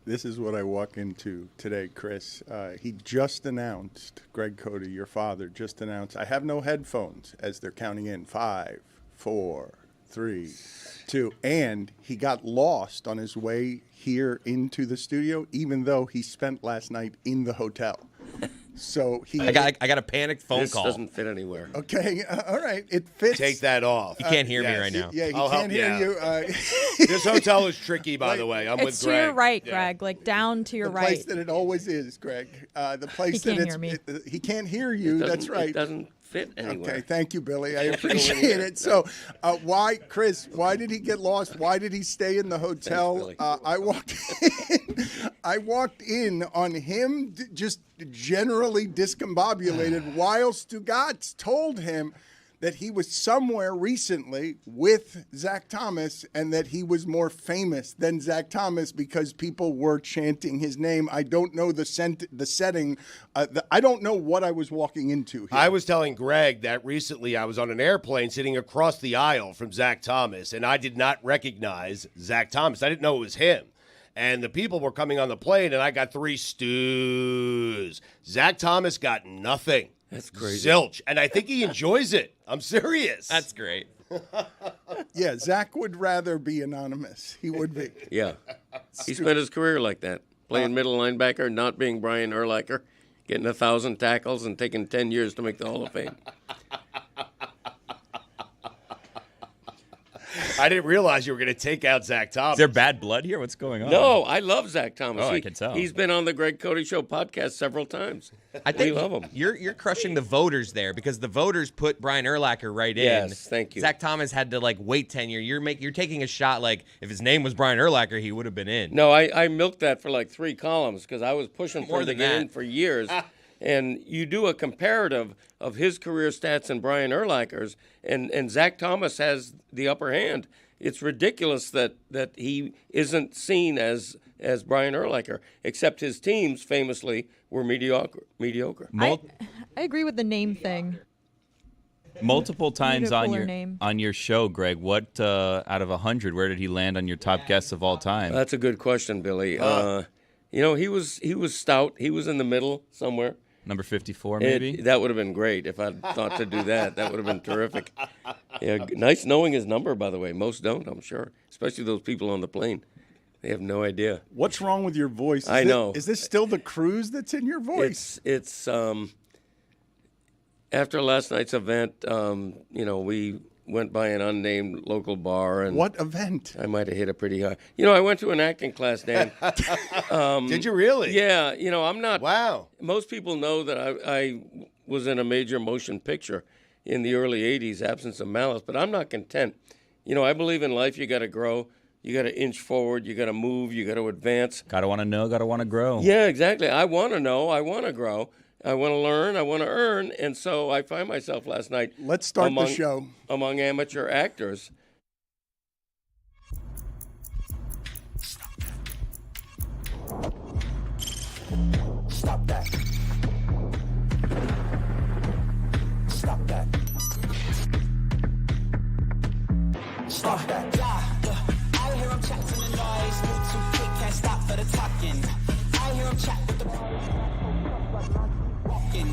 This is what I walk into today, Chris. He just announced, Greg Cody, your father, just announced, I have no headphones as they're counting in 5, 4, 3, 2. And he got lost on his way here into the studio, even though he spent last night in the hotel. So he. I got a panicked phone call. This doesn't fit anywhere. Okay, all right, it fits. Take that off. He can't hear me right now. Yeah, he I'll can't help hear you you. This hotel is tricky, by the way. I'm with It's to Greg. your right, Yeah. Greg, like down to your The right. place that it always is, Greg. The place He that can't it's. hear me. He can't hear you. That's right. It doesn't fit anywhere. Okay, thank you, Billy. I appreciate it. So, why, Chris? Why did he get lost? Why did he stay in the hotel? Billy. I walked in on him just generally discombobulated, while Stugotz told him that he was somewhere recently with Zach Thomas and that he was more famous than Zach Thomas because people were chanting his name. I don't know the setting. I don't know what I was walking into here. I was telling Greg that recently I was on an airplane sitting across the aisle from Zach Thomas, and I did not recognize Zach Thomas. I didn't know it was him. And the people were coming on the plane, and I got 3 stews. Zach Thomas got nothing. That's crazy. Zilch. And I think he enjoys it. I'm serious. That's great. Yeah, Zach would rather be anonymous. He would be. Yeah. He spent his career like that, playing middle linebacker, not being Brian Urlacher, getting 1,000 tackles and taking 10 years to make the Hall of Fame. I didn't realize you were going to take out Zach Thomas. Is there bad blood here? What's going on? No, I love Zach Thomas. Oh, I can tell. He's been on the Greg Cody Show podcast several times. I think we love him. You're crushing the voters there because the voters put Brian Urlacher right in. Yes, thank you. Zach Thomas had to wait 10 years. You're taking a shot like if his name was Brian Urlacher, he would have been in. No, I milked that for like 3 columns because I was pushing for More him to than get that. in for years. And you do a comparative of his career stats and Brian Urlacher's, and Zach Thomas has the upper hand. It's ridiculous that he isn't seen as Brian Urlacher, except his teams famously were mediocre. I agree with the name thing. Multiple times a on fuller your name. on your show, Greg. What out of 100, where did he land on your top guests of all time? That's a good question, Billy. He was stout. He was in the middle somewhere. Number 54, maybe. That would have been great if I'd thought to do that. That would have been terrific. Yeah, nice knowing his number, by the way. Most don't, I'm sure, especially those people on the plane. They have no idea. What's wrong with your voice? I know. Is this still the cruise that's in your voice? It's after last night's event, we went by an unnamed local bar. And What event? I might have hit it pretty high. I went to an acting class, Dan. Did you really? Yeah, I'm not. Wow. Most people know that I was in a major motion picture in the early 80s, Absence of Malice, but I'm not content. I believe in life you got to grow. You got to inch forward. You got to move. You got to advance. Gotta want to know, gotta want to grow. Yeah, exactly. I want to know. I want to grow. I want to learn. I want to earn. And so I find myself last night. Let's start the show. Among amateur actors. Stop that. Stop that. Stop that. I hear him chatting the noise. Move too quick, can't stop for the talking. I hear him chat with the walking.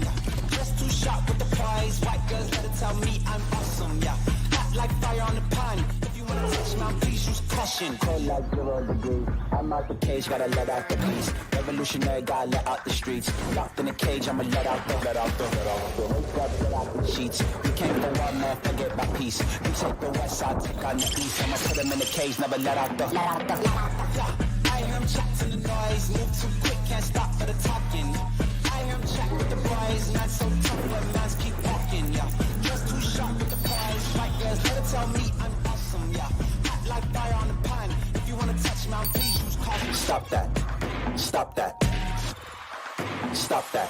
Just too sharp with the prize. White girls better tell me I'm awesome. Yeah, hot like fire on the pan. If you wanna touch my please use caution. Cold like 0 degrees. I'm out the cage, gotta let out the beast. Revolutionary, gotta let out the streets. Locked in a cage, I'ma let out the sheets. We came for one man, forget my peace. We take the west side, take on the east. I'ma put him in the cage, never let out the. I hear him chatting the noise. Move too quick, can't stop for the talking. I hear him chat with the boys. Not so tough, but man's keep walking. Yeah, just too sharp with the prize. White girls, better tell me I'm awesome. Yeah, hot like fire on the pan. If you wanna touch my please use caution. Stop that. Stop that. Stop that.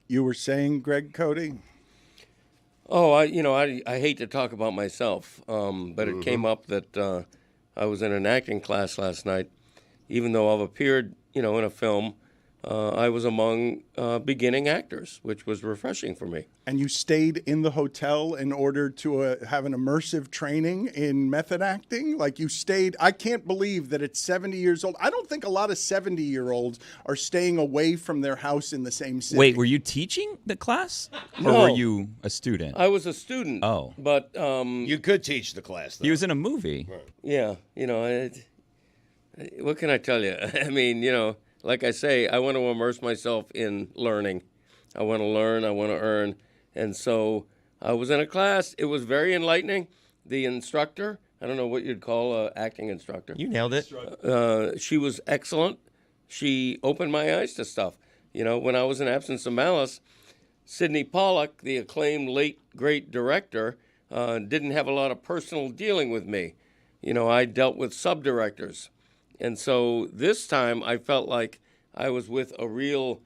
You were saying, Greg Cody? Oh, I hate to talk about myself, but it came up that I was in an acting class last night. Even though I've appeared, in a film I was among beginning actors, which was refreshing for me. And you stayed in the hotel in order to have an immersive training in method acting? Like you stayed, I can't believe that at 70 years old, I don't think a lot of 70-year-olds are staying away from their house in the same city. Wait, were you teaching the class? Or No. were you a student? I was a student. Oh. But, You could teach the class, though. He was in a movie. yeah, what can I tell you? I mean, like I say, I want to immerse myself in learning. I want to learn, I want to earn. And so I was in a class. It was very enlightening. The instructor, I don't know what you'd call an acting instructor. You nailed it. She was excellent. She opened my eyes to stuff. When I was in Absence of Malice, Sidney Pollack, the acclaimed late, great director, didn't have a lot of personal dealing with me. I dealt with sub-directors. And so this time I felt like I was with a real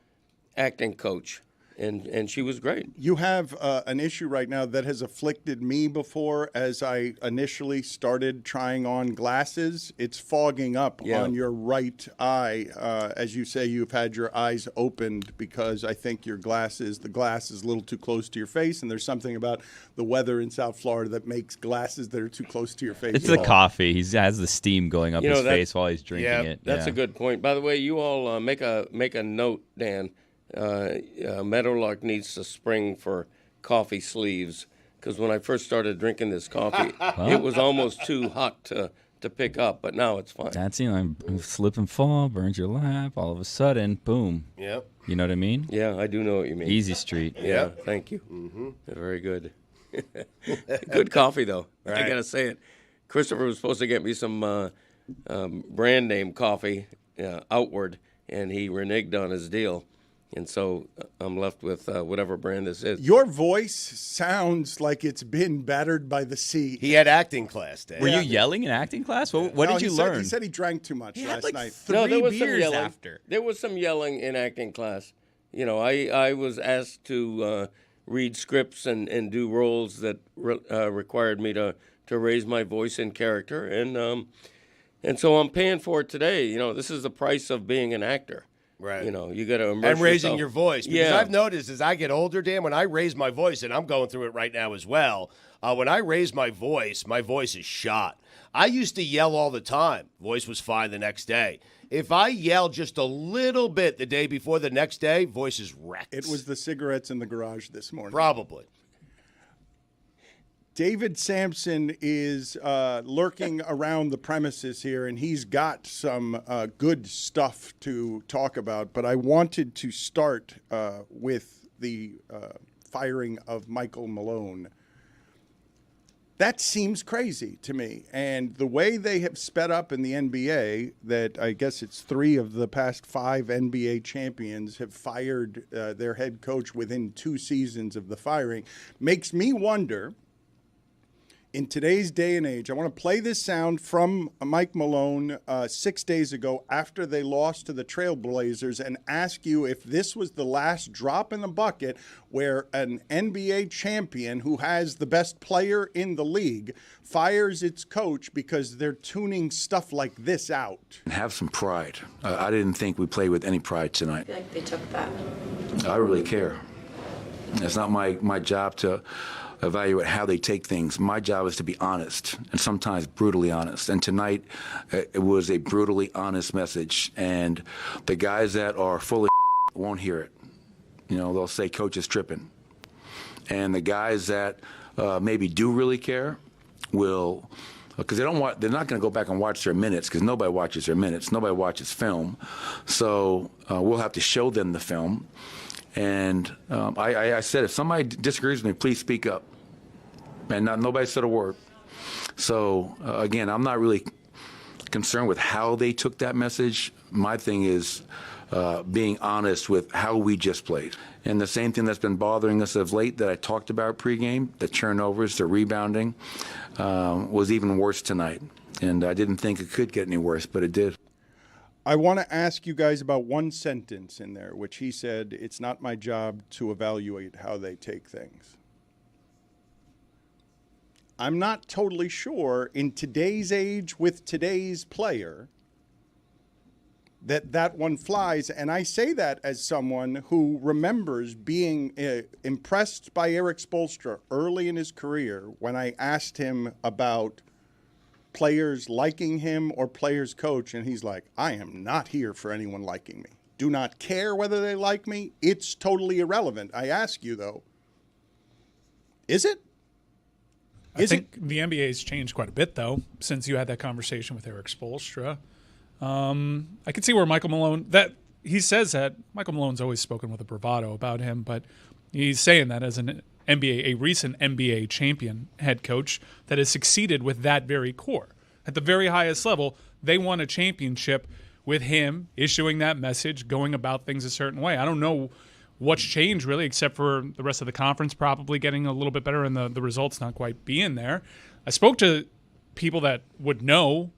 acting coach, and she was great. You have an issue right now that has afflicted me before as I initially started trying on glasses. It's fogging up on your right eye. As you say, you've had your eyes opened because I think the glass is a little too close to your face, and there's something about the weather in South Florida that makes glasses that are too close to your face. It's the coffee. He has the steam going up his face while he's drinking it. That's a good point. By the way, you all make a note, Dan. Meadowlark needs to spring for coffee sleeves, because when I first started drinking this coffee, it was almost too hot to pick up, but now it's fine. That's, slip and fall, burns your lap, all of a sudden, boom. Yep. You know what I mean? Yeah, I do know what you mean. Easy Street. Yeah, thank you. Mm-hmm. Very good. Good coffee, though. Right. I got to say it. Christopher was supposed to get me some brand name coffee, Outward, and he reneged on his deal. And so I'm left with whatever brand this is. Your voice sounds like it's been battered by the sea. He had acting class, Dan. Were you yelling in acting class? What No, did you learn? He said he drank too much last night. There was some beers yelling. after. There was some yelling in acting class. I was asked to read scripts and do roles that required me to raise my voice in character, and so I'm paying for it today. This is the price of being an actor. Right. You got to immerse and raising yourself. your voice. Because I've noticed as I get older, Dan, when I raise my voice, and I'm going through it right now as well, when I raise my voice is shot. I used to yell all the time. Voice was fine the next day. If I yell just a little bit the day before the next day, voice is wrecked. It was the cigarettes in the garage this morning. Probably. David Sampson is lurking around the premises here, and he's got some good stuff to talk about. But I wanted to start with the firing of Michael Malone. That seems crazy to me. And the way they have sped up in the NBA, that I guess it's 3 of the past 5 NBA champions have fired their head coach within 2 seasons of the firing, makes me wonder, in today's day and age, I want to play this sound from Mike Malone 6 days ago after they lost to the Trailblazers and ask you if this was the last drop in the bucket where an NBA champion who has the best player in the league fires its coach because they're tuning stuff like this out. Have some pride. I didn't think we played with any pride tonight. I feel like they took that. I really care. It's not my job to evaluate how they take things. My job is to be honest, and sometimes brutally honest. And tonight, it was a brutally honest message. And the guys that are full of won't hear it. They'll say coach is tripping. And the guys that maybe do really care will, because they're not going to go back and watch their minutes, because nobody watches their minutes. Nobody watches film. So we'll have to show them the film. And I said, if somebody disagrees with me, please speak up. And nobody said a word. So, again, I'm not really concerned with how they took that message. My thing is being honest with how we just played. And the same thing that's been bothering us of late that I talked about pregame, the turnovers, the rebounding, was even worse tonight. And I didn't think it could get any worse, but it did. I want to ask you guys about one sentence in there, which he said, it's not my job to evaluate how they take things. I'm not totally sure in today's age with today's player that one flies. And I say that as someone who remembers being impressed by Eric Spoelstra early in his career when I asked him about players liking him or players coach, and he's like, I am not here for anyone liking me. Do not care whether they like me. It's totally irrelevant. I ask you, though, is it? I think the NBA has changed quite a bit, though, since you had that conversation with Eric Spoelstra. I can see where Michael Malone, he says that Michael Malone's always spoken with a bravado about him, but he's saying that as a recent NBA champion head coach that has succeeded with that very core. At the very highest level, they won a championship with him issuing that message, going about things a certain way. I don't know what's changed, really, except for the rest of the conference probably getting a little bit better and the results not quite being there. I spoke to people that would know,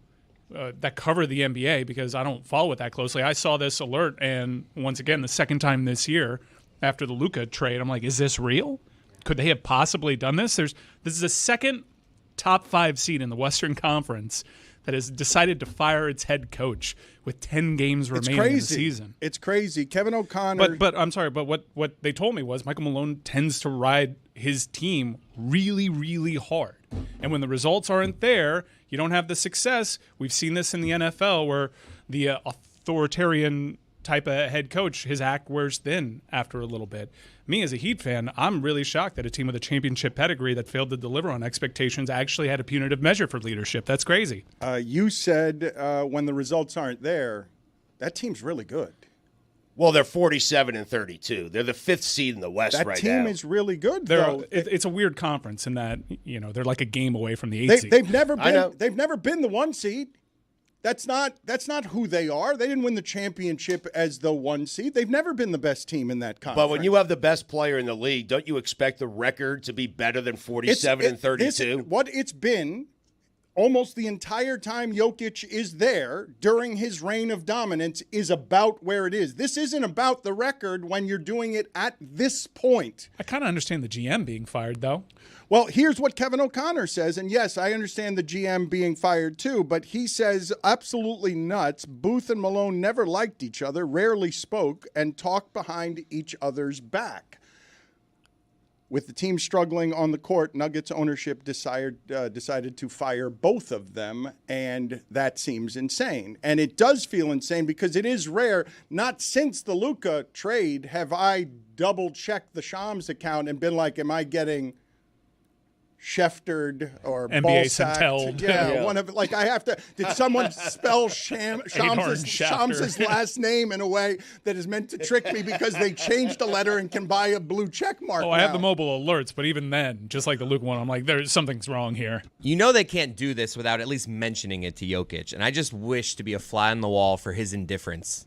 that cover the NBA, because I don't follow it that closely. I saw this alert, and once again, the second time this year after the Luka trade, I'm like, is this real? Could they have possibly done this? This is the second top 5 seed in the Western Conference that has decided to fire its head coach with 10 games remaining in the season. It's crazy. Kevin O'Connor. But I'm sorry, but what they told me was Michael Malone tends to ride his team really, really hard. And when the results aren't there, you don't have the success. We've seen this in the NFL where the authoritarian type of head coach, his act wears thin after a little bit. Me, as a Heat fan, I'm really shocked that a team with a championship pedigree that failed to deliver on expectations actually had a punitive measure for leadership. That's crazy. You said when the results aren't there, that team's really good. Well, they're 47-32. They're the 5th seed in the West right now. That team is really good, though. It's a weird conference in that, they're like a game away from the 8th seed. They've never been the 1 seed. That's not who they are. They didn't win the championship as the 1 seed. They've never been the best team in that conference. But when you have the best player in the league, don't you expect the record to be better than 47-32? What it's been almost the entire time Jokic is there during his reign of dominance is about where it is. This isn't about the record when you're doing it at this point. I kind of understand the GM being fired, though. Well, here's what Kevin O'Connor says, and yes, I understand the GM being fired too, but he says absolutely nuts. Booth and Malone never liked each other, rarely spoke, and talked behind each other's back. With the team struggling on the court, Nuggets ownership decided to fire both of them, and that seems insane. And it does feel insane because it is rare. Not since the Luka trade have I double-checked the Shams account and been like, am I getting Scheftered or NBA Ballsacked? Centelled. Yeah, one of like I have to. Did someone spell Shams's last name in a way that is meant to trick me because they changed a letter and can buy a blue check mark? I have the mobile alerts, but even then, just like the Luke one, I'm like, something's wrong here. They can't do this without at least mentioning it to Jokic, and I just wish to be a fly on the wall for his indifference.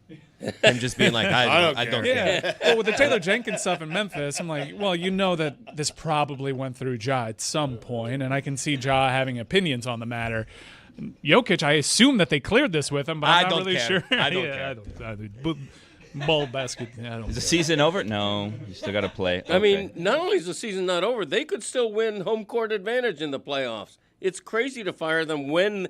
Him just being like, I don't care. Yeah. Well, with the Taylor Jenkins stuff in Memphis, I'm like, well, that this probably went through Ja at some point, and I can see Ja having opinions on the matter. Jokic, I assume that they cleared this with him, but I'm not really sure. I don't care. Ball basket. Is the season over? No, you still got to play. I mean, not only is the season not over, they could still win home court advantage in the playoffs. It's crazy to fire them when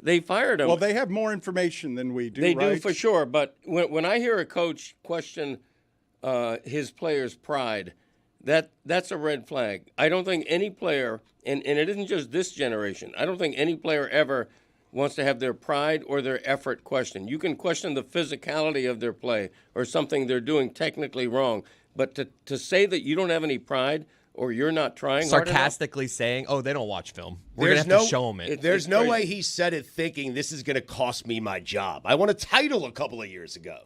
they fired him. Well, they have more information than we do, They right? do for sure, but when I hear a coach question his players' pride, that's a red flag. I don't think any player, and it isn't just this generation, I don't think any player ever wants to have their pride or their effort questioned. You can question the physicality of their play or something they're doing technically wrong, but to say that you don't have any pride or you're not trying sarcastically saying, they don't watch film. We're going to have to show them it. There's no way he said it thinking this is going to cost me my job. I won a title a couple of years ago.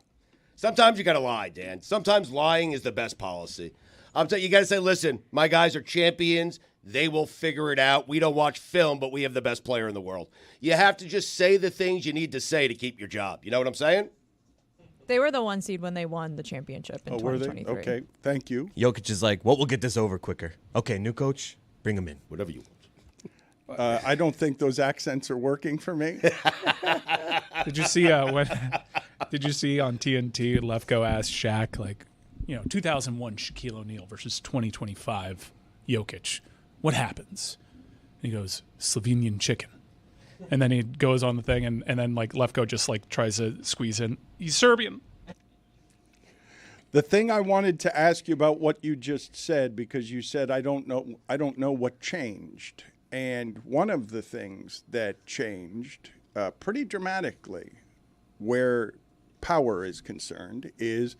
Sometimes you got to lie, Dan. Sometimes lying is the best policy. I'm telling you, got to say, listen, my guys are champions. They will figure it out. We don't watch film, but we have the best player in the world. You have to just say the things you need to say to keep your job. You know what I'm saying? They were the 1 seed when they won the championship in 2023. Were they? Okay, thank you. Jokic is like, we'll get this over quicker. Okay, new coach, bring him in. Whatever you want. I don't think those accents are working for me. Did you see Did you see on TNT Lefko asked Shaq 2001 Shaquille O'Neal versus 2025 Jokic, what happens? And he goes, Slovenian chicken. And then he goes on the thing, and then like Lefko just like tries to squeeze in. He's Serbian. The thing I wanted to ask you about what you just said, because you said I don't know what changed. And one of the things that changed pretty dramatically where power is concerned is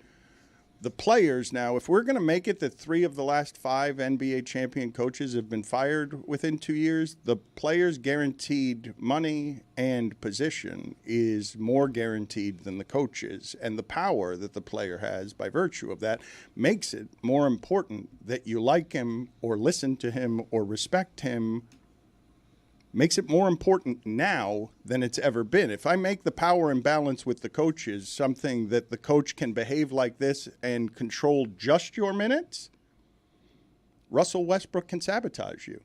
the players now. If we're going to make it that 3 of the last 5 NBA champion coaches have been fired within 2 years, the players' guaranteed money and position is more guaranteed than the coaches. And the power that the player has by virtue of that makes it more important that you like him or listen to him or respect him. Makes it more important now than it's ever been. If I make the power imbalance with the coaches something that the coach can behave like this and control just your minutes, Russell Westbrook can sabotage you.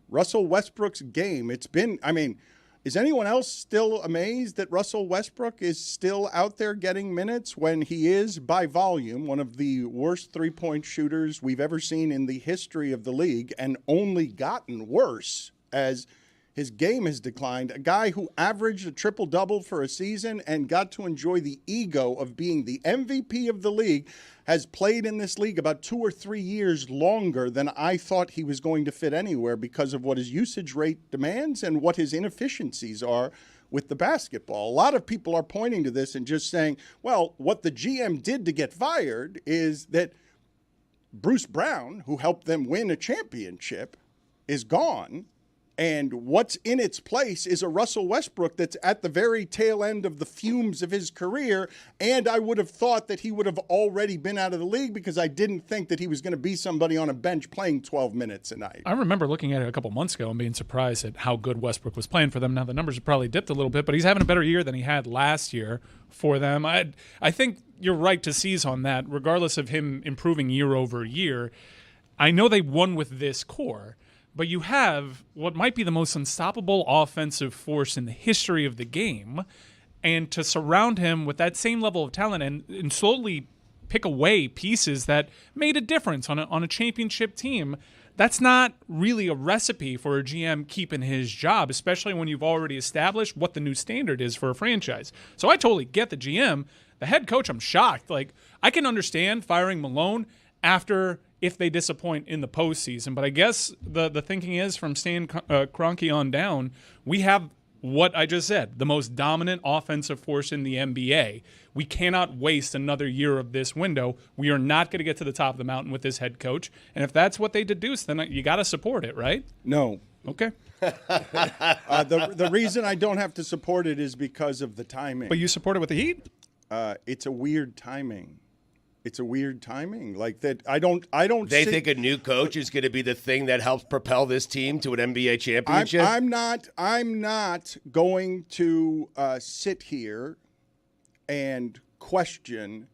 Russell Westbrook's game, is anyone else still amazed that Russell Westbrook is still out there getting minutes when he is, by volume, one of the worst three-point shooters we've ever seen in the history of the league and only gotten worse as his game has declined? A guy who averaged a triple-double for a season and got to enjoy the ego of being the MVP of the league has played in this league about 2 or 3 years longer than I thought he was going to fit anywhere because of what his usage rate demands and what his inefficiencies are with the basketball. A lot of people are pointing to this and just saying, well, what the GM did to get fired is that Bruce Brown, who helped them win a championship, is gone. And what's in its place is a Russell Westbrook that's at the very tail end of the fumes of his career. And I would have thought that he would have already been out of the league because I didn't think that he was going to be somebody on a bench playing 12 minutes a night. I remember looking at it a couple months ago and being surprised at how good Westbrook was playing for them. Now, the numbers have probably dipped a little bit, but he's having a better year than he had last year for them. I think you're right to seize on that, regardless of him improving year over year. I know they won with this core, but you have what might be the most unstoppable offensive force in the history of the game, and to surround him with that same level of talent and slowly pick away pieces that made a difference on a championship team, that's not really a recipe for a GM keeping his job, especially when you've already established what the new standard is for a franchise. So I totally get the GM. The head coach, I'm shocked. Like, I can understand firing Malone after if they disappoint in the postseason. But I guess the thinking is from Stan Kroenke on down, we have what I just said, the most dominant offensive force in the NBA. We cannot waste another year of this window. We are not going to get to the top of the mountain with this head coach. And if that's what they deduce, then you got to support it, right? No. Okay. The reason I don't have to support it is because of the timing. But you support it with the Heat? It's a weird timing. It's a weird timing, like that. I don't. They think a new coach is going to be the thing that helps propel this team to an NBA championship. I'm not going to sit here and question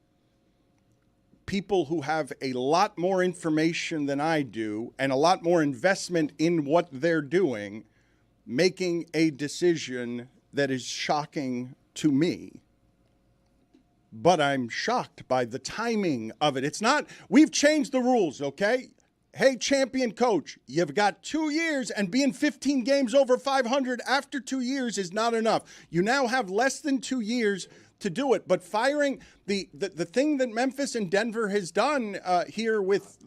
people who have a lot more information than I do and a lot more investment in what they're doing, making a decision that is shocking to me. But I'm shocked by the timing of it. It's not, we've changed the rules, okay? Hey, champion coach, you've got 2 years, and being 15 games over 500 after 2 years is not enough. You now have less than 2 years to do it. But firing the thing that Memphis and Denver has done here with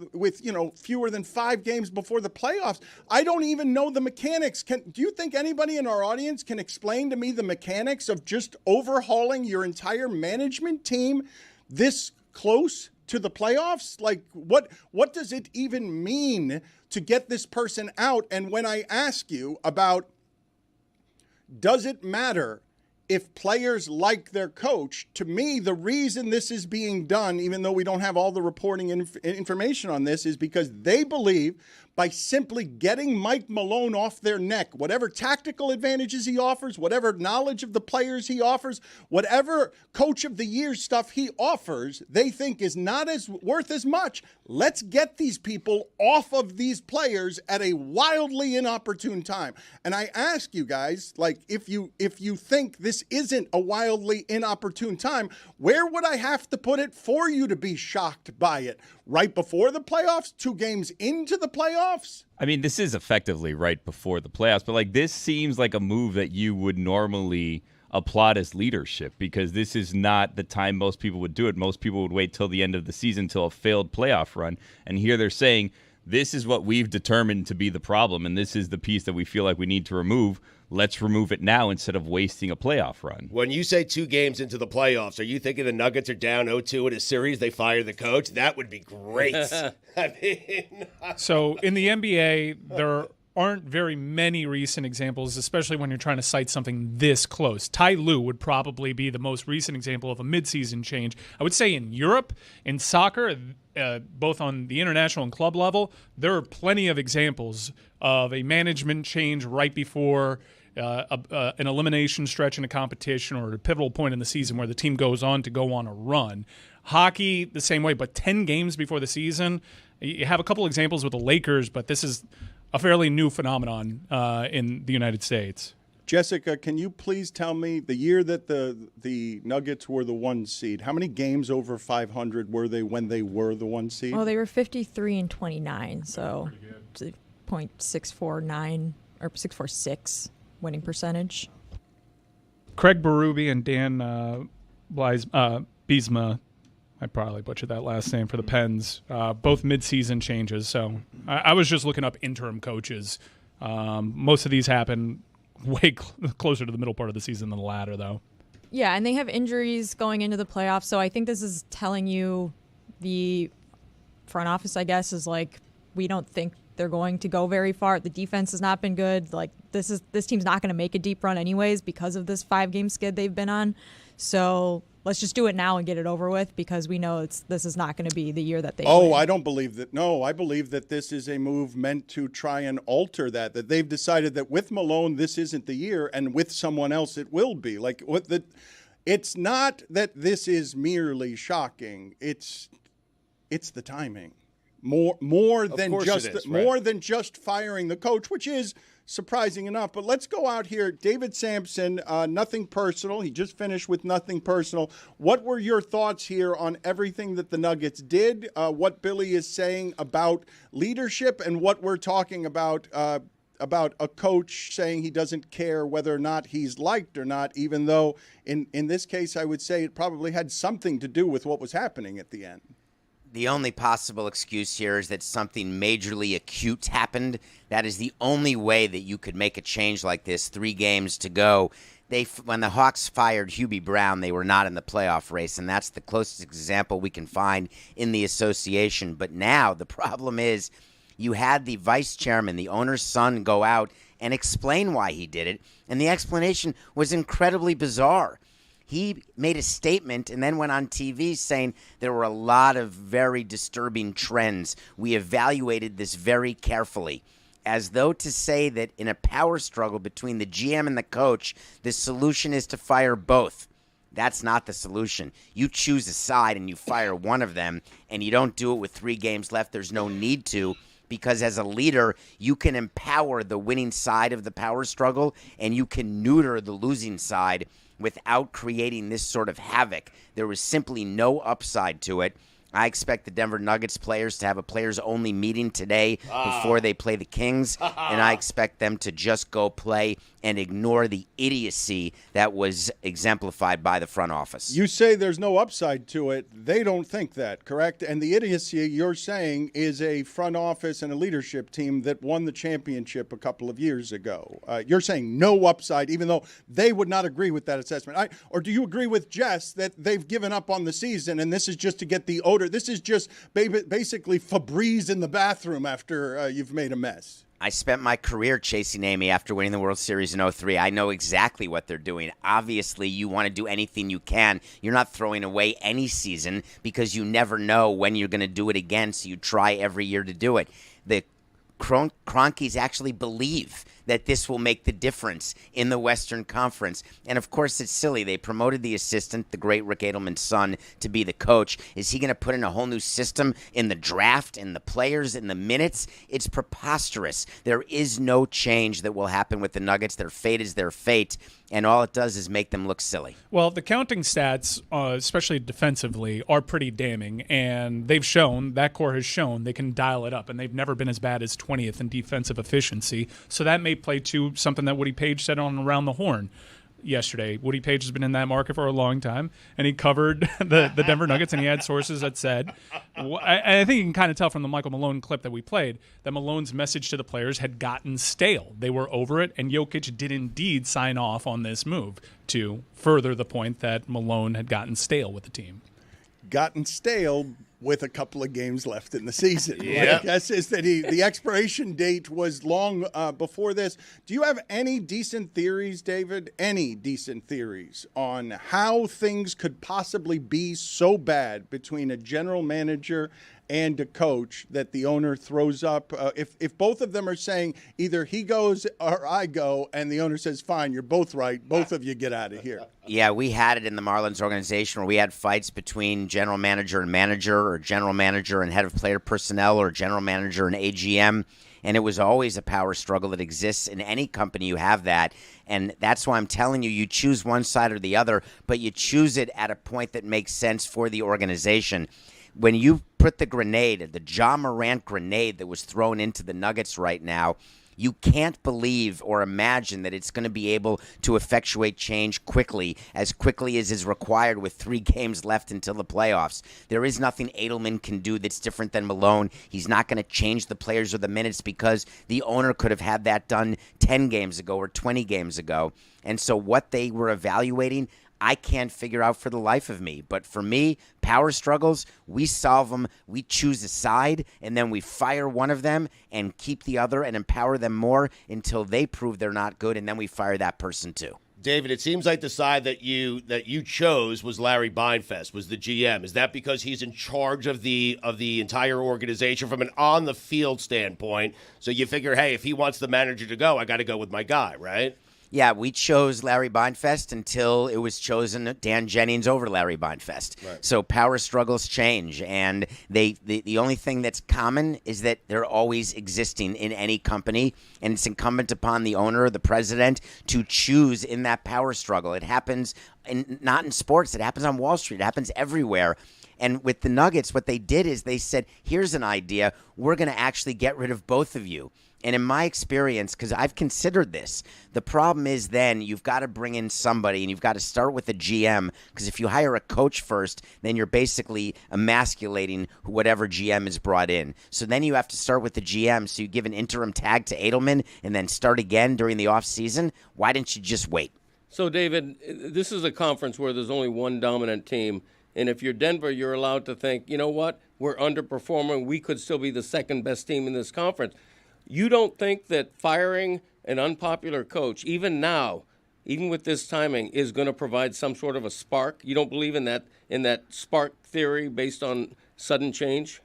fewer than 5 games before the playoffs, I don't even know the mechanics. Do you think anybody in our audience can explain to me the mechanics of just overhauling your entire management team this close to the playoffs? Like, what does it even mean to get this person out? And when I ask you about, does it matter if players like their coach, to me, the reason this is being done, even though we don't have all the reporting information on this, is because they believe by simply getting Mike Malone off their neck, whatever tactical advantages he offers, whatever knowledge of the players he offers, whatever coach of the year stuff he offers, they think is not as worth as much. Let's get these people off of these players at a wildly inopportune time. And I ask you guys, like, if you think this this isn't a wildly inopportune time. Where would I have to put it for you to be shocked by it? Right before the playoffs? 2 games into the playoffs? I mean, this is effectively right before the playoffs, but like this seems like a move that you would normally applaud as leadership, because this is not the time most people would do it. Most people would wait till the end of the season, till a failed playoff run. And here they're saying, this is what we've determined to be the problem, and this is the piece that we feel like we need to remove. Let's remove it now instead of wasting a playoff run. When you say 2 games into the playoffs, are you thinking the Nuggets are down 0-2 in a series, they fire the coach? That would be great. I mean, So in the NBA, there aren't very many recent examples, especially when you're trying to cite something this close. Ty Lue would probably be the most recent example of a midseason change. I would say in Europe, in soccer, both on the international and club level, there are plenty of examples of a management change right before an elimination stretch in a competition or a pivotal point in the season where the team goes on to go on a run. Hockey, the same way, but 10 games before the season. You have a couple examples with the Lakers, but this is a fairly new phenomenon in the United States. Jessica, can you please tell me the year that the Nuggets were the 1 seed, how many games over 500 were they when they were the 1 seed? Oh, they were 53-29, so it's a .649 or 646 winning percentage. Craig Berube and Dan Biesma, I probably butchered that last name, for the Pens, both midseason changes. So I was just looking up interim coaches. Most of these happen way closer to the middle part of the season than the latter, though. Yeah, and they have injuries going into the playoffs, so I think this is telling you the front office, I guess, is like, we don't think they're going to go very far. The defense has not been good. Like, this team's not going to make a deep run anyways because of this 5-game skid they've been on. So let's just do it now and get it over with, because we know this is not going to be the year that they win. I don't believe that. No, I believe that this is a move meant to try and alter that they've decided that with Malone, this isn't the year, and with someone else, it will be. Like, it's not that this is merely shocking. It's the timing. More than just firing the coach, which is surprising enough. But let's go out here. David Sampson, Nothing Personal. He just finished with Nothing Personal. What were your thoughts here on everything that the Nuggets did, what Billy is saying about leadership, and what we're talking about a coach saying he doesn't care whether or not he's liked or not, even though in this case I would say it probably had something to do with what was happening at the end? The only possible excuse here is that something majorly acute happened. That is the only way that you could make a change like this. 3 games to go. When the Hawks fired Hubie Brown, they were not in the playoff race, and that's the closest example we can find in the association. But now the problem is you had the vice chairman, the owner's son, go out and explain why he did it, and the explanation was incredibly bizarre. He made a statement and then went on TV saying there were a lot of very disturbing trends. We evaluated this very carefully, as though to say that in a power struggle between the GM and the coach, the solution is to fire both. That's not the solution. You choose a side and you fire one of them, and you don't do it with 3 games left. There's no need to, because as a leader, you can empower the winning side of the power struggle, and you can neuter the losing side without creating this sort of havoc. There was simply no upside to it. I expect the Denver Nuggets players to have a players-only meeting today before they play the Kings, and I expect them to just go play and ignore the idiocy that was exemplified by the front office. You say there's no upside to it. They don't think that, correct? And the idiocy you're saying is a front office and a leadership team that won the championship a couple of years ago. You're saying no upside, even though they would not agree with that assessment. Or do you agree with Jess that they've given up on the season and this is just to get the odor? This is just basically Febreze in the bathroom after you've made a mess. I spent my career chasing Amy after winning the World Series in 2003. I know exactly what they're doing. Obviously, you want to do anything you can. You're not throwing away any season because you never know when you're going to do it again, so you try every year to do it. The Cronkies actually believe that this will make the difference in the Western Conference. And, of course, it's silly. They promoted the assistant, the great Rick Edelman's son, to be the coach. Is he going to put in a whole new system in the draft, in the players, in the minutes? It's preposterous. There is no change that will happen with the Nuggets. Their fate is their fate. and all it does is make them look silly. Well, the counting stats, especially defensively, are pretty damning, and they've shown, that core has shown, they can dial it up, and they've never been as bad as 20th in defensive efficiency. So that may play to something that Woody Page said on Around the Horn yesterday. Woody Page has been in that market for a long time, and he covered the Denver Nuggets, and he had sources that said, I think you can kind of tell from the Michael Malone clip that we played, that Malone's message to the players had gotten stale. They were over it, and Jokic did indeed sign off on this move to further the point that Malone had gotten stale with the team. Gotten stale with a couple of games left in the season. Yeah. My guess is that the expiration date was long before this. Do you have any decent theories, David? Any decent theories on how things could possibly be so bad between a general manager and a coach that the owner throws up? If both of them are saying either he goes or I go, and the owner says, fine, you're both right, both of you get out of here. Yeah, we had it in the Marlins organization where we had fights between general manager and manager, or general manager and head of player personnel, or general manager and AGM. And it was always a power struggle that exists in any company. You have that. And that's why I'm telling you, you choose one side or the other, but you choose it at a point that makes sense for the organization. When you put the grenade, the Ja Morant grenade that was thrown into the Nuggets right now, you can't believe or imagine that it's going to be able to effectuate change as quickly as is required with 3 games left until the playoffs. There is nothing Edelman can do that's different than Malone. He's not going to change the players or the minutes because the owner could have had that done 10 games ago or 20 games ago. And so what they were evaluating, I can't figure out for the life of me. But for me, power struggles, we solve them, we choose a side, and then we fire one of them and keep the other and empower them more until they prove they're not good, and then we fire that person too. David, it seems like the side that you chose was Larry Beinfest, was the GM. Is that because he's in charge of the entire organization from an on-the-field standpoint? So you figure, hey, if he wants the manager to go, I got to go with my guy, right? Yeah, we chose Larry Beinfest until it was chosen Dan Jennings over Larry Beinfest. Right. So power struggles change, and the only thing that's common is that they're always existing in any company, and it's incumbent upon the owner or the president to choose in that power struggle. It happens not in sports. It happens on Wall Street. It happens everywhere. And with the Nuggets, what they did is they said, here's an idea. We're going to actually get rid of both of you. And in my experience, because I've considered this, the problem is then you've got to bring in somebody, and you've got to start with a GM, because if you hire a coach first, then you're basically emasculating whatever GM is brought in. So then you have to start with the GM, so you give an interim tag to Edelman and then start again during the offseason. Why didn't you just wait? So, David, this is a conference where there's only one dominant team. And if you're Denver, you're allowed to think, you know what, we're underperforming. We could still be the second best team in this conference. You don't think that firing an unpopular coach, even now, even with this timing, is going to provide some sort of a spark? You don't believe in that spark theory based on sudden change?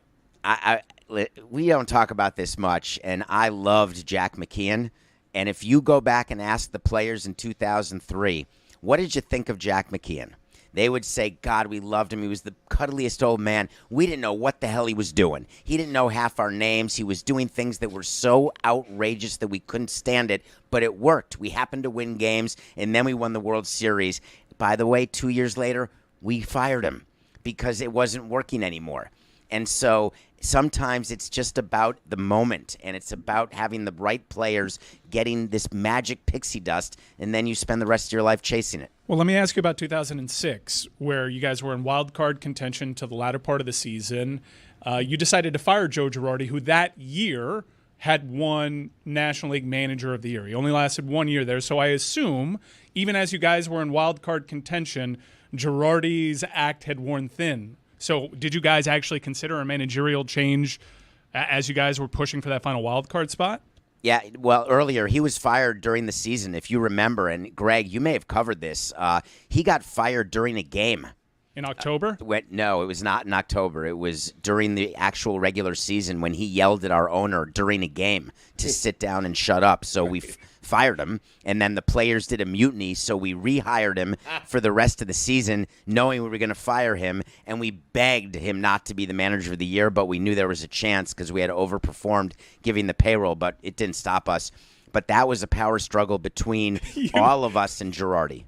We don't talk about this much, and I loved Jack McKeon. And if you go back and ask the players in 2003, what did you think of Jack McKeon? They would say, God, we loved him. He was the cuddliest old man. We didn't know what the hell he was doing. He didn't know half our names. He was doing things that were so outrageous that we couldn't stand it, but it worked. We happened to win games, and then we won the World Series. By the way, 2 years later, we fired him because it wasn't working anymore. And so sometimes it's just about the moment, and it's about having the right players getting this magic pixie dust, and then you spend the rest of your life chasing it. Well, let me ask you about 2006, where you guys were in wild card contention to the latter part of the season. You decided to fire Joe Girardi, who that year had won National League Manager of the Year. He only lasted 1 year there, so I assume, even as you guys were in wild card contention, Girardi's act had worn thin. So did you guys actually consider a managerial change as you guys were pushing for that final wild card spot? Yeah, well, earlier, he was fired during the season, if you remember. And, Greg, you may have covered this. He got fired during a game. In October? No, it was not in October. It was during the actual regular season when he yelled at our owner during a game to sit down and shut up. So we fired him, and then the players did a mutiny, so we rehired him for the rest of the season, knowing we were going to fire him, and we begged him not to be the manager of the year, but we knew there was a chance because we had overperformed giving the payroll, but it didn't stop us. But that was a power struggle between all of us and Girardi.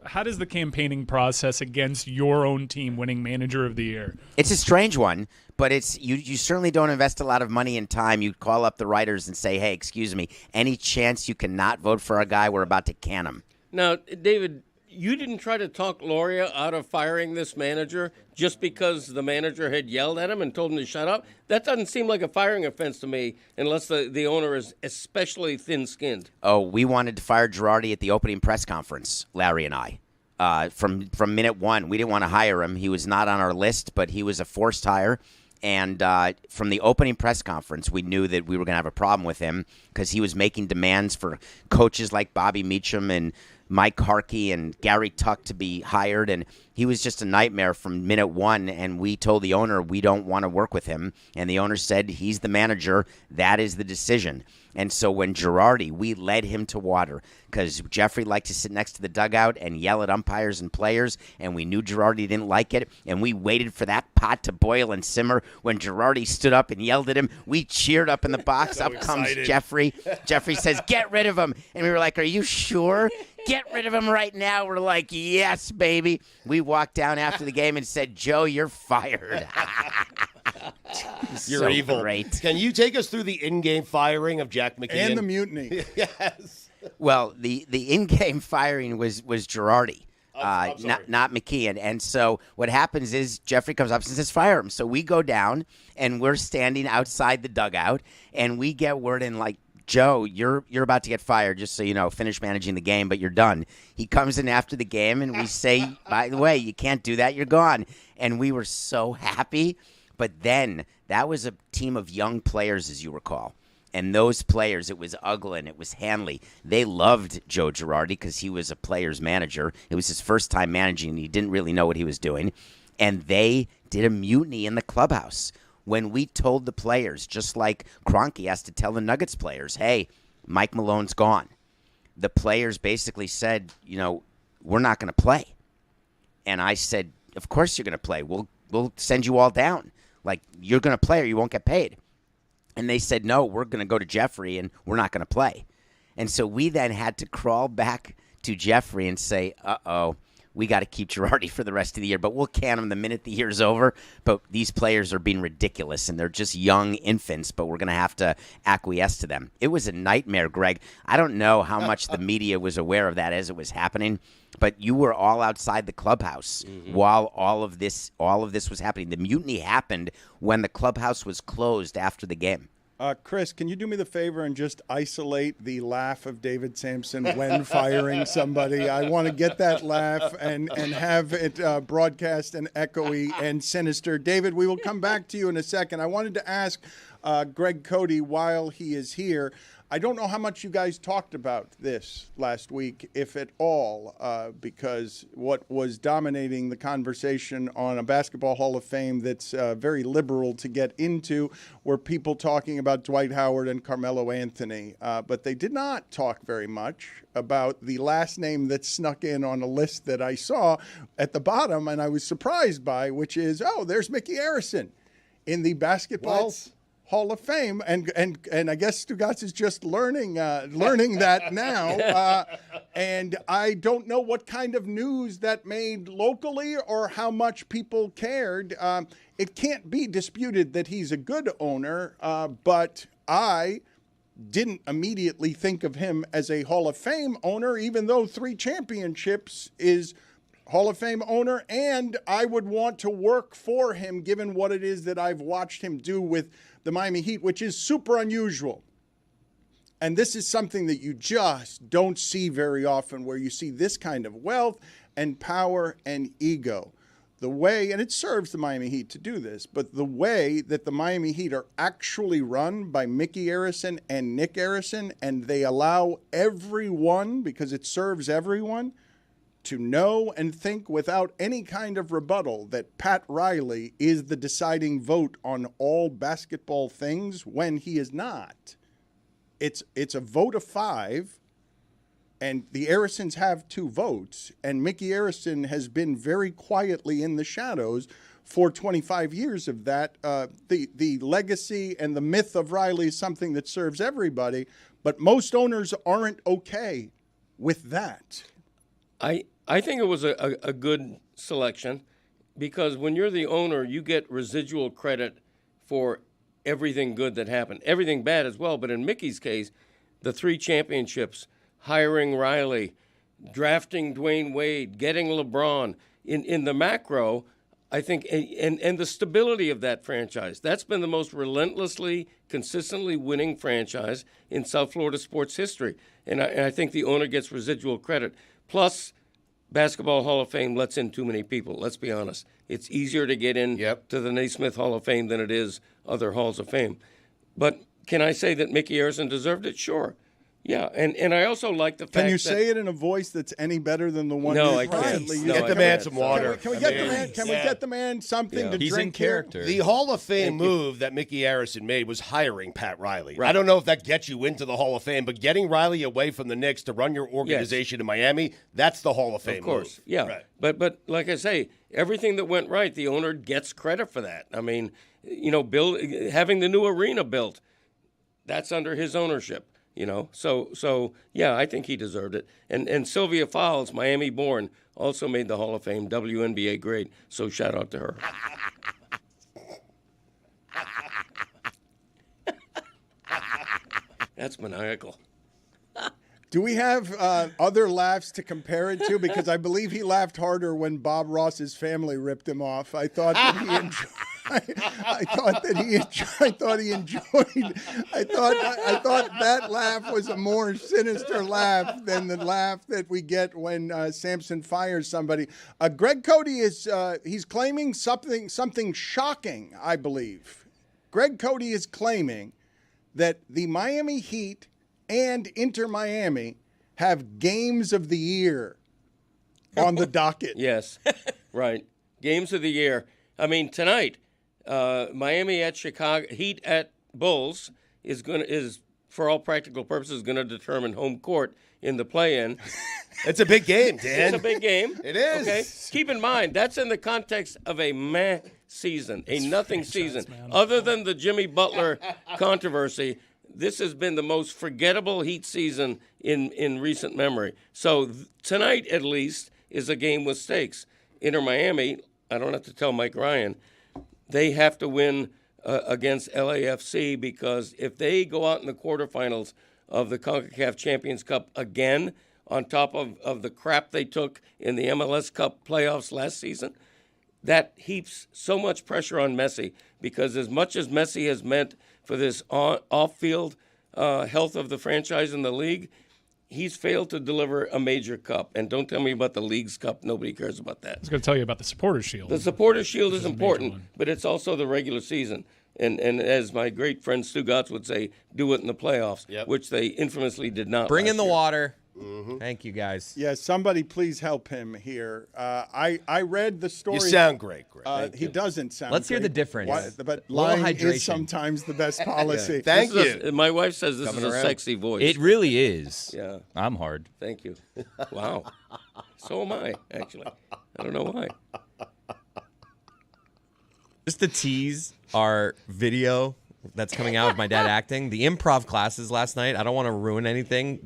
How does the campaigning process against your own team winning Manager of the Year? It's a strange one, but it's you certainly don't invest a lot of money and time. You call up the writers and say, hey, excuse me, any chance you cannot vote for a guy? We're about to can him. Now, David, you didn't try to talk Loria out of firing this manager just because the manager had yelled at him and told him to shut up? That doesn't seem like a firing offense to me unless the owner is especially thin-skinned. Oh, we wanted to fire Girardi at the opening press conference, Larry and I. From minute one, we didn't want to hire him. He was not on our list, but he was a forced hire. And from the opening press conference, we knew that we were going to have a problem with him because he was making demands for coaches like Bobby Meacham and Mike Harkey and Gary Tuck to be hired, and he was just a nightmare from minute one, and we told the owner we don't want to work with him, and the owner said he's the manager, that is the decision. And so when Girardi, we led him to water because Jeffrey liked to sit next to the dugout and yell at umpires and players, and we knew Girardi didn't like it, and we waited for that pot to boil and simmer. When Girardi stood up and yelled at him, we cheered up in the box. So up comes excited. Jeffrey. Jeffrey says, get rid of him. And we were like, are you sure? Get rid of him right now. We're like, yes, baby. We walked down after the game and said, Joe, you're fired. You're So evil. great. Can you take us through the in-game firing of Jack McKeon? And the mutiny. Yes. Well, the in-game firing was Girardi, I'm sorry. not McKeon. And so what happens is Jeffrey comes up and says, fire him. So we go down, and we're standing outside the dugout, and we get word in like, Joe, you're about to get fired, just so you know, finish managing the game, but you're done. He comes in after the game, and we say, by the way, you can't do that, you're gone. And we were so happy. But then that was a team of young players, as you recall. And those players, it was Uglin, it was Hanley. They loved Joe Girardi because he was a player's manager. It was his first time managing, and he didn't really know what he was doing. And they did a mutiny in the clubhouse. When we told the players, just like Kroenke has to tell the Nuggets players, hey, Mike Malone's gone. The players basically said, you know, we're not going to play. And I said, of course you're going to play. We'll send you all down. Like, you're going to play or you won't get paid. And they said, no, we're going to go to Jeffrey and we're not going to play. And so we then had to crawl back to Jeffrey and say, uh-oh, we got to keep Girardi for the rest of the year, but we'll can him the minute the year's over. But these players are being ridiculous, and they're just young infants, but we're going to have to acquiesce to them. It was a nightmare, Greg. I don't know how much the media was aware of that as it was happening, but you were all outside the clubhouse while all of this was happening. The mutiny happened when the clubhouse was closed after the game. Chris, can you do me the favor and just isolate the laugh of David Sampson when firing somebody? I want to get that laugh and have it broadcast and echoey and sinister. David, we will come back to you in a second. I wanted to ask Greg Cody while he is here. I don't know how much you guys talked about this last week, if at all, because what was dominating the conversation on a Basketball Hall of Fame that's very liberal to get into were people talking about Dwight Howard and Carmelo Anthony. But they did not talk very much about the last name that snuck in on a list that I saw at the bottom and I was surprised by, which is, there's Mickey Arison in the Basketball Hall of Fame, and I guess Stugotz is just learning that now, and I don't know what kind of news that made locally or how much people cared. It can't be disputed that he's a good owner, but I didn't immediately think of him as a Hall of Fame owner, even though 3 championships is Hall of Fame owner, and I would want to work for him given what it is that I've watched him do with the Miami Heat, which is super unusual. And this is something that you just don't see very often, where you see this kind of wealth and power and ego. The way, and it serves the Miami Heat to do this, but the way that the Miami Heat are actually run by Mickey Arison and Nick Arison, and they allow everyone, because it serves everyone, to know and think without any kind of rebuttal that Pat Riley is the deciding vote on all basketball things when he is not. It's a vote of 5, and the Arisons have 2 votes, and Mickey Arison has been very quietly in the shadows for 25 years of that. The legacy and the myth of Riley is something that serves everybody, But most owners aren't okay with that. I think it was a good selection because when you're the owner, you get residual credit for everything good that happened, everything bad as well. But in Mickey's case, the 3 championships, hiring Riley, drafting Dwayne Wade, getting LeBron, in the macro, I think, and the stability of that franchise. That's been the most relentlessly, consistently winning franchise in South Florida sports history. And I think the owner gets residual credit. Plus, Basketball Hall of Fame lets in too many people. Let's be honest. It's easier to get in to the Naismith Hall of Fame than it is other halls of fame. But can I say that Mickey Harrison deserved it? Sure. Yeah, and I also like the fact that... Can you say it in a voice that's any better than the one? No, I can't. Get the man some water. Can we get the man? Can we get the man something to He's drink in character. The Hall of Fame move that Mickey Harrison made was hiring Pat Riley. Right. I don't know if that gets you into the Hall of Fame, but getting Riley away from the Knicks to run your organization in Miami, that's the Hall of Fame Of course, move. yeah. Right. But like I say, everything that went right, the owner gets credit for that. I mean, having the new arena built, that's under his ownership. So yeah, I think he deserved it. And Sylvia Fowles, Miami born, also made the Hall of Fame, WNBA grade. So shout out to her. That's maniacal. Do we have other laughs to compare it to? Because I believe he laughed harder when Bob Ross's family ripped him off. I thought that he enjoyed. I thought that laugh was a more sinister laugh than the laugh that we get when Sampson fires somebody. Greg Cody is he's claiming something shocking, I believe. Greg Cody is claiming that the Miami Heat and Inter Miami have games of the year on the docket. Yes, right. Games of the year. I mean, tonight, Miami at Chicago, Heat at Bulls is for all practical purposes going to determine home court in the play-in. It's a big game, Dan. It's a big game. It is. Okay. Keep in mind that's in the context of a meh season, a nothing season. Other than the Jimmy Butler controversy, this has been the most forgettable Heat season in recent memory. So tonight, at least, is a game with stakes. Inter Miami, I don't have to tell Mike Ryan, they have to win against LAFC because if they go out in the quarterfinals of the CONCACAF Champions Cup again, on top of the crap they took in the MLS Cup playoffs last season, that heaps so much pressure on Messi because as much as Messi has meant for this off-field health of the franchise in the league, he's failed to deliver a major cup. And don't tell me about the League's Cup. Nobody cares about that. I was going to tell you about the Supporters' Shield. The Supporters' Shield is important, but it's also the regular season. And as my great friend Stugotz would say, do it in the playoffs, which they infamously did not. Bring in the year. water. Thank you, guys. Yeah, somebody please help him here. I read the story. You sound great, Greg. He doesn't sound Let's hear great. the difference. But Little lying hydration. is sometimes the best policy. Thank you. My wife says this is a sexy voice. It really is. Yeah. I'm hard. Thank you. Wow. So am I, actually. I don't know why. Just to tease our video that's coming out of my dad acting, the improv classes last night, I don't want to ruin anything,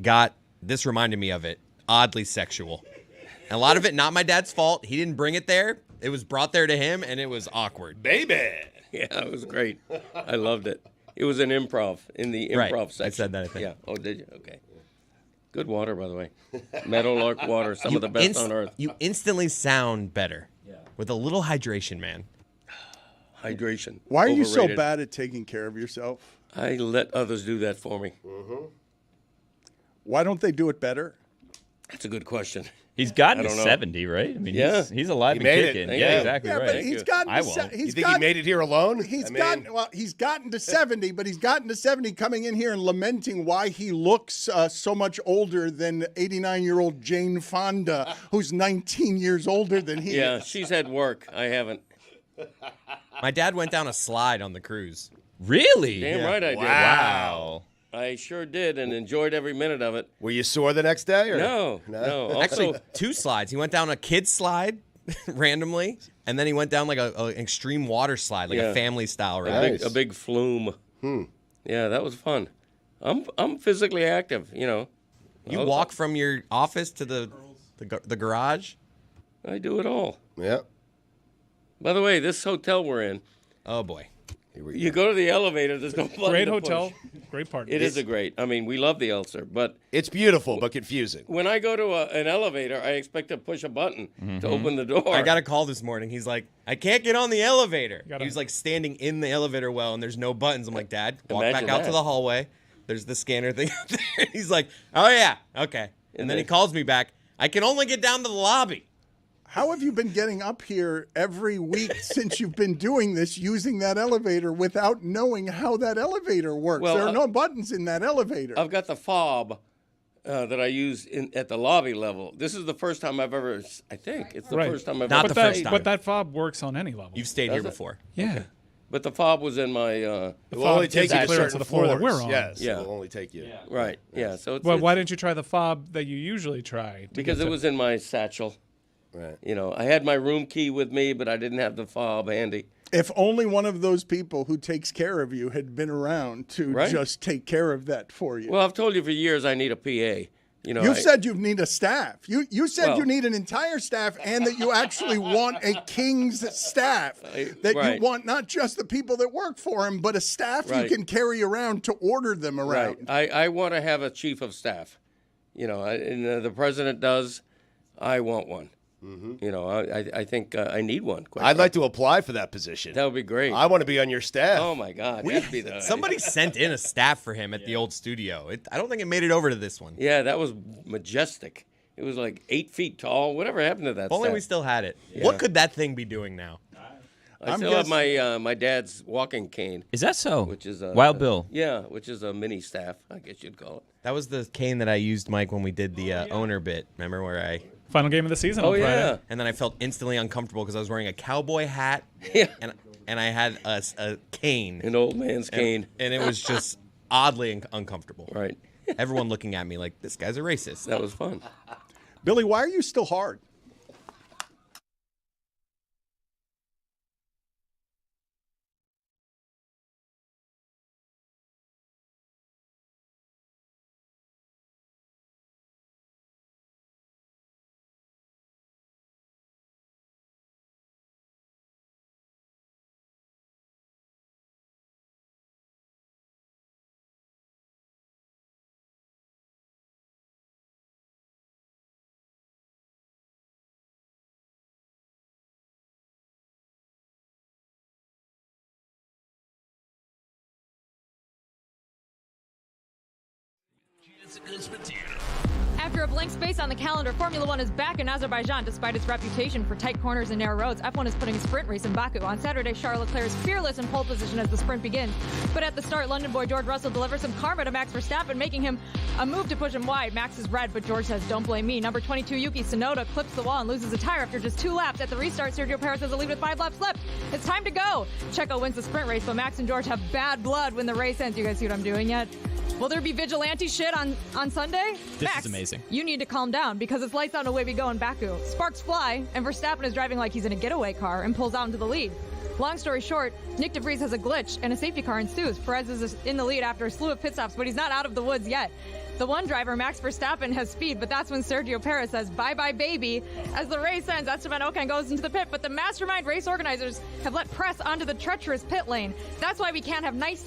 this reminded me of it. Oddly sexual. And a lot of it, not my dad's fault. He didn't bring it there. It was brought there to him, and it was awkward. Baby. Yeah, it was great. I loved it. It was an improv in the improv Right. section. I said that, I think. Yeah. Oh, did you? Okay. Good water, by the way. Meadowlark water, some of the best on earth. You instantly sound better with a little hydration, man. Hydration. Why are you so Overrated. bad at taking care of yourself? I let others do that for me. Why don't they do it better? That's a good question. He's gotten I to don't know. 70, right? I mean, Yeah. he's alive He and made it. kicking. Thank Yeah, you. exactly Yeah, right. but he's gotten. I To won't. he's You think he made it here alone? He's gotten to 70, but he's gotten to 70 coming in here and lamenting why he looks so much older than 89-year-old Jane Fonda, who's 19 years older than he Yeah, is. she's had work. I haven't. My dad went down a slide on the cruise. Really? Damn right I did. Wow. I sure did and enjoyed every minute of it. Were you sore the next day? Or? No. Also, Actually, 2 slides. He went down a kid's slide randomly, and then he went down like an extreme water slide, like Yeah. a family style ride. Nice. a big flume. Yeah, that was fun. I'm physically active. You walk from your office to the garage? I do it all. Yeah. By the way, this hotel we're in. Oh boy. You go to the elevator. There's no button Great to hotel, push. great party. It is a great. I mean, we love the Ulster, but It's beautiful but confusing. when I go to an elevator, I expect to push a button to open the door. I got a call this morning. He's like, I can't get on the elevator. Gotta- He was like standing in the elevator well, and there's no buttons. I'm like, Dad, walk Imagine back out that. to the hallway. There's the scanner thing out there. He's like, oh yeah, okay. And then he calls me back. I can only get down to the lobby. How have you been getting up here every week since you've been doing this, using that elevator without knowing how that elevator works? Well, there are no buttons in that elevator. I've got the fob that I use at the lobby level. This is the first time I've ever. I think it's the Right. first time I've Not ever. the first time. But that fob works on any level. You've stayed Does here it? before. yeah. But the fob was in my. It will only gives take you you to clearance certain to the floor that floors. we're on. Yes, Yeah. it will only take you. Right. Yeah. So it's, Well, it's why didn't you try the fob that you usually try? because it was in my satchel. Right. I had my room key with me, but I didn't have the fob handy. If only one of those people who takes care of you had been around to Right. just take care of that for you. Well, I've told you for years I need a PA. You said you need a staff. You said Well- you need an entire staff and that you actually want a king's staff. That Right. you want not just the people that work for him, but a staff Right. you can carry around to order them around. Right. I want to have a chief of staff. The president does. I want one. I think I need one. I'd like to apply for that position. That would be great. I want to be on your staff. Oh my God, that'd be the Somebody sent in a staff for him at the old studio. I don't think it made it over to this one. Yeah, that was majestic. It was like 8 feet tall. Whatever happened to that? If only staff? we still had it. What could that thing be doing now? I still have my dad's walking cane, Is that so? which is a Wild Bill. Yeah, which is a mini staff, I guess you'd call it. That was the cane that I used, Mike, when we did the owner bit. Remember where I... Final game of the season Oh on Friday. yeah, And then I felt instantly uncomfortable because I was wearing a cowboy hat yeah, and I had a cane. an old man's cane. And it was just oddly uncomfortable. Right, Everyone looking at me like, this guy's a racist. that was fun. Billy, why are you still hard? After a blank space on the calendar, Formula One is back in Azerbaijan despite its reputation for tight corners and narrow roads. F1 is putting a sprint race in Baku. On Saturday, Charles Leclerc is fearless in pole position as the sprint begins. But at the start, London boy George Russell delivers some karma to Max Verstappen, making him a move to push him wide. Max is red, but George says, don't blame me. Number 22, Yuki Tsunoda, clips the wall and loses a tire after just 2 laps. At the restart, Sergio Perez has a lead with 5 laps left. It's time to go. Checo wins the sprint race, but Max and George have bad blood when the race ends. You guys see what I'm doing yet? Will there be vigilante shit on Sunday? Max, is amazing. You need to calm down because it's lights out and away we go in Baku. Sparks fly, and Verstappen is driving like he's in a getaway car and pulls out into the lead. Long story short, Nick DeVries has a glitch and a safety car ensues. Perez is in the lead after a slew of pit stops, but he's not out of the woods yet. The one driver, Max Verstappen, has speed, but that's when Sergio Perez says, bye-bye, baby. As the race ends, Esteban Ocon goes into the pit, but the mastermind race organizers have let press onto the treacherous pit lane. This is why we can't have nice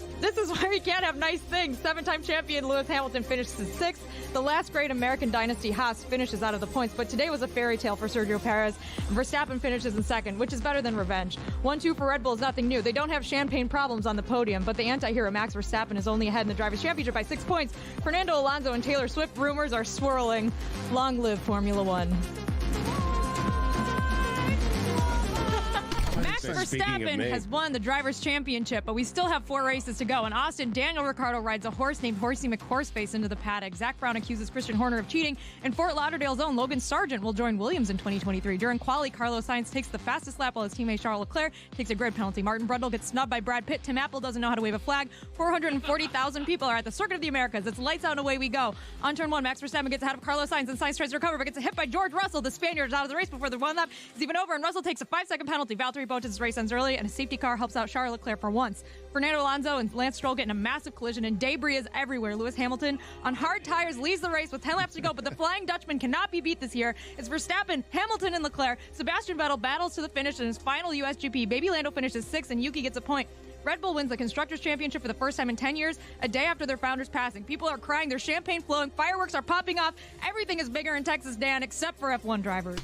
things. 7-time champion Lewis Hamilton finishes in 6th. The last great American dynasty, Haas, finishes out of the points, but today was a fairy tale for Sergio Perez. Verstappen finishes in 2nd, which is better than revenge. 1-2 for Red Bull is nothing new. They don't have champagne problems on the podium, but the anti-hero Max Verstappen is only ahead in the Drivers' Championship by 6 points. Fernando Alonso and Taylor Swift rumors are swirling. Long live Formula One. Max Verstappen has won the Drivers' Championship, but we still have 4 races to go. In Austin, Daniel Ricciardo rides a horse named Horsey McHorseface into the paddock. Zach Brown accuses Christian Horner of cheating, and Fort Lauderdale's own Logan Sargent will join Williams in 2023. During quali, Carlos Sainz takes the fastest lap while his teammate Charles Leclerc takes a grid penalty. Martin Brundle gets snubbed by Brad Pitt. Tim Apple doesn't know how to wave a flag. 440,000 people are at the Circuit of the Americas. It's lights out and away we go. On turn 1, Max Verstappen gets ahead of Carlos Sainz, and Sainz tries to recover, but gets hit by George Russell. The Spaniard is out of the race before the 1 lap is even over, and Russell takes a 5-second penalty. Valtteri Bottas is racing race ends early, and a safety car helps out Charles Leclerc for once. Fernando Alonso and Lance Stroll get in a massive collision, and debris is everywhere. Lewis Hamilton, on hard tires, leads the race with 10 laps to go, but the Flying Dutchman cannot be beat this year. It's Verstappen, Hamilton, and Leclerc. Sebastian Vettel battles to the finish in his final USGP. Baby Lando finishes 6th, and Yuki gets a point. Red Bull wins the Constructors' Championship for the first time in 10 years, a day after their founder's passing. People are crying, there's champagne flowing, fireworks are popping off. Everything is bigger in Texas, Dan, except for F1 drivers.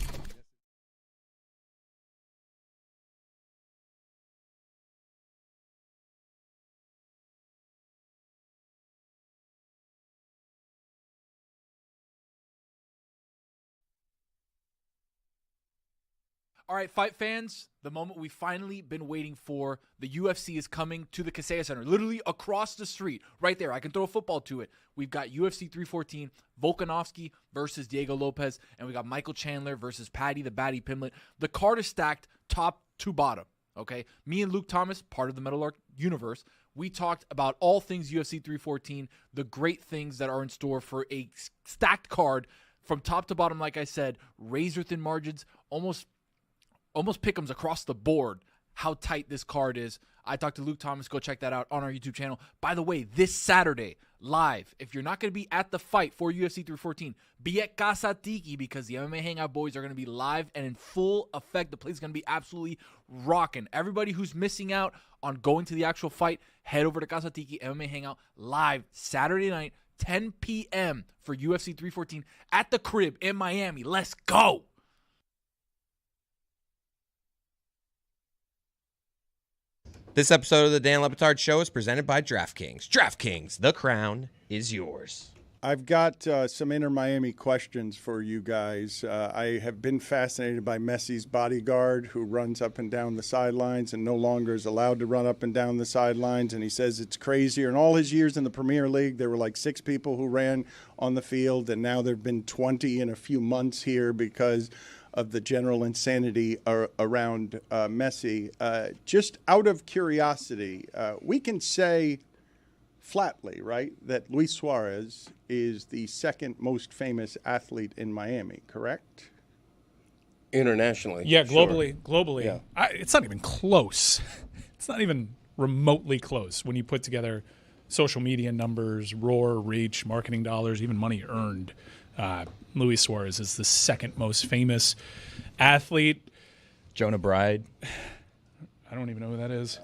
All right, fight fans, the moment we've finally been waiting for. The UFC is coming to the Kaseya Center, literally across the street, right there. I can throw a football to it. We've got UFC 314, Volkanovski versus Diego Lopez, and we got Michael Chandler versus Paddy the Batty Pimblett. The card is stacked top to bottom, okay? Me and Luke Thomas, part of the Metal Arc universe, we talked about all things UFC 314, the great things that are in store for a stacked card from top to bottom, like I said, razor-thin margins, almost pick'ems across the board how tight this card is. I talked to Luke Thomas. Go check that out on our YouTube channel. By the way, this Saturday, live, if you're not going to be at the fight for UFC 314, be at Casa Tiki because the MMA Hangout boys are going to be live and in full effect. The place is going to be absolutely rocking. Everybody who's missing out on going to the actual fight, head over to Casa Tiki MMA Hangout live Saturday night, 10 p.m. for UFC 314 at the crib in Miami. Let's go. This episode of the Dan Le Batard Show is presented by DraftKings. DraftKings, the crown is yours. I've got some Inter Miami questions for you guys. I have been fascinated by Messi's bodyguard who runs up and down the sidelines and no longer is allowed to run up and down the sidelines. And he says it's crazier. In all his years in the Premier League, there were like 6 people who ran on the field, and now there have been 20 in a few months here because of the general insanity around Messi. Just out of curiosity, we can say flatly, right, that Luis Suarez is the second most famous athlete in Miami, correct? Internationally. Yeah, sure. globally. Yeah. It's not even close. It's not even remotely close when you put together social media numbers, roar, reach, marketing dollars, even money earned. Luis Suarez is the second most famous athlete. Jonah Bride. I don't even know who that is.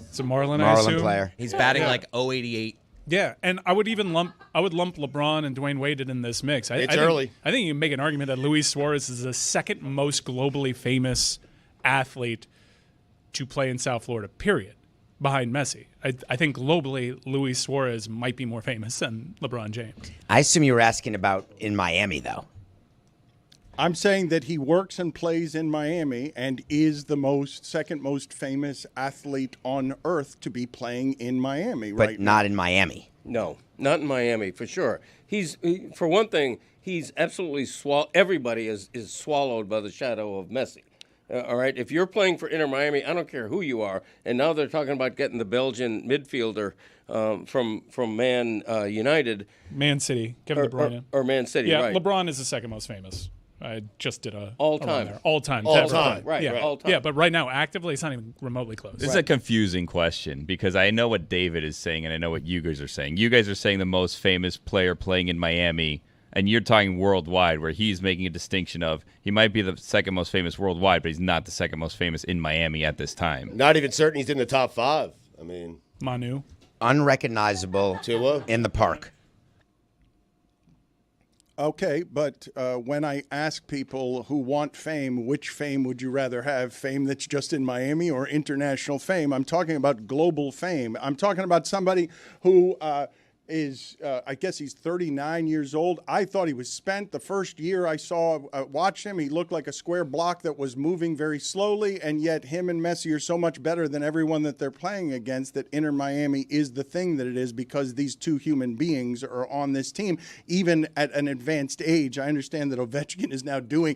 It's a Marlin, I assume. player. He's batting like 088. Yeah, and I would lump LeBron and Dwayne Wade in this mix. It's early. I think you can make an argument that Luis Suarez is the second most globally famous athlete to play in South Florida, period, behind Messi. I think globally, Luis Suarez might be more famous than LeBron James. I assume you were asking about in Miami, though. I'm saying that he works and plays in Miami and is the second most famous athlete on earth to be playing in Miami, But right? not in Miami. No, not in Miami for sure. For one thing, he's absolutely everybody is swallowed by the shadow of Messi. All right, if you're playing for Inter Miami, I don't care who you are, and now they're talking about getting the Belgian midfielder from Man United, Man City, Kevin De Bruyne, or Man City. Yeah, right. LeBron is the second most famous. I just did all time, all time, right? Yeah, all time. Yeah, but right now, actively, it's not even remotely close. This is a confusing question because I know what David is saying and I know what you guys are saying. You guys are saying the most famous player playing in Miami, and you're talking worldwide, where he's making a distinction of he might be the second most famous worldwide, but he's not the second most famous in Miami at this time. Not even certain he's in the top 5. I mean, Manu. Unrecognizable Tua. in the park. Okay, but when I ask people who want fame, which fame would you rather have? Fame that's just in Miami or international fame? I'm talking about global fame. I'm talking about somebody who is, I guess he's 39 years old. I thought he was spent. The first year I watched him, he looked like a square block that was moving very slowly, and yet him and Messi are so much better than everyone that they're playing against that Inter Miami is the thing that it is because these two human beings are on this team, even at an advanced age. I understand that Ovechkin is now doing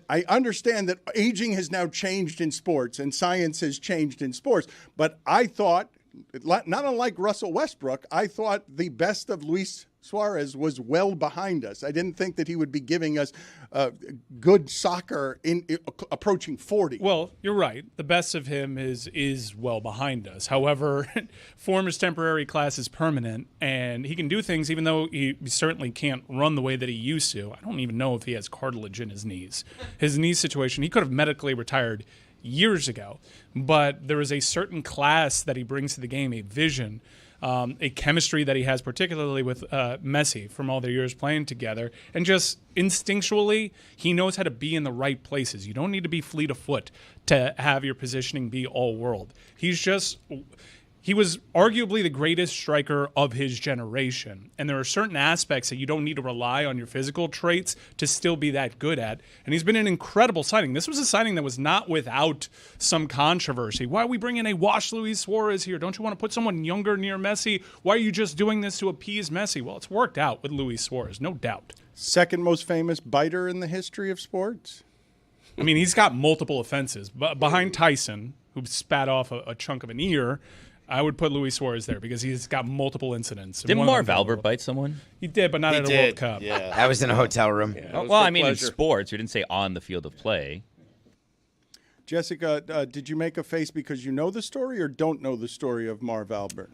I understand that aging has now changed in sports and science has changed in sports, but I thought, not unlike Russell Westbrook, I thought the best of Luis Suarez was well behind us. I didn't think that he would be giving us good soccer in approaching 40. Well, you're right. The best of him is well behind us. However, form is temporary, class is permanent, and he can do things even though he certainly can't run the way that he used to. I don't even know if he has cartilage in his knees. His knee situation, he could have medically retired years ago, but there is a certain class that he brings to the game, a vision, a chemistry that he has, particularly with Messi from all their years playing together. And just instinctually, he knows how to be in the right places. You don't need to be fleet of foot to have your positioning be all world. He was arguably the greatest striker of his generation. And there are certain aspects that you don't need to rely on your physical traits to still be that good at. And he's been an incredible signing. This was a signing that was not without some controversy. Why are we bringing a washed Luis Suarez here? Don't you want to put someone younger near Messi? Why are you just doing this to appease Messi? Well, it's worked out with Luis Suarez, no doubt. Second most famous biter in the history of sports. I mean, he's got multiple offenses. Behind Tyson, who spat off a chunk of an ear, I would put Luis Suarez there because he's got multiple incidents. Didn't Marv Albert bite someone? He did, but not at a World Cup. Yeah. That was in a hotel room. Yeah, Well, I mean, in sports, you didn't say on the field of play. Jessica, did you make a face because you know the story or don't know the story of Marv Albert?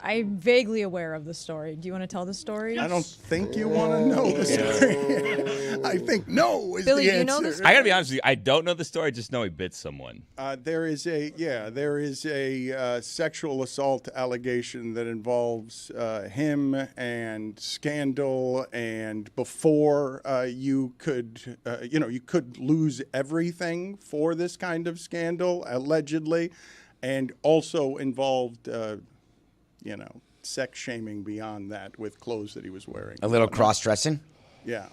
I'm vaguely aware of the story. Do you want to tell the story? I don't think you want to know the story. I think no is Billy, the do you answer. know the story? I gotta be honest with you, I don't know the story. I just know he bit someone. There is a sexual assault allegation that involves him and scandal, and before you could lose everything for this kind of scandal, allegedly, and also involved sex shaming beyond that with clothes that he was wearing. A little cross-dressing? Yeah.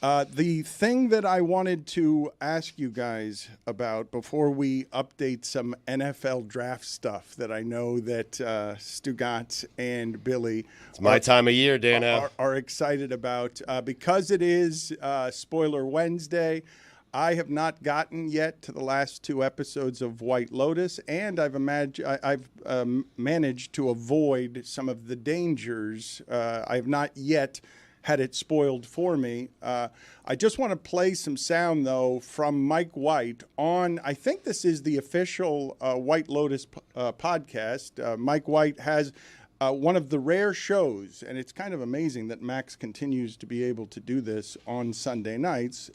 The thing that I wanted to ask you guys about before we update some NFL draft stuff that I know that Stugotz and Billy It's my time of year, Dano. are excited about, because it is Spoiler Wednesday. I have not gotten yet to the last 2 episodes of White Lotus, and I've managed to avoid some of the dangers. I have not yet had it spoiled for me. I just want to play some sound, though, from Mike White on, I think this is the official White Lotus podcast. Mike White has one of the rare shows, and it's kind of amazing that Max continues to be able to do this on Sunday nights,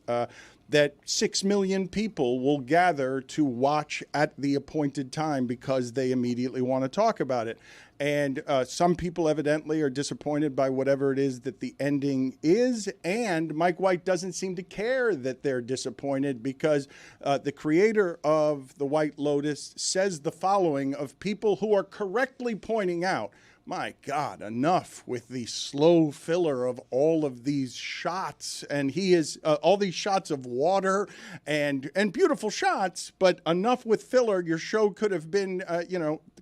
that 6 million people will gather to watch at the appointed time because they immediately want to talk about it. And some people evidently are disappointed by whatever it is that the ending is. And Mike White doesn't seem to care that they're disappointed because the creator of The White Lotus says the following of people who are correctly pointing out, my God, enough with the slow filler of all of these shots. And he is all these shots of water and beautiful shots, but enough with filler. Your show could have been,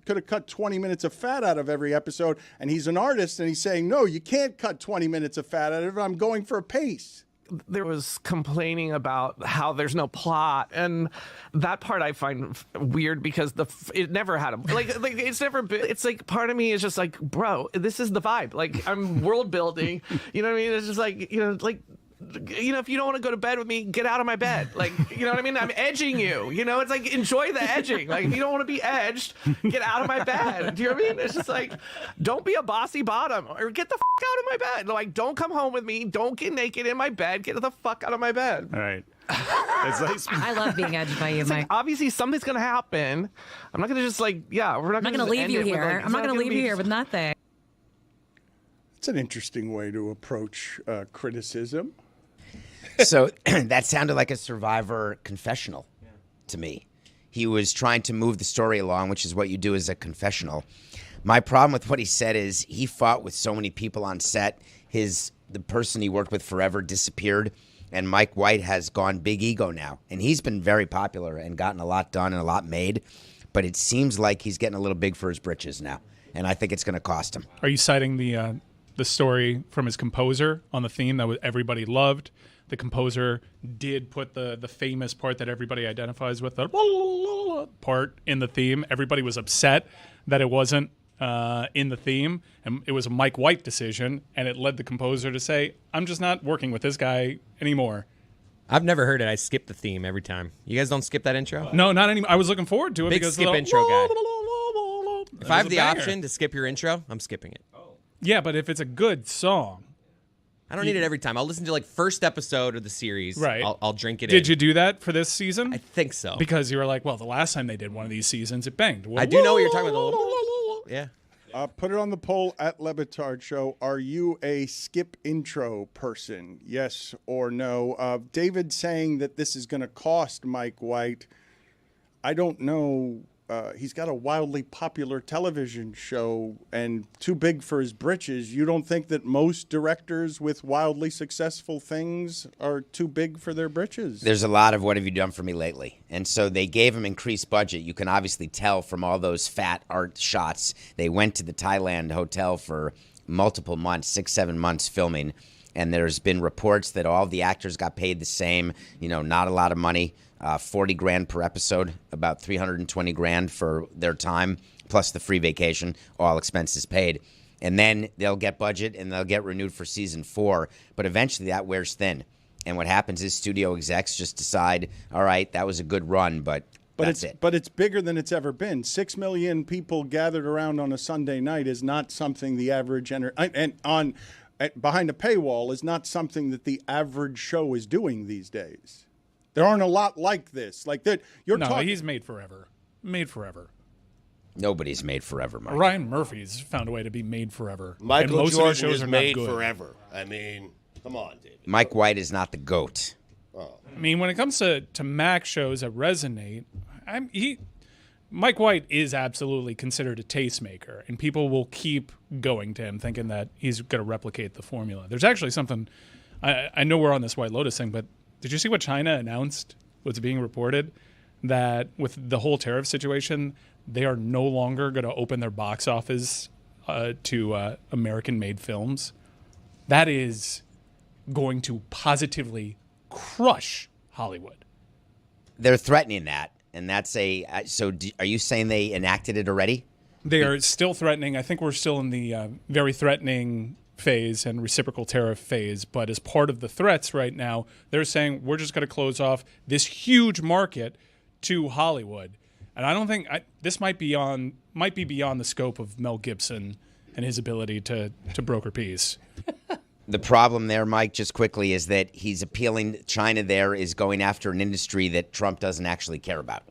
could have cut 20 minutes of fat out of every episode. And he's an artist and he's saying, no, you can't cut 20 minutes of fat out of it. I'm going for a pace. There was complaining about how there's no plot, and that part I find weird because it never had a like it's never been. It's like part of me is just like, bro, this is the vibe. Like I'm world building, you know what I mean? It's just like if you don't want to go to bed with me, get out of my bed. Like, you know what I mean? I'm edging you. It's like, enjoy the edging. Like, if you don't want to be edged, get out of my bed. Do you know what I mean? It's just like, don't be a bossy bottom or get the fuck out of my bed. Like, don't come home with me. Don't get naked in my bed. Get the fuck out of my bed. All right. I love being edged by you, Mike. Obviously, something's going to happen. I'm not going to just we're not going to leave you here. I'm not going to leave you here with nothing. It's an interesting way to approach criticism. So that sounded like a Survivor confessional to me. He was trying to move the story along, which is what you do as a confessional. My problem with what he said is he fought with so many people on set. The person he worked with forever disappeared, and Mike White has gone big ego now. And he's been very popular and gotten a lot done and a lot made, but it seems like he's getting a little big for his britches now, and I think it's going to cost him. Are you citing the story from his composer on the theme that everybody loved? The composer did put the famous part that everybody identifies with, the part in the theme. Everybody was upset that it wasn't in the theme, and it was a Mike White decision, and it led the composer to say, I'm just not working with this guy anymore. I've never heard it. I skip the theme every time. You guys don't skip that intro? No, not anymore. I was looking forward to it. Big because skip the intro guy. If I have the banger. option to skip your intro, I'm skipping it. Yeah, but if it's a good song. I don't need it every time. I'll listen to like first episode of the series. Right. I'll drink it in. Did you do that for this season? I think so. Because you were like, well, the last time they did one of these seasons, it banged. I do know what you're talking about. Yeah. Put it on the poll at Le Batard Show. Are you a skip intro person? Yes or no? David saying that this is going to cost Mike White. I don't know. He's got a wildly popular television show and too big for his britches. You don't think that most directors with wildly successful things are too big for their britches? There's a lot of what have you done for me lately? And so they gave him increased budget. You can obviously tell from all those fat art shots. They went to the Thailand hotel for multiple months, 6-7 months filming. And there's been reports that all the actors got paid the same, not a lot of money. $40,000 per episode, about $320,000 for their time, plus the free vacation, all expenses paid. And then they'll get budget and they'll get renewed for season 4. But eventually that wears thin. And what happens is studio execs just decide, all right, that was a good run, but that's it. But it's bigger than it's ever been. 6 million people gathered around on a Sunday night is not something the average behind a paywall is not something that the average show is doing these days. There aren't a lot like this. Like that, he's made forever. Made forever. Nobody's made forever, Mike. Ryan Murphy's found a way to be made forever. Michael and most Jordan of his shows is are made not good. forever. I mean, come on, David. Mike White is not the GOAT. I mean, when it comes to Mac shows that resonate, Mike White is absolutely considered a tastemaker, and people will keep going to him thinking that he's going to replicate the formula. There's actually something, I know we're on this White Lotus thing, but did you see what China announced? What's being reported? That with the whole tariff situation, they are no longer going to open their box office to American-made films. That is going to positively crush Hollywood. They're threatening that, and that's are you saying they enacted it already? They are still threatening. I think we're still in the very threatening phase and reciprocal tariff phase, but as part of the threats right now, they're saying we're just going to close off this huge market to Hollywood. And I don't think this might be beyond the scope of Mel Gibson and his ability to broker peace. The problem there, Mike, just quickly, is that he's appealing. China there is going after an industry that Trump doesn't actually care about.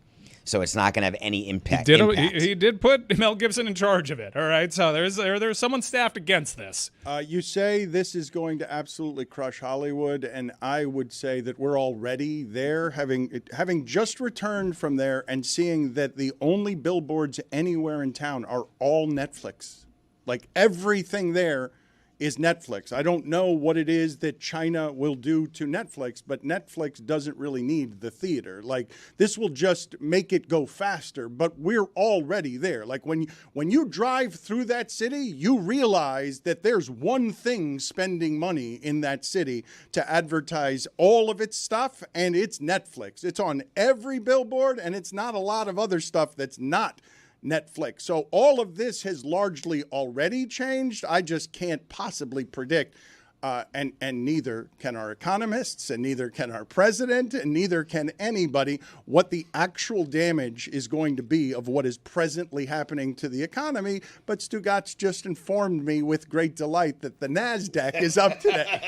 So it's not going to have any impact. He did put Mel Gibson in charge of it. All right, so there's someone staffed against this. You say this is going to absolutely crush Hollywood, and I would say that we're already there, having just returned from there and seeing that the only billboards anywhere in town are all Netflix. Like everything there is Netflix. I don't know what it is that China will do to Netflix, but Netflix doesn't really need the theater. Like this will just make it go faster, but we're already there. Like when you drive through that city, you realize that there's one thing spending money in that city to advertise all of its stuff, and it's Netflix. It's on every billboard, and it's not a lot of other stuff that's not Netflix. So all of this has largely already changed. I just can't possibly predict, and neither can our economists, and neither can our president, and neither can anybody, what the actual damage is going to be of what is presently happening to the economy. But Stugotz just informed me with great delight that the NASDAQ is up today.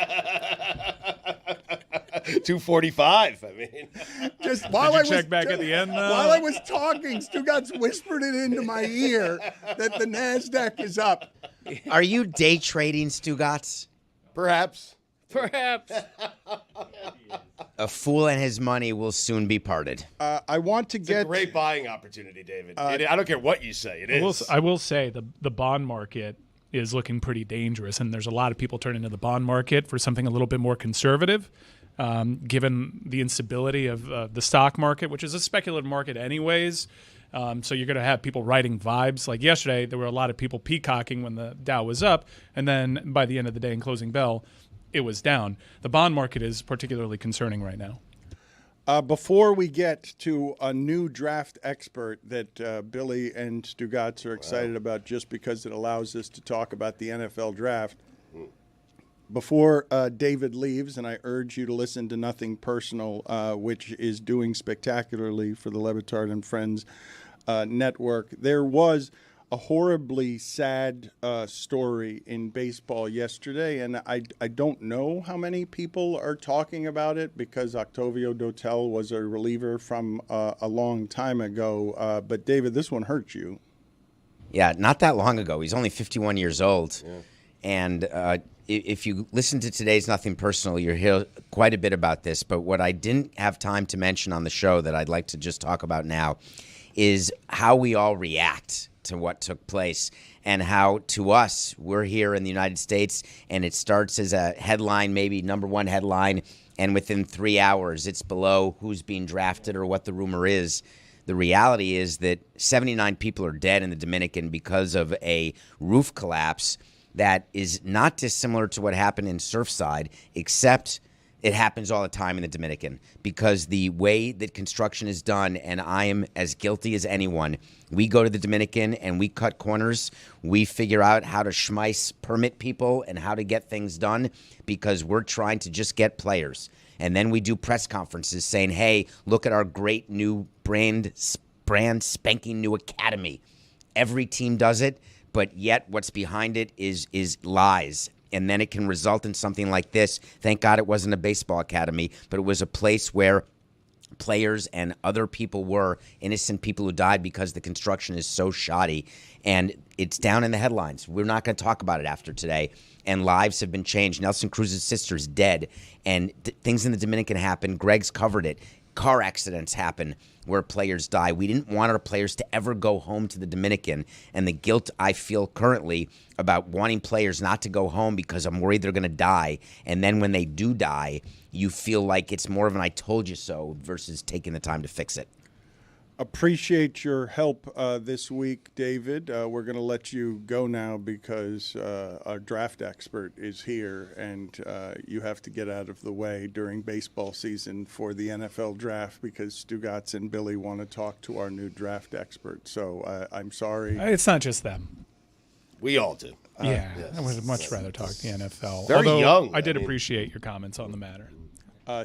245. I mean, just while Did you check back at the end, though? While I was talking, Stugotz whispered it into my ear that the NASDAQ is up. Are you day trading, Stugotz? Perhaps. A fool and his money will soon be parted. I want to It's get a great buying opportunity, David. I don't care what you say. It is. I will say the bond market is looking pretty dangerous, and there's a lot of people turning to the bond market for something a little bit more conservative. Given the instability of the stock market, which is a speculative market anyways. So you're going to have people riding vibes. Like yesterday, there were a lot of people peacocking when the Dow was up, and then by the end of the day in closing bell, it was down. The bond market is particularly concerning right now. Before we get to a new draft expert that Billy and Stugotz are excited about just because it allows us to talk about the NFL draft, before David leaves, and I urge you to listen to Nothing Personal, which is doing spectacularly for the Le Batard and Friends network, there was a horribly sad story in baseball yesterday, and I don't know how many people are talking about it because Octavio Dotel was a reliever from a long time ago. But, David, this one hurt you. Yeah, not that long ago. He's only 51 years old. Yeah. And if you listen to today's Nothing Personal, you'll hear quite a bit about this. But what I didn't have time to mention on the show that I'd like to just talk about now is how we all react to what took place and how, to us, we're here in the United States and it starts as a headline, maybe number one headline, and within 3 hours it's below who's being drafted or what the rumor is. The reality is that 79 people are dead in the Dominican because of a roof collapse that is not dissimilar to what happened in Surfside, except it happens all the time in the Dominican because the way that construction is done, and I am as guilty as anyone, we go to the Dominican and we cut corners. We figure out how to schmeiss permit people and how to get things done because we're trying to just get players. And then we do press conferences saying, hey, look at our great new brand spanking new academy. Every team does it, but yet what's behind it is lies. And then it can result in something like this. Thank God it wasn't a baseball academy, but it was a place where players and other people were innocent people who died because the construction is so shoddy. And it's down in the headlines. We're not going to talk about it after today. And lives have been changed. Nelson Cruz's sister is dead. And things in the Dominican happen. Greg's covered it. Car accidents happen where players die. We didn't want our players to ever go home to the Dominican. And the guilt I feel currently about wanting players not to go home because I'm worried they're going to die. And then when they do die, you feel like it's more of an I told you so versus taking the time to fix it. Appreciate your help this week, David. We're going to let you go now because our draft expert is here, and you have to get out of the way during baseball season for the NFL draft because Stugotz and Billy want to talk to our new draft expert. So I'm sorry. It's not just them. We all do. Yeah, I would much rather talk the NFL. Very Although young. I did appreciate your comments on the matter.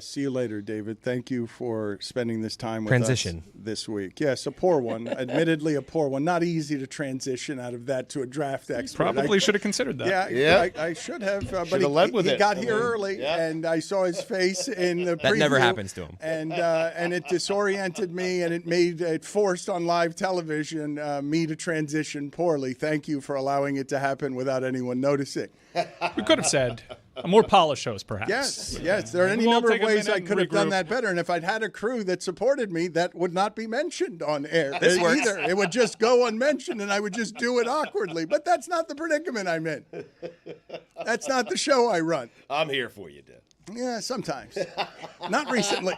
See you later, David. Thank you for spending this time with Transition. us this week. Yes, a poor one. Admittedly, a poor one. Not easy to transition out of that to a draft expert. Probably should have considered that. Yeah. I should have. But he got here early, and I saw his face in the preview. That never happens to him. And it disoriented me, and it forced on live television me to transition poorly. Thank you for allowing it to happen without anyone noticing. We could have said a more polished host, perhaps. Yes. There are any number of ways I could have done that better. And if I'd had a crew that supported me, that would not be mentioned on air either. It would just go unmentioned, and I would just do it awkwardly. But that's not the predicament I'm in. That's not the show I run. I'm here for you, Dan. Yeah, sometimes. Not recently.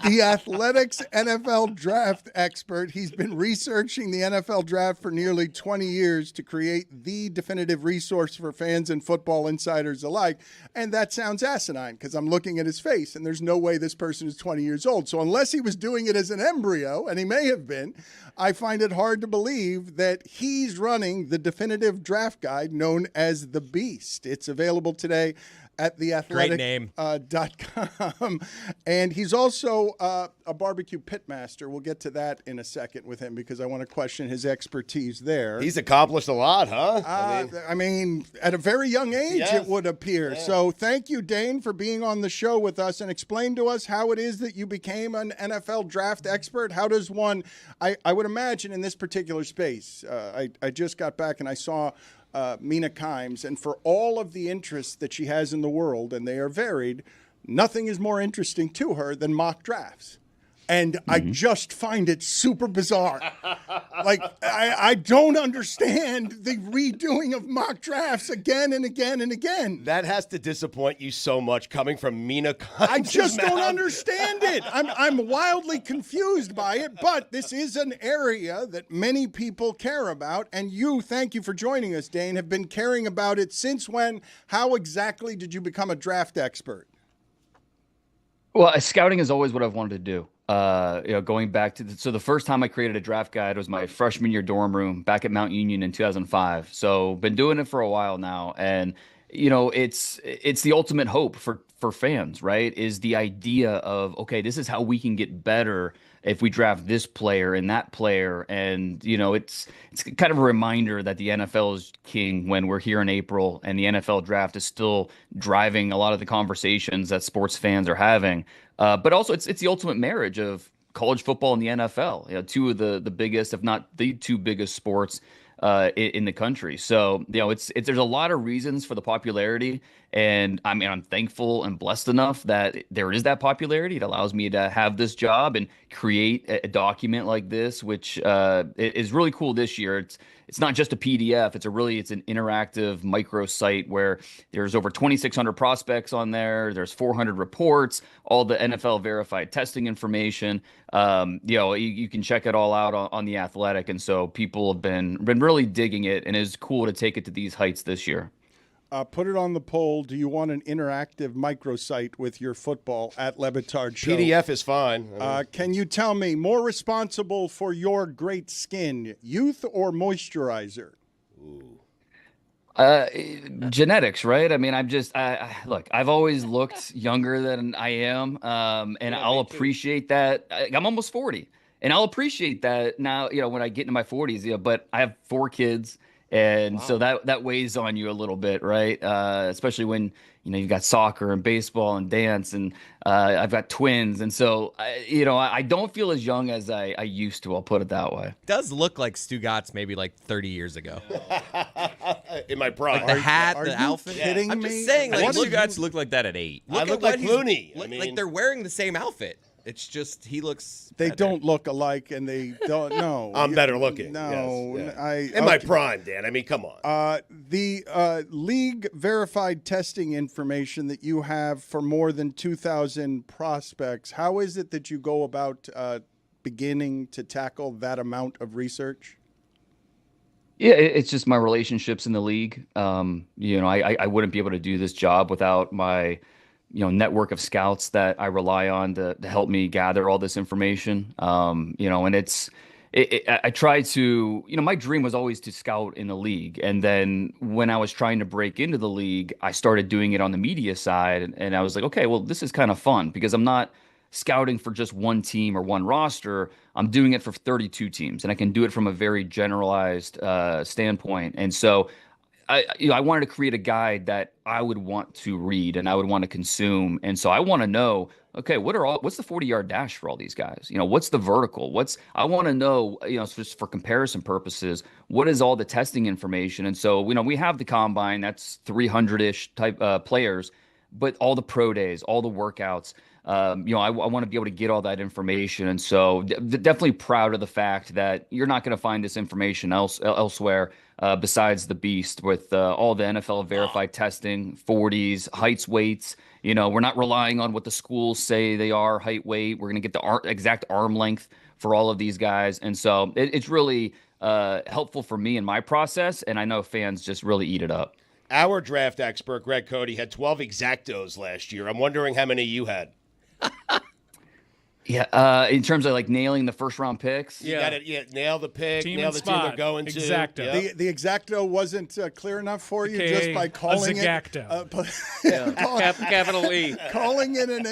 The Athletics NFL draft expert. He's been researching the NFL draft for nearly 20 years to create the definitive resource for fans and football insiders alike. And that sounds asinine because I'm looking at his face and there's no way this person is 20 years old. So unless he was doing it as an embryo, and he may have been, I find it hard to believe that he's running the definitive draft guide known as The Beast. It's available today at theathletic.com. And he's also a barbecue pitmaster. We'll get to that in a second with him because I want to question his expertise there. He's accomplished a lot, huh? I mean, at a very young age, it would appear. Yeah. So thank you, Dane, for being on the show with us and explain to us how it is that you became an NFL draft expert. How does one, I would imagine in this particular space, I just got back and I saw Mina Kimes, and for all of the interests that she has in the world, and they are varied, nothing is more interesting to her than mock drafts. And I just find it super bizarre. Like, I don't understand the redoing of mock drafts again and again and again. That has to disappoint you so much coming from Mina Kimes. I just don't understand it. I'm wildly confused by it, but this is an area that many people care about. And you, thank you for joining us, Dane, have been caring about it since when? How exactly did you become a draft expert? Well, scouting is always what I've wanted to do. Going back to the first time I created a draft guide was my freshman year dorm room back at Mount Union in 2005. So been doing it for a while now, and it's the ultimate hope for fans, right? Is the idea of, okay, this is how we can get better if we draft this player and that player, and it's kind of a reminder that the NFL is king when we're here in April, and the NFL draft is still driving a lot of the conversations that sports fans are having. But also, it's the ultimate marriage of college football and the NFL. Two of the biggest, if not the two biggest sports in the country. So there's a lot of reasons for the popularity, and I mean I'm thankful and blessed enough that there is that popularity. It allows me to have this job and create a document like this, which is really cool this year. It's not just a PDF. It's an interactive micro site where there's over 2,600 prospects on there. There's 400 reports, all the NFL verified testing information. You can check it all out on The Athletic. And so people have been really digging it, and it's cool to take it to these heights this year. Put it on the poll. Do you want an interactive microsite with your football at Le Batard Show? PDF is fine. Can you tell me, more responsible for your great skin, youth or moisturizer? Genetics, right? I mean, look, I've always looked younger than I am, and I'll appreciate that. I'm almost 40, and I'll appreciate that now, when I get into my 40s, but I have 4 kids. And so that weighs on you a little bit, right? Especially when, you've got soccer and baseball and dance, and I've got twins. And so, I don't feel as young as I used to. I'll put it that way. It does look like Stugotz maybe like 30 years ago. In my prime. Like the hat, the outfit. Kidding I'm me? just saying, I like, think Stugotz looked like that at 8. I look like Clooney. Like they're wearing the same outfit. It's just he looks. They better. don't look alike, and they don't. No, I'm better looking. No, yes, yeah. In my prime, Dan. I mean, come on. The league verified testing information that you have for more than 2,000 prospects. How is it that you go about beginning to tackle that amount of research? Yeah, it's just my relationships in the league. I wouldn't be able to do this job without my network of scouts that I rely on to help me gather all this information. And I try to, my dream was always to scout in the league. And then when I was trying to break into the league, I started doing it on the media side. And I was like, okay, well, this is kind of fun because I'm not scouting for just one team or one roster. I'm doing it for 32 teams, and I can do it from a very generalized standpoint. And so I wanted to create a guide that I would want to read and I would want to consume. And so I want to know, okay, what's the 40-yard dash for all these guys? What's the vertical? I want to know, just for comparison purposes, what is all the testing information? And so, we have the combine, that's 300-ish type players, but all the pro days, all the workouts, I want to be able to get all that information. And so definitely proud of the fact that you're not going to find this information elsewhere besides the Beast with all the NFL verified testing, 40s, heights, weights. We're not relying on what the schools say they are, height, weight. We're going to get the exact arm length for all of these guys. And so it's really helpful for me in my process. And I know fans just really eat it up. Our draft expert, Greg Cody, had 12 exactos last year. I'm wondering how many you had. Yeah, in terms of like nailing the first round picks. You got it. Nail the pick, nail the team they're going to. Exacto. Yep. The exacto wasn't clear enough for you just by calling it capital E. Calling it an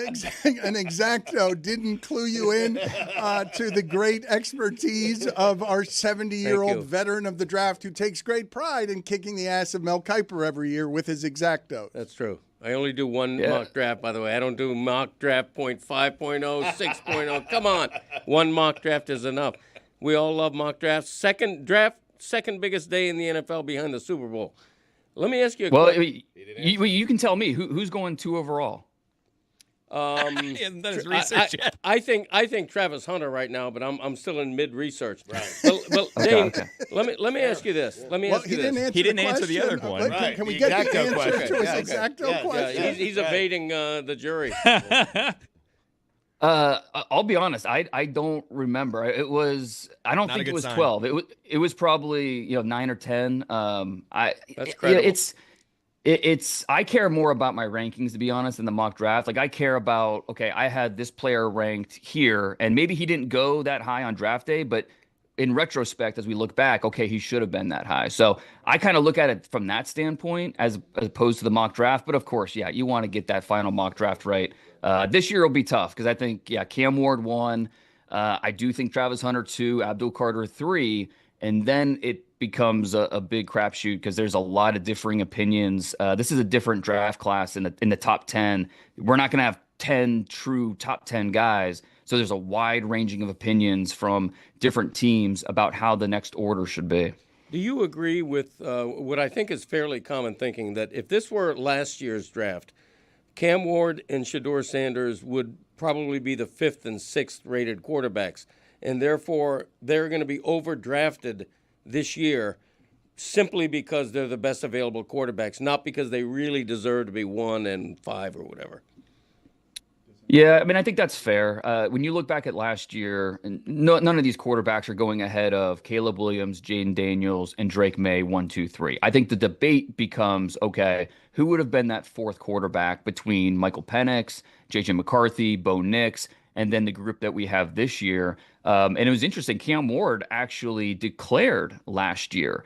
exacto didn't clue you in to the great expertise of our 70-year-old veteran of the draft who takes great pride in kicking the ass of Mel Kiper every year with his exacto. That's true. I only do one mock draft, by the way. I don't do mock draft 0.5.0, 6.0. Come on. One mock draft is enough. We all love mock drafts. Second biggest day in the NFL behind the Super Bowl. Let me ask you a question. You can tell me who's going 2 overall. He hasn't done his research yet. I think Travis Hunter right now, but I'm still in mid research. Right. Well, Dane, let me ask you this. He didn't answer the other one. Right. Can we get the answer to his exacto question? Yeah, he's evading the jury. I'll be honest. I don't remember. I don't think it was 12. It was probably 9 or 10. That's credible. I care more about my rankings, to be honest, than the mock draft. Like I care about, okay, I had this player ranked here, and maybe he didn't go that high on draft day, but in retrospect, as we look back, okay, he should have been that high. So I kind of look at it from that standpoint as opposed to the mock draft. But of course, yeah, you want to get that final mock draft right. This year will be tough because I think, yeah, Cam Ward 1. I do think Travis Hunter 2, Abdul Carter 3, and then it becomes a big crapshoot because there's a lot of differing opinions. This is a different draft class in the top 10. We're not going to have 10 true top 10 guys. So there's a wide ranging of opinions from different teams about how the next order should be. Do you agree with what I think is fairly common thinking that if this were last year's draft, Cam Ward and Shedeur Sanders would probably be the 5th and 6th rated quarterbacks, and therefore they're going to be overdrafted this year simply because they're the best available quarterbacks, not because they really deserve to be 1 and 5 or whatever? Yeah, I mean, I think that's fair. When you look back at last year, none of these quarterbacks are going ahead of Caleb Williams, Jaden Daniels, and Drake May 1, 2, 3. I think the debate becomes, okay, who would have been that 4th quarterback between Michael Penix, JJ McCarthy, Bo Nix, and then the group that we have this year. And it was interesting. Cam Ward actually declared last year.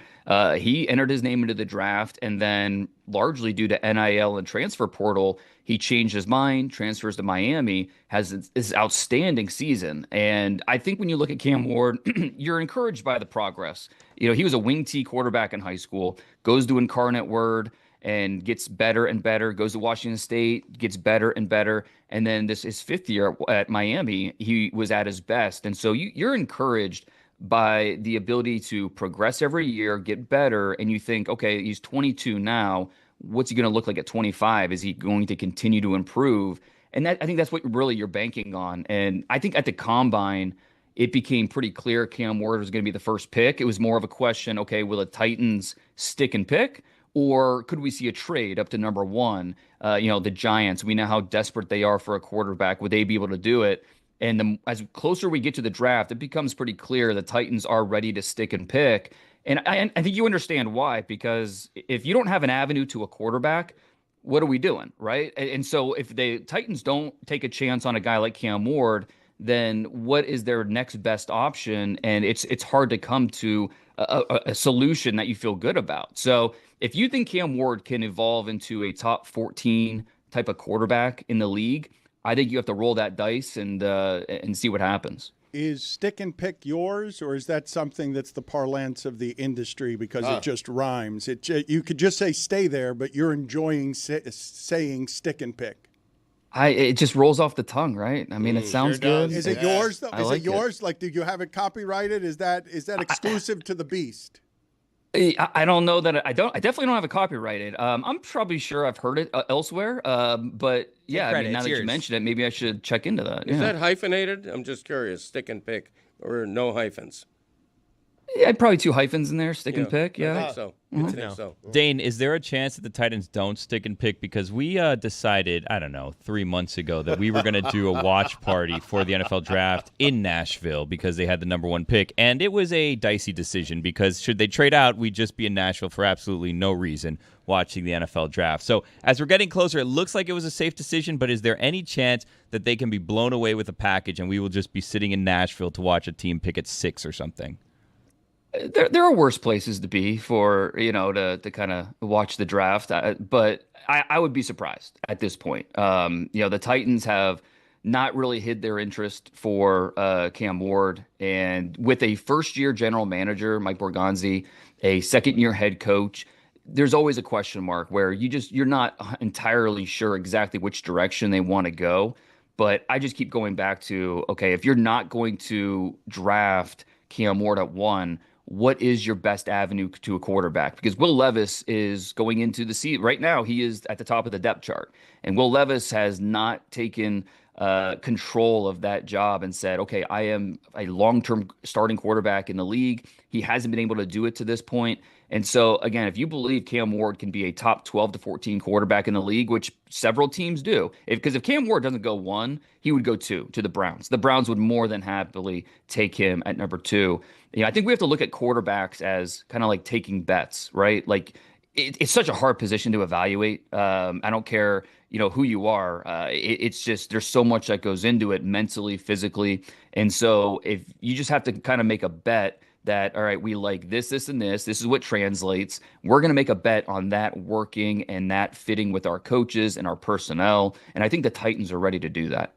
He entered his name into the draft, and then largely due to NIL and transfer portal, he changed his mind, transfers to Miami, has this outstanding season. And I think when you look at Cam Ward, you're encouraged by the progress. You know, he was a wing T quarterback in high school, goes to Incarnate Word and gets better and better, goes to Washington State, gets better and better. And then his 5th year at Miami, he was at his best. And so you're encouraged by the ability to progress every year, get better. And you think, okay, he's 22 now. What's he going to look like at 25? Is he going to continue to improve? And I think that's what really you're banking on. And I think at the combine, it became pretty clear Cam Ward was going to be the first pick. It was more of a question, okay, will the Titans stick and pick? Or could we see a trade up to number 1? The Giants, we know how desperate they are for a quarterback. Would they be able to do it? And as closer we get to the draft, it becomes pretty clear the Titans are ready to stick and pick. And I think you understand why, because if you don't have an avenue to a quarterback, what are we doing, right? And so if the Titans don't take a chance on a guy like Cam Ward, then what is their next best option? And it's hard to come to a solution that you feel good about. So if you think Cam Ward can evolve into a top 14 type of quarterback in the league, I think you have to roll that dice and see what happens. Is stick and pick yours, or is that something that's the parlance of the industry because it just rhymes? You could just say stay there, but you're enjoying saying stick and pick. It just rolls off the tongue, right? I mean, it sounds good. Is it yours though? Is like it yours? Like, do you have it copyrighted? Is that exclusive to the Beast? I don't know that I definitely don't have it copyrighted. I'm probably sure I've heard it elsewhere. But yeah, I mean, now that you mention it, maybe I should check into that. Is that hyphenated? I'm just curious. Stick and pick or no hyphens? Yeah, probably 2 hyphens in there. Stick and pick. Yeah, I think so. I think so. Dane, is there a chance that the Titans don't stick and pick? Because we decided, I don't know, 3 months ago that we were going to do a watch party for the NFL draft in Nashville because they had the number 1 pick. And it was a dicey decision because should they trade out, we'd just be in Nashville for absolutely no reason watching the NFL draft. So as we're getting closer, it looks like it was a safe decision, but is there any chance that they can be blown away with a package and we will just be sitting in Nashville to watch a team pick at 6 or something? There are worse places to be for, to kind of watch the draft. But I would be surprised at this point. The Titans have not really hid their interest for Cam Ward. And with a first-year general manager, Mike Borgonzi, a second-year head coach, there's always a question mark where you're not entirely sure exactly which direction they want to go. But I just keep going back to, okay, if you're not going to draft Cam Ward at 1, what is your best avenue to a quarterback? Because Will Levis is going into the season. Right now, he is at the top of the depth chart. And Will Levis has not taken control of that job and said, okay, I am a long-term starting quarterback in the league. He hasn't been able to do it to this point. And so, again, if you believe Cam Ward can be a top 12 to 14 quarterback in the league, which several teams do, because if Cam Ward doesn't go 1, he would go 2 to the Browns. The Browns would more than happily take him at number 2. I think we have to look at quarterbacks as kind of like taking bets, right? Like it's such a hard position to evaluate. I don't care, who you are. It's just there's so much that goes into it mentally, physically, and so if you just have to kind of make a bet that, all right, we like this, this, and this. This is what translates. We're going to make a bet on that working and that fitting with our coaches and our personnel. And I think the Titans are ready to do that.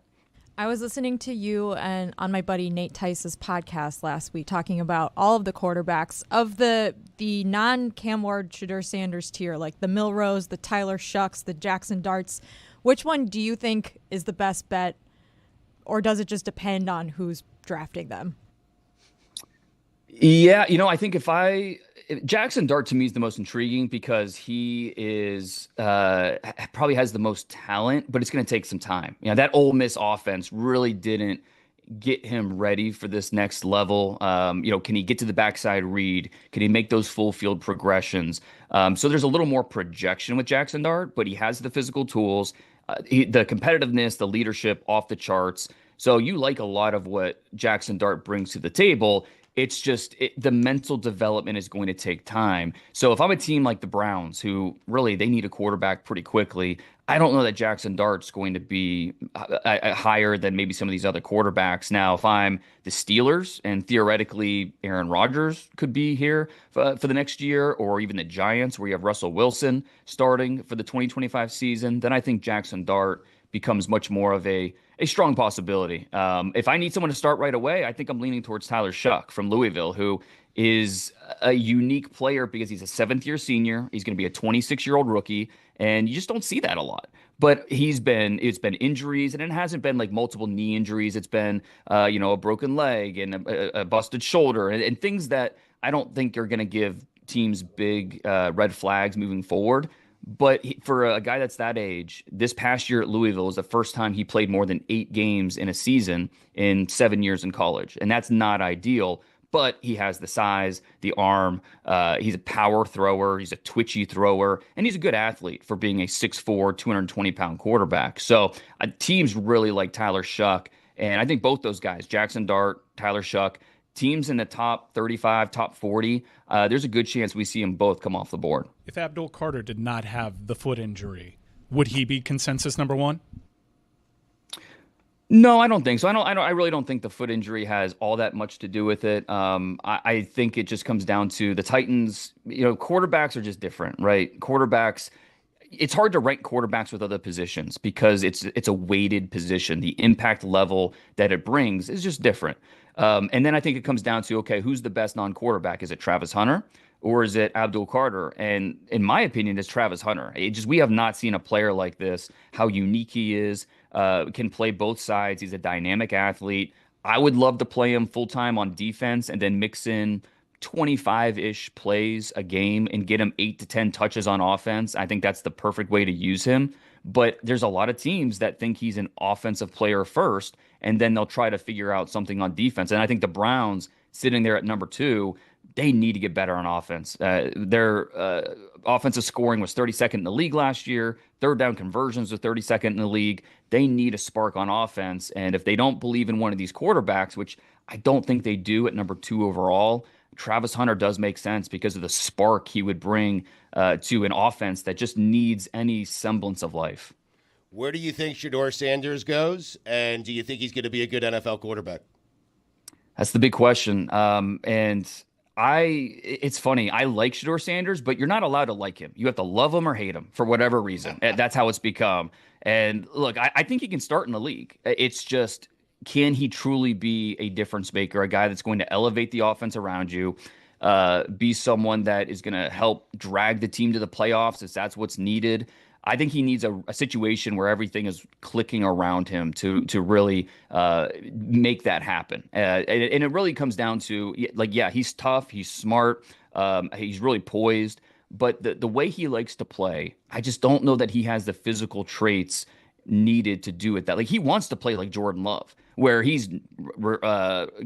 I was listening to you and on my buddy Nate Tice's podcast last week talking about all of the quarterbacks of the non-Cam Ward, Shedeur Sanders tier, like the Milrose, the Tyler Shucks, the Jackson Darts. Which one do you think is the best bet, or does it just depend on who's drafting them? Yeah, I think Jackson Dart to me is the most intriguing because he is probably has the most talent, but it's going to take some time. That Ole Miss offense really didn't get him ready for this next level. Can he get to the backside read? Can he make those full field progressions? So there's a little more projection with Jackson Dart, but he has the physical tools, the competitiveness, the leadership off the charts. So you like a lot of what Jackson Dart brings to the table. It's just the mental development is going to take time. So if I'm a team like the Browns, who really they need a quarterback pretty quickly, I don't know that Jackson Dart's going to be higher than maybe some of these other quarterbacks. Now, if I'm the Steelers and theoretically Aaron Rodgers could be here for the next year, or even the Giants where you have Russell Wilson starting for the 2025 season, then I think Jackson Dart becomes much more of a strong possibility. If I need someone to start right away, I think I'm leaning towards Tyler Shuck from Louisville, who is a unique player because he's a seventh-year senior. He's going to be a 26-year-old rookie, and you just don't see that a lot. But it's been injuries, and it hasn't been like multiple knee injuries. It's been a broken leg and a busted shoulder and things that I don't think are going to give teams big red flags moving forward. But for a guy that's that age, this past year at Louisville was the first time he played more than 8 games in a season in 7 years in college. And that's not ideal, but he has the size, the arm. He's a power thrower. He's a twitchy thrower. And he's a good athlete for being a 6'4", 220-pound quarterback. So teams really like Tyler Shuck. And I think both those guys, Jackson Dart, Tyler Shuck, teams in the top 35, top 40, there's a good chance we see them both come off the board. If Abdul Carter did not have the foot injury, would he be consensus number one? No, I don't think so. I really don't think the foot injury has all that much to do with it. I think it just comes down to the Titans. Quarterbacks are just different, right? Quarterbacks. It's hard to rank quarterbacks with other positions because it's a weighted position. The impact level that it brings is just different. And then I think it comes down to, okay, who's the best non-quarterback? Is it Travis Hunter or is it Abdul Carter? And in my opinion, it's Travis Hunter. We have not seen a player like this, how unique he is, can play both sides. He's a dynamic athlete. I would love to play him full-time on defense and then mix in 25-ish plays a game and get him 8 to 10 touches on offense. I think that's the perfect way to use him. But there's a lot of teams that think he's an offensive player first, and then they'll try to figure out something on defense. And I think the Browns, sitting there at number 2, they need to get better on offense. Their offensive scoring was 32nd in the league last year. Third down conversions were 32nd in the league. They need a spark on offense. And if they don't believe in one of these quarterbacks, which I don't think they do at number 2 overall, Travis Hunter does make sense because of the spark he would bring to an offense that just needs any semblance of life. Where do you think Shedeur Sanders goes? And do you think he's going to be a good NFL quarterback? That's the big question. It's funny. I like Shedeur Sanders, but you're not allowed to like him. You have to love him or hate him for whatever reason. That's how it's become. And look, I think he can start in the league. It's just, can he truly be a difference maker, a guy that's going to elevate the offense around you, be someone that is going to help drag the team to the playoffs if that's what's needed? I think he needs a situation where everything is clicking around him to really make that happen. And it really comes down to, he's tough, he's smart, he's really poised, but the way he likes to play, I just don't know that he has the physical traits needed to do it. That he wants to play like Jordan Love, where he's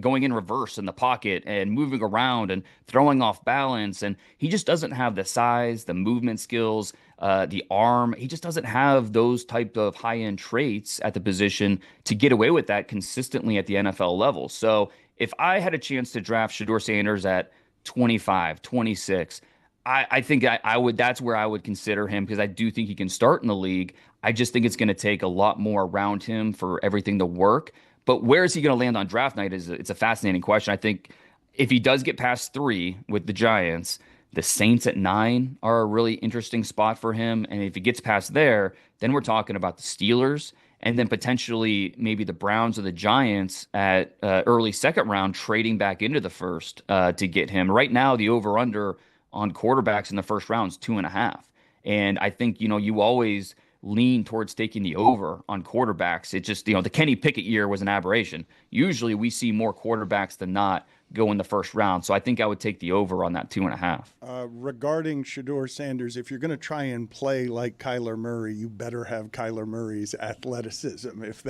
going in reverse in the pocket and moving around and throwing off balance, and he just doesn't have the size, the movement skills, the arm. He just doesn't have those type of high-end traits at the position to get away with that consistently at the NFL level. So if I had a chance to draft Shedeur Sanders at 25, 26, I think I would. That's where I would consider him because I do think he can start in the league. I just think it's going to take a lot more around him for everything to work. But where is he going to land on draft night? It's a fascinating question. I think if he does get past 3 with the Giants, the Saints at 9 are a really interesting spot for him. And if he gets past there, then we're talking about the Steelers and then potentially maybe the Browns or the Giants at early second round trading back into the first to get him. Right now, the over-under on quarterbacks in the first round is 2.5. And I think, you always lean towards taking the over on quarterbacks. It just, the Kenny Pickett year was an aberration. Usually we see more quarterbacks than not go in the first round. So I think I would take the over on that 2.5. Regarding Shedeur Sanders, if you're going to try and play like Kyler Murray, you better have Kyler Murray's athleticism. If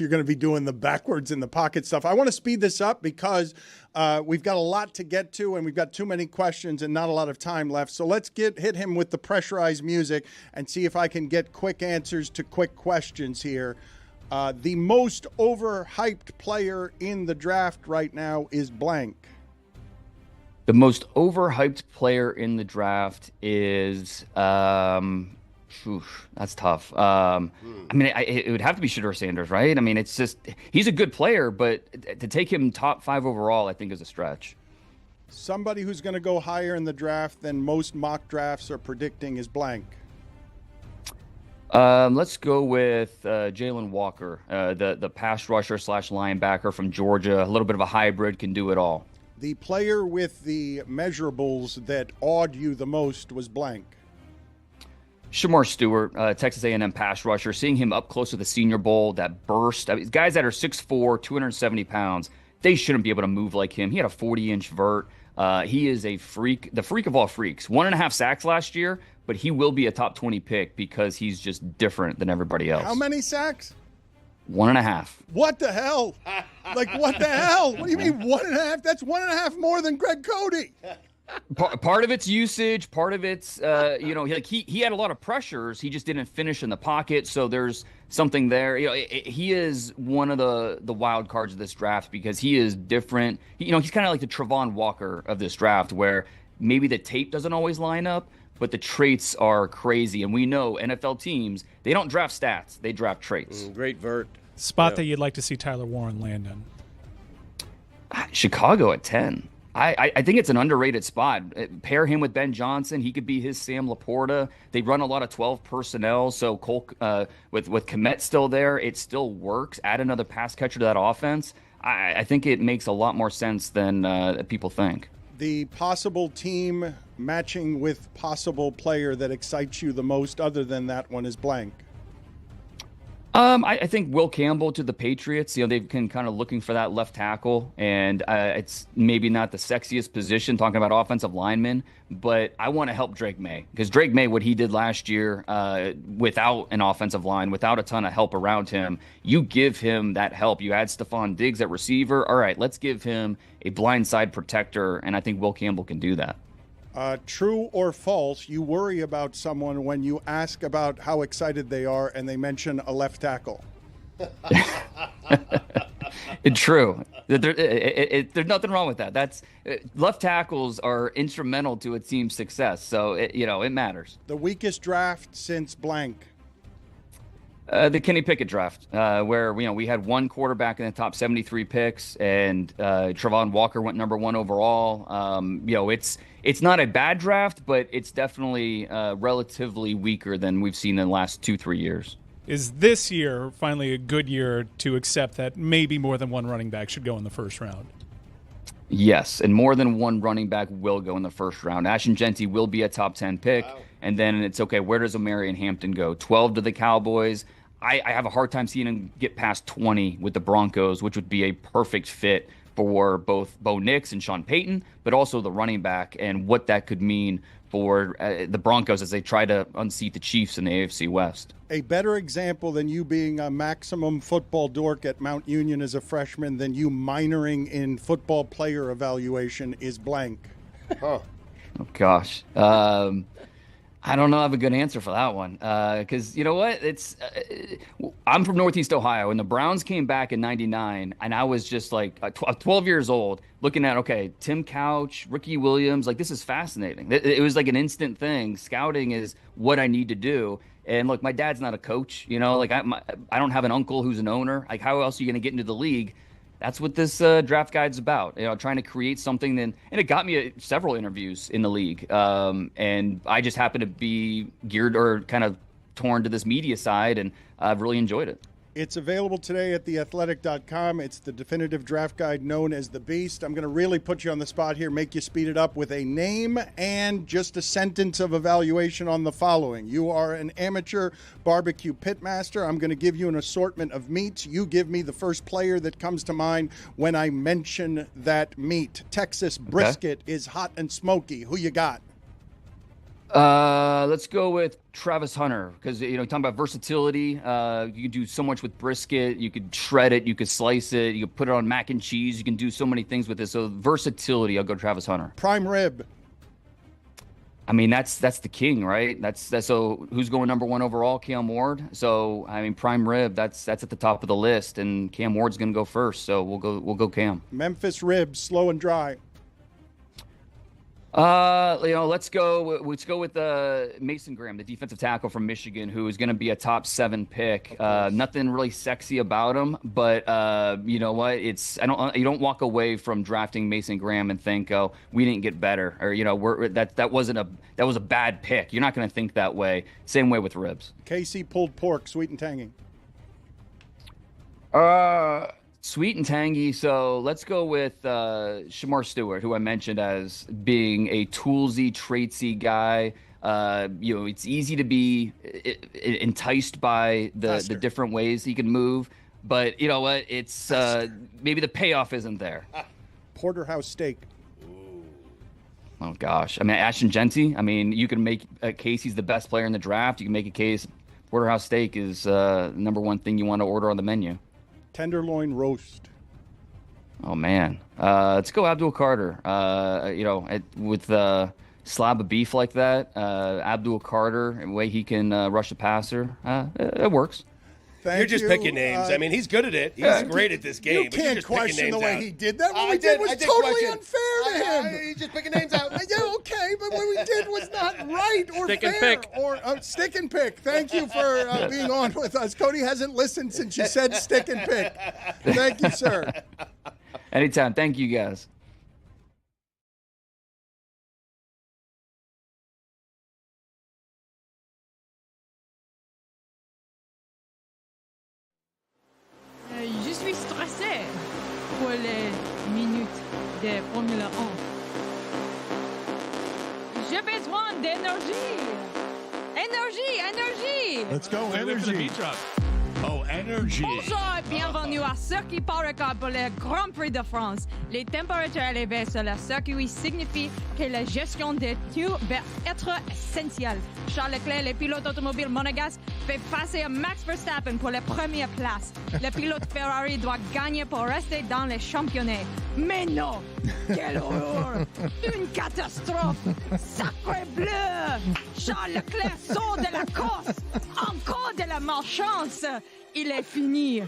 you're going to be doing the backwards in the pocket stuff, I want to speed this up because we've got a lot to get to and we've got too many questions and not a lot of time left. So let's hit him with the pressurized music and see if I can get quick answers to quick questions here. The most overhyped player in the draft right now is blank. The most overhyped player in the draft is, that's tough. It would have to be Shedeur Sanders, right? I mean, it's just, he's a good player, but to take him top 5 overall, I think is a stretch. Somebody who's going to go higher in the draft than most mock drafts are predicting is blank. Let's go with Jalen Walker, the pass rusher / linebacker from Georgia. A little bit of a hybrid, can do it all. The player with the measurables that awed you the most was blank. Shamar Stewart, Texas A&M pass rusher. Seeing him up close to the Senior Bowl, that burst. Guys that are 6'4", 270 pounds, they shouldn't be able to move like him. He had a 40-inch vert. He is a freak, the freak of all freaks. 1.5 sacks last year, but he will be a top 20 pick because he's just different than everybody else. How many sacks? 1.5. What the hell? What the hell? What do you mean 1.5? That's 1.5 more than Greg Cody. Part of it's usage. Part of it's, he had a lot of pressures. He just didn't finish in the pocket. So there's something there. He is one of the wild cards of this draft because he is different. He's kind of like the Travon Walker of this draft where maybe the tape doesn't always line up, but the traits are crazy. And we know NFL teams, they don't draft stats. They draft traits. Great vert. Spot that you'd like to see Tyler Warren land in. Chicago at 10. I think it's an underrated spot. Pair him with Ben Johnson. He could be his Sam Laporta. They run a lot of 12 personnel. So Cole, with Kmet still there, it still works. Add another pass catcher to that offense. I think it makes a lot more sense than people think. The possible team matching with possible player that excites you the most other than that one is blank. I think Will Campbell to the Patriots. They've been kind of looking for that left tackle, and it's maybe not the sexiest position talking about offensive linemen, but I want to help Drake May because Drake May, what he did last year without an offensive line, without a ton of help around him, you give him that help. You add Stephon Diggs at receiver. All right, let's give him a blindside protector, and I think Will Campbell can do that. True or false, you worry about someone when you ask about how excited they are and they mention a left tackle. True. There's nothing wrong with that. Left tackles are instrumental to a team's success, so it matters. The weakest draft since blank. The Kenny Pickett draft, where we had one quarterback in the top 73 picks, and Travon Walker went number 1 overall. It's not a bad draft, but it's definitely relatively weaker than we've seen in the last 2-3 years. Is this year finally a good year to accept that maybe more than one running back should go in the first round? Yes, and more than one running back will go in the first round. Ashton Genty will be a top 10 pick, and then it's okay, where does Omarion Hampton go? 12 to the Cowboys. I have a hard time seeing him get past 20 with the Broncos, which would be a perfect fit for both Bo Nix and Sean Payton, but also the running back and what that could mean for the Broncos as they try to unseat the Chiefs in the AFC West. A better example than you being a maximum football dork at Mount Union as a freshman than you minoring in football player evaluation is blank. Oh, gosh. I don't know. I have a good answer for that one. Because you know what? I'm from Northeast Ohio, and the Browns came back in '99, and I was just like 12 years old, looking at Tim Couch, Ricky Williams. Like, this is fascinating. It was like an instant thing. Scouting is what I need to do. And look, my dad's not a coach. I don't have an uncle who's an owner. Like, how else are you going to get into the league? That's what this draft guide's about, trying to create something. And it got me several interviews in the league. And I just happen to be geared or kind of torn to this media side, and I've really enjoyed it. It's available today at theathletic.com. It's the definitive draft guide known as The Beast. I'm going to really put you on the spot here, make you speed it up with a name and just a sentence of evaluation on the following. You are an amateur barbecue pitmaster. I'm going to give you an assortment of meats. You give me the first player that comes to mind when I mention that meat. Texas brisket is hot and smoky. Who you got? Let's go with Travis Hunter, because talking about versatility. You can do so much with brisket. You could shred it, you could slice it, you could put it on mac and cheese. You can do so many things with it. So versatility, I'll go Travis Hunter. Prime rib. I mean, that's the king, right? That's so who's going number 1 overall? Cam Ward. So I mean, prime rib. That's at the top of the list, and Cam Ward's going to go first. So we'll go Cam. Memphis ribs, slow and dry. Let's go with Mason Graham, the defensive tackle from Michigan, who is going to be a top 7 pick. Nothing really sexy about him, but you know what? You don't walk away from drafting Mason Graham and think, oh, we didn't get better, or that was a bad pick. You're not going to think that way. Same way with ribs. KC pulled pork, sweet and tangy. Sweet and tangy. So let's go with Shamar Stewart, who I mentioned as being a toolsy, traitsy guy. It's easy to be enticed by the different ways he can move, but you know what? It's maybe the payoff isn't there. Porterhouse steak. Oh gosh, I mean Ashton Genty. I mean, you can make a case he's the best player in the draft. You can make a case Porterhouse steak is number 1 thing you want to order on the menu. Tenderloin roast. Oh man, let's go Abdul Carter. With a slab of beef like that, Abdul Carter, the way he can rush a passer, it works. You're just picking names. I mean, he's good at it. He's great at this game. You can't question the way he did that. What I we did was totally question. unfair to him. He's just picking names out. Yeah, okay, but what we did was not right or stick fair. And pick. Or stick and pick. Thank you for being on with us. Cody hasn't listened since you said stick and pick. Thank you, sir. Anytime. Thank you, guys. Je suis stressé pour les minutes de Formule 1. J'ai besoin d'énergie. Énergie. Let's go, energy. Oh, energy. Bonjour et bienvenue à Circuit Powercar pour le Grand Prix de France. Les températures élevées sur le circuit signifient que la gestion des tours va être essentielle. Charles Leclerc, le pilote automobile monégasque, fait face à Max Verstappen pour la première place. Le pilote Ferrari doit gagner pour rester dans les championnats. Mais non! Quelle horreur! Une catastrophe! Sacré bleu! Charles Leclerc sort de la course! Encore de la malchance! Il est fini!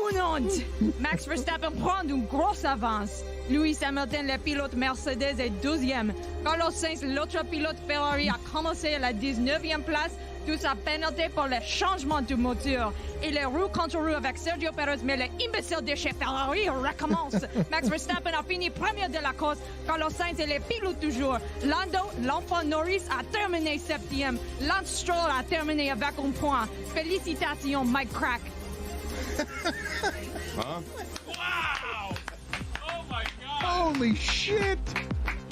Une honte! Max Verstappen prend une grosse avance. Lewis Hamilton, le pilote Mercedes, est 12e. Carlos Sainz, l'autre pilote Ferrari, a commencé à la 19e place, d'où sa pénalité pour le changement du moteur. Et les roues contre roues avec Sergio Perez, mais l'imbécile de chez Ferrari recommence. Max Verstappen a fini premier de la course. Carlos Sainz est le pilote toujours. Lando, l'enfant Norris, a terminé 7e. Lance Stroll a terminé avec un point. Félicitations, Mike Crack. Huh? Wow! Oh my God! Holy shit!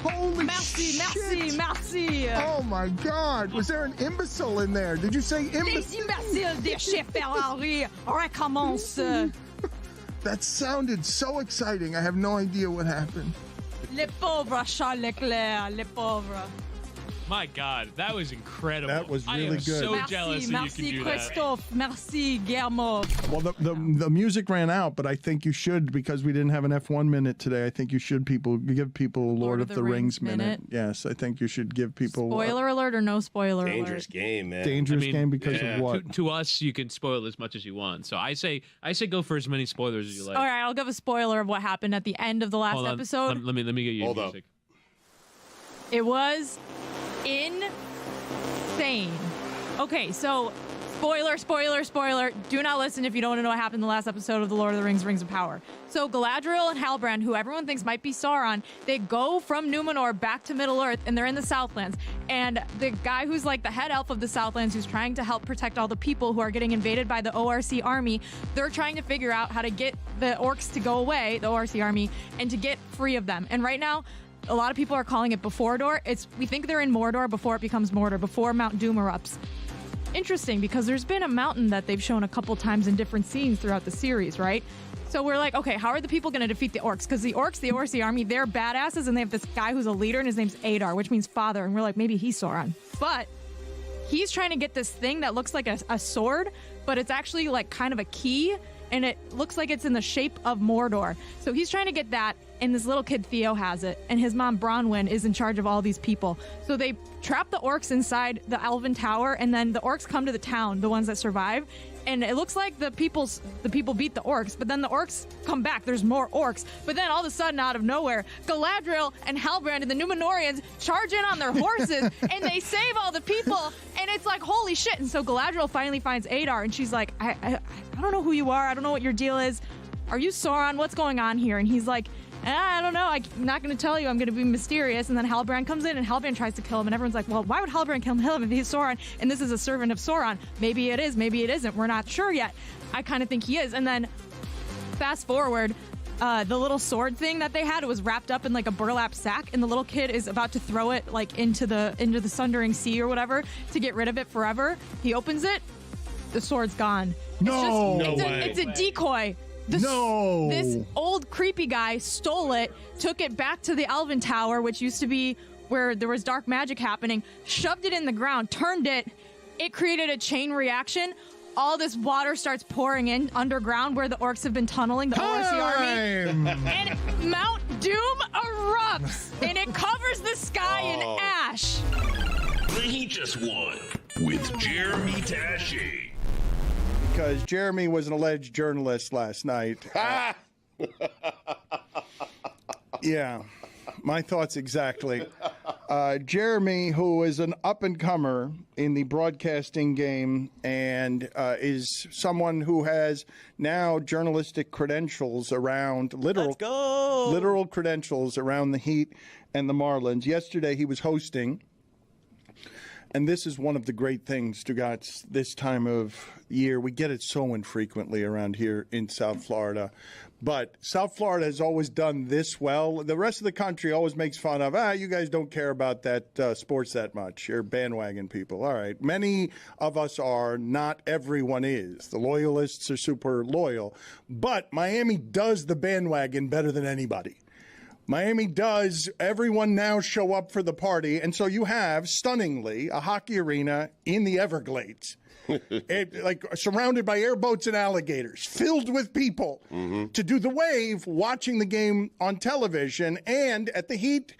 Holy shit! Merci. Oh my God! Was there an imbecile in there? Did you say Les imbecile? imbéciles de chez Ferrari recommencent. That sounded so exciting. I have no idea what happened. Les pauvres Charles Leclerc, les pauvres. My God, that was incredible. That was I really am good. so jealous that you can do that. Christophe. Merci, Guillermo. Well, the music ran out, but I think you should, because we didn't have an F1 minute today. I think you should give people Lord of the Rings minute. Yes, I think you should give people. Spoiler alert or no spoiler Dangerous alert? game, man. Dangerous game because of what? To us, you can spoil as much as you want. So I say go for as many spoilers as you like. All right, I'll give a spoiler of what happened at the end of the last Hold on. episode. Let me get you music. It was insane. Okay, so spoiler. Do not listen if you don't want to know what happened in the last episode of The Lord of the Rings, Rings of Power. So Galadriel and Halbrand, who everyone thinks might be Sauron, they go from Numenor back to Middle-earth, and they're in the Southlands. And the guy who's like the head elf of the Southlands, who's trying to help protect all the people who are getting invaded by the ORC army, they're trying to figure out how to get the orcs to go away, the ORC army, and to get free of them. And right now, a lot of people are calling it Before-Dor. We think they're in Mordor before it becomes Mordor, before Mount Doom erupts. Interesting, because there's been a mountain that they've shown a couple times in different scenes throughout the series, right? So we're like, okay, how are the people going to defeat the orcs? Because the orcs, the ORC army, they're badasses, and they have this guy who's a leader, and his name's Adar, which means father. And we're like, maybe he's Sauron. But he's trying to get this thing that looks like a sword, but it's actually like kind of a key, and it looks like it's in the shape of Mordor. So he's trying to get that, and this little kid Theo has it, and his mom Bronwyn is in charge of all these people. So they trap the orcs inside the Elven Tower, and then the orcs come to the town, the ones that survive, and it looks like the people beat the orcs, but then the orcs come back. There's more orcs, but then all of a sudden, out of nowhere, Galadriel and Halbrand and the Numenorians charge in on their horses, and they save all the people, and it's like, holy shit. And so Galadriel finally finds Adar, and she's like, I don't know who you are. I don't know what your deal is. Are you Sauron? What's going on here? And he's like, I don't know. I'm not going to tell you. I'm going to be mysterious. And then Halbrand comes in, and Halbrand tries to kill him. And everyone's like, well, why would Halbrand kill him if he's Sauron? And this is a servant of Sauron. Maybe it is. Maybe it isn't. We're not sure yet. I kind of think he is. And then fast forward, the little sword thing that they had, it was wrapped up in like a burlap sack. And the little kid is about to throw it like into the Sundering Sea or whatever to get rid of it forever. He opens it. The sword's gone. It's a decoy. This old creepy guy stole it, took it back to the Elven Tower, which used to be where there was dark magic happening, shoved it in the ground, turned it. It created a chain reaction. All this water starts pouring in underground where the orcs have been tunneling, the ORC army. And Mount Doom erupts, and it covers the sky in ash. He just won with Jeremy Taché. Because Jeremy was an alleged journalist last night. Yeah, my thoughts exactly. Jeremy, who is an up-and-comer in the broadcasting game and is someone who has now journalistic credentials around, literal credentials around the Heat and the Marlins. Yesterday he was hosting. And this is one of the great things, Stugotz, this time of year. We get it so infrequently around here in South Florida. But South Florida has always done this well. The rest of the country always makes fun of, you guys don't care about that sports that much. You're bandwagon people. All right. Many of us are. Not everyone is. The loyalists are super loyal. But Miami does the bandwagon better than anybody. Miami does. Everyone now show up for the party. And so you have, stunningly, a hockey arena in the Everglades, like surrounded by airboats and alligators, filled with people to do the wave, watching the game on television. And at the Heat,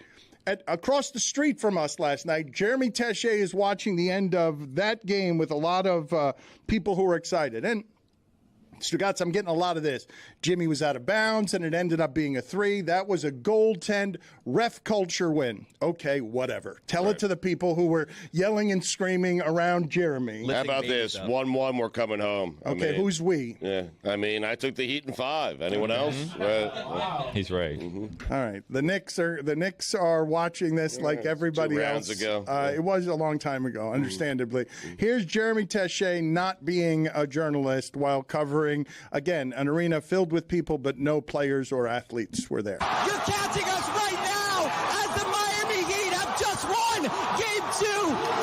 across the street from us last night, Jeremy Taché is watching the end of that game with a lot of people who are excited. And Stugotz, I'm getting a lot of this. Jimmy was out of bounds, and it ended up being a 3. That was a goaltend ref culture win. Okay, whatever. Tell it to the people who were yelling and screaming around Jeremy. How about this? 1-1, we're coming home. Okay, who's we? Yeah, I took the Heat in 5. Anyone else? He's right. All right. The Knicks are watching this like everybody 2 else. rounds ago. It was a long time ago, understandably. Here's Jeremy Taché not being a journalist while covering, again, an arena filled with people, but no players or athletes were there. You're catching us right now as the Miami Heat have just won Game 2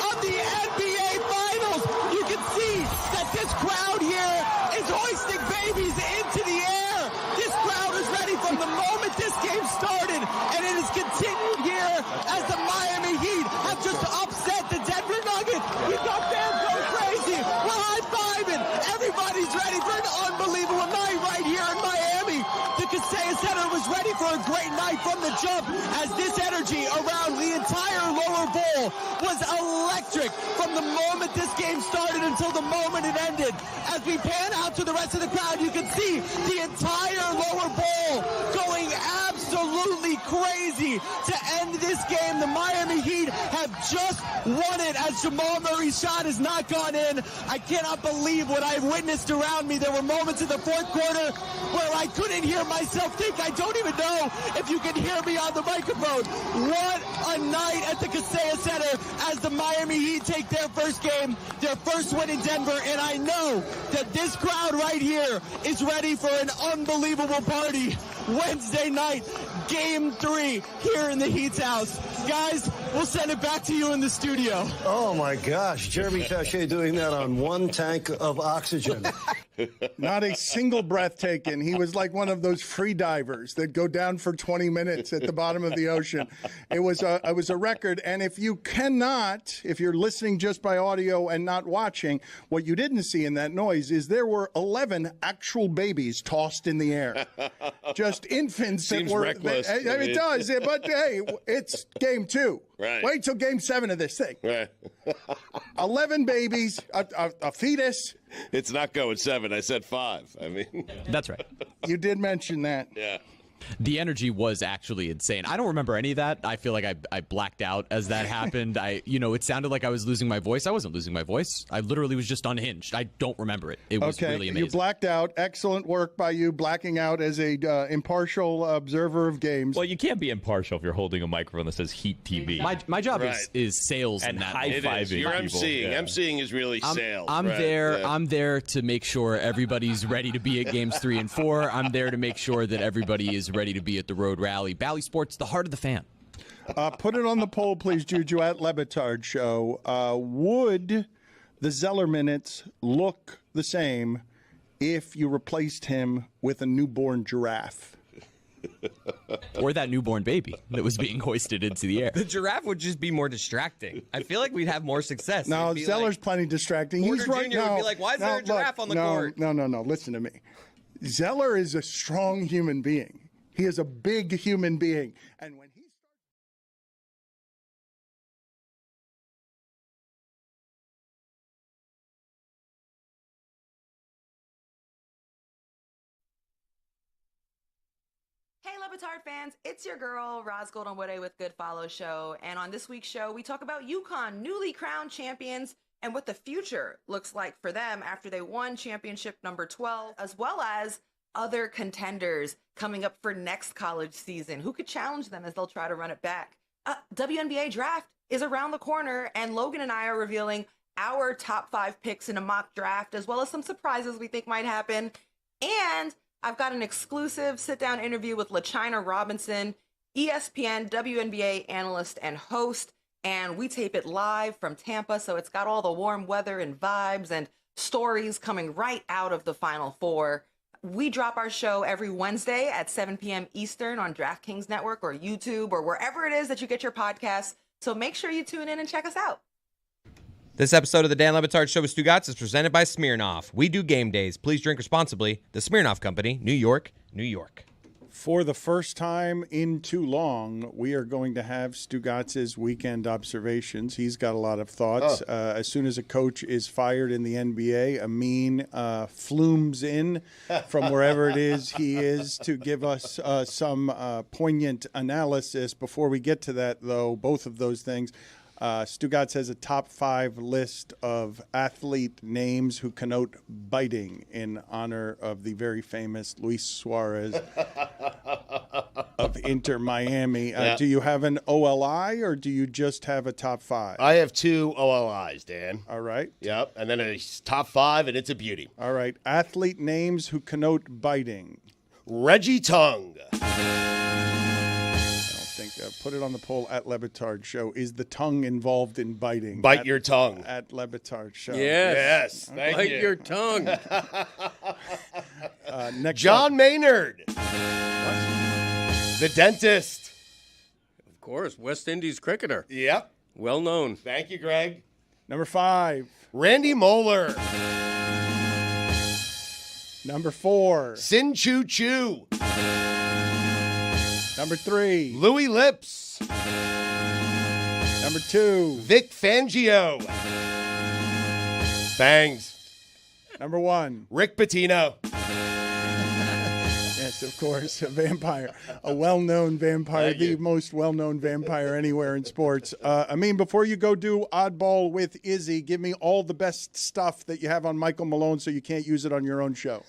of the NBA Finals. You can see that this crowd here is hoisting babies into the air. This crowd is ready from the moment this game started, and it has continued here as the Miami Heat have just upset We got fans going crazy. We're high-fiving. Everybody's ready for an unbelievable night right here in Miami. The Kaseya Center was ready for a great night from the jump, as this energy around the entire lower bowl was electric from the moment this game started until the moment it ended. As we pan out to the rest of the crowd, you can see the entire lower bowl going absolutely crazy to end this game. The Miami Heat have just won it as Jamal Murray's shot has not gone in. I cannot believe what I've witnessed around me. There were moments in the fourth quarter where I couldn't hear myself think. I don't even know if you can hear me on the microphone. What a night at the Kaseya Center as the Miami Heat take their first game, their first win in Denver, and I know that this crowd right here is ready for an unbelievable party Wednesday night, Game 3 here in the Heat's house. Guys, we'll send it back to you in the studio. Oh my gosh, Jeremy Taché doing that on one tank of oxygen. Not a single breath taken. He was like one of those free divers that go down for 20 minutes at the bottom of the ocean. It was a record. And if you're listening just by audio and not watching, what you didn't see in that noise is there were 11 actual babies tossed in the air. Just infants Seems that were. reckless. It does, but hey, it's game 2. Right. Wait till game 7 of this thing. Right. 11 babies, a fetus. It's not going 7. I said 5. I mean, that's right. You did mention that. Yeah. The energy was actually insane. I don't remember any of that. I feel like I blacked out as that happened. It sounded like I was losing my voice. I wasn't losing my voice. I literally was just unhinged. I don't remember it. It was really amazing. You blacked out. Excellent work by you, blacking out as a impartial observer of games. Well, you can't be impartial if you're holding a microphone that says Heat TV. My job Right. is sales and in that. high-fiving You're people. emceeing. Yeah. Emceeing is really sales. I'm Right. there. Yeah. I'm there to make sure everybody's ready to be at games 3 and 4. I'm there to make sure that everybody is ready to be at the road rally. Bally Sports, the heart of the fan. Put it on the poll, please, Juju, at Le Batard Show. Would the Zeller minutes look the same if you replaced him with a newborn giraffe? Or that newborn baby that was being hoisted into the air. The giraffe would just be more distracting. I feel like we'd have more success. No, It'd be Zeller's plenty distracting. Porter He's right Jr. now. would be like, why is there a giraffe on the court? No. Listen to me. Zeller is a strong human being. He is a big human being. And when he Hey, Le Batard fans, it's your girl, Roz Goldenwood with Good Follow Show. And on this week's show, we talk about UConn, newly crowned champions, and what the future looks like for them after they won championship number 12, as well as other contenders coming up for next college season. Who could challenge them as they'll try to run it back? WNBA draft is around the corner, and Logan and I are revealing our top 5 picks in a mock draft, as well as some surprises we think might happen. And I've got an exclusive sit-down interview with LaChina Robinson, ESPN WNBA analyst and host, and we tape it live from Tampa, so it's got all the warm weather and vibes and stories coming right out of the Final Four. We drop our show every Wednesday at 7 p.m. Eastern on DraftKings Network or YouTube or wherever it is that you get your podcasts, so make sure you tune in and check us out. This episode of the Dan Le Batard Show with Stugotz is presented by Smirnoff. We do game days. Please drink responsibly. The Smirnoff Company, New York, New York. For the first time in too long, we are going to have Stugotz's weekend observations. He's got a lot of thoughts. As soon as a coach is fired in the NBA, Amin flumes in from wherever it is he is to give us some poignant analysis. Before we get to that, though, both of those things, Stugotz has a top 5 list of athlete names who connote biting in honor of the very famous Luis Suarez of Inter Miami. Do you have an OLI or do you just have a top 5? I have 2 OLIs, Dan. All right. Yep. And then a top 5, and it's a beauty. All right. Athlete names who connote biting. Reggie Tongue. Put it on the poll at Le Batard Show. Is the tongue involved in biting? Bite your tongue. At Le Batard Show. Yes. Okay. Bite your tongue. Next John up. Maynard. The dentist. Of course, West Indies cricketer. Yep. Well known. Thank you, Greg. Number 5. Randy Moeller. Number 4. Sin Choo Choo. Number 3. Louis Lips. Number 2. Vic Fangio. Bangs. Number 1. Rick Pitino. Yes, of course, a vampire, a well-known vampire, the most well-known vampire anywhere in sports. Before you go do Oddball with Izzy, give me all the best stuff that you have on Michael Malone so you can't use it on your own show.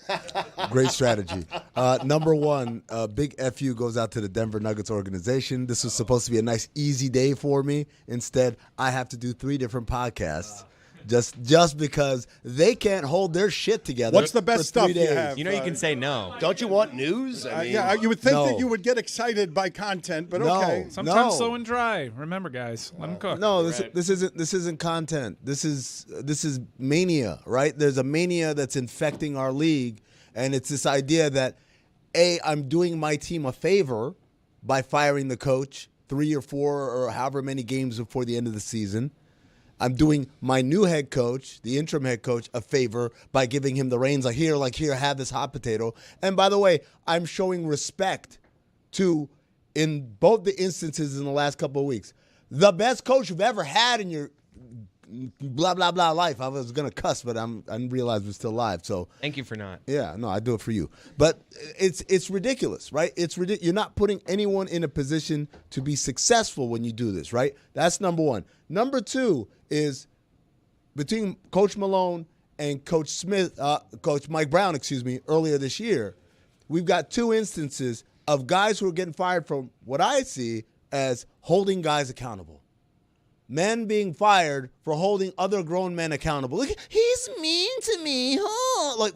Great strategy. Number 1, big FU goes out to the Denver Nuggets organization. This was supposed to be a nice, easy day for me. Instead, I have to do 3 different podcasts. Just because they can't hold their shit together. What's the best stuff you have? You can say no. Don't you want news? You would think that you would get excited by content, but okay. Sometimes slow and dry. Remember, guys, let them cook. No, this isn't content. This is mania, right? There's a mania that's infecting our league, and it's this idea that I'm doing my team a favor by firing the coach 3 or 4 or however many games before the end of the season. I'm doing my new head coach, the interim head coach, a favor by giving him the reins. Here, have this hot potato. And by the way, I'm showing respect to, in both the instances in the last couple of weeks, the best coach you've ever had in your blah, blah, blah life. I was going to cuss, but I realized we're still live. So thank you for not. Yeah, no, I do it for you. But it's ridiculous, right? It's ridiculous. You're not putting anyone in a position to be successful when you do this, right? That's number 1. Number 2 is between Coach Malone and Coach Mike Brown, earlier this year, we've got 2 instances of guys who are getting fired from what I see as holding guys accountable. Men being fired for holding other grown men accountable. Look, he's mean to me. Huh?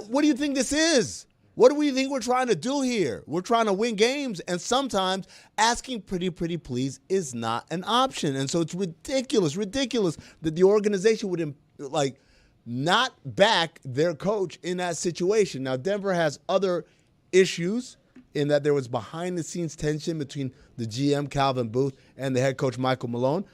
What do you think this is? What do we think we're trying to do here? We're trying to win games, and sometimes asking pretty please is not an option. And so it's ridiculous that the organization would not back their coach in that situation. Now, Denver has other issues in that there was behind-the-scenes tension between the GM, Calvin Booth, and the head coach, Michael Malone.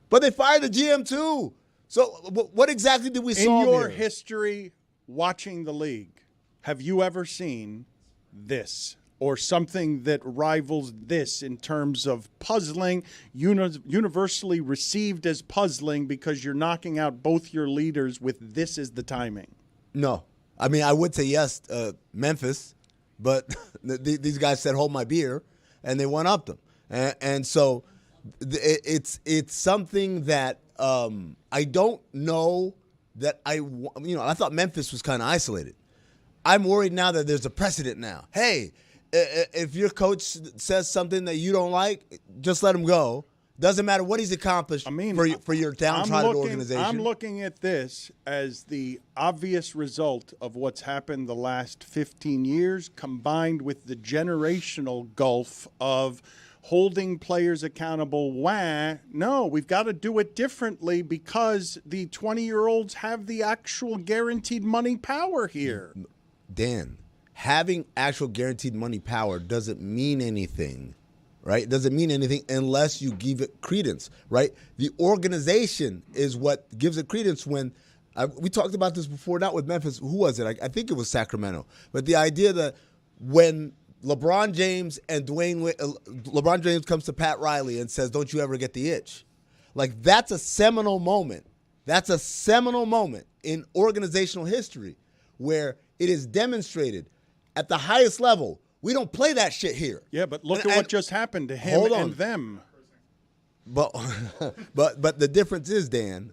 But they fired the GM, too. So what exactly did we solve in your here? history watching the league? Have you ever seen this or something that rivals this in terms of puzzling, universally received as puzzling because you're knocking out both your leaders with this is the timing? No. I would say yes, Memphis, but these guys said, hold my beer, and they went up them. And so it's something that I don't know that I thought Memphis was kind of isolated. I'm worried now that there's a precedent now. Hey, if your coach says something that you don't like, just let him go. Doesn't matter what he's accomplished for your downtrodden organization. I'm looking at this as the obvious result of what's happened the last 15 years, combined with the generational gulf of holding players accountable. No, we've got to do it differently because the 20-year-olds have the actual guaranteed money power here. Dan, having actual guaranteed money power doesn't mean anything, right? It doesn't mean anything unless you give it credence, right? The organization is what gives it credence when we talked about this before, not with Memphis. Who was it? I think it was Sacramento. But the idea that when LeBron James comes to Pat Riley and says, don't you ever get the itch. That's a seminal moment. That's a seminal moment in organizational history where it is demonstrated at the highest level. We don't play that shit here. Yeah, but look at what just happened to him and them. But the difference is, Dan,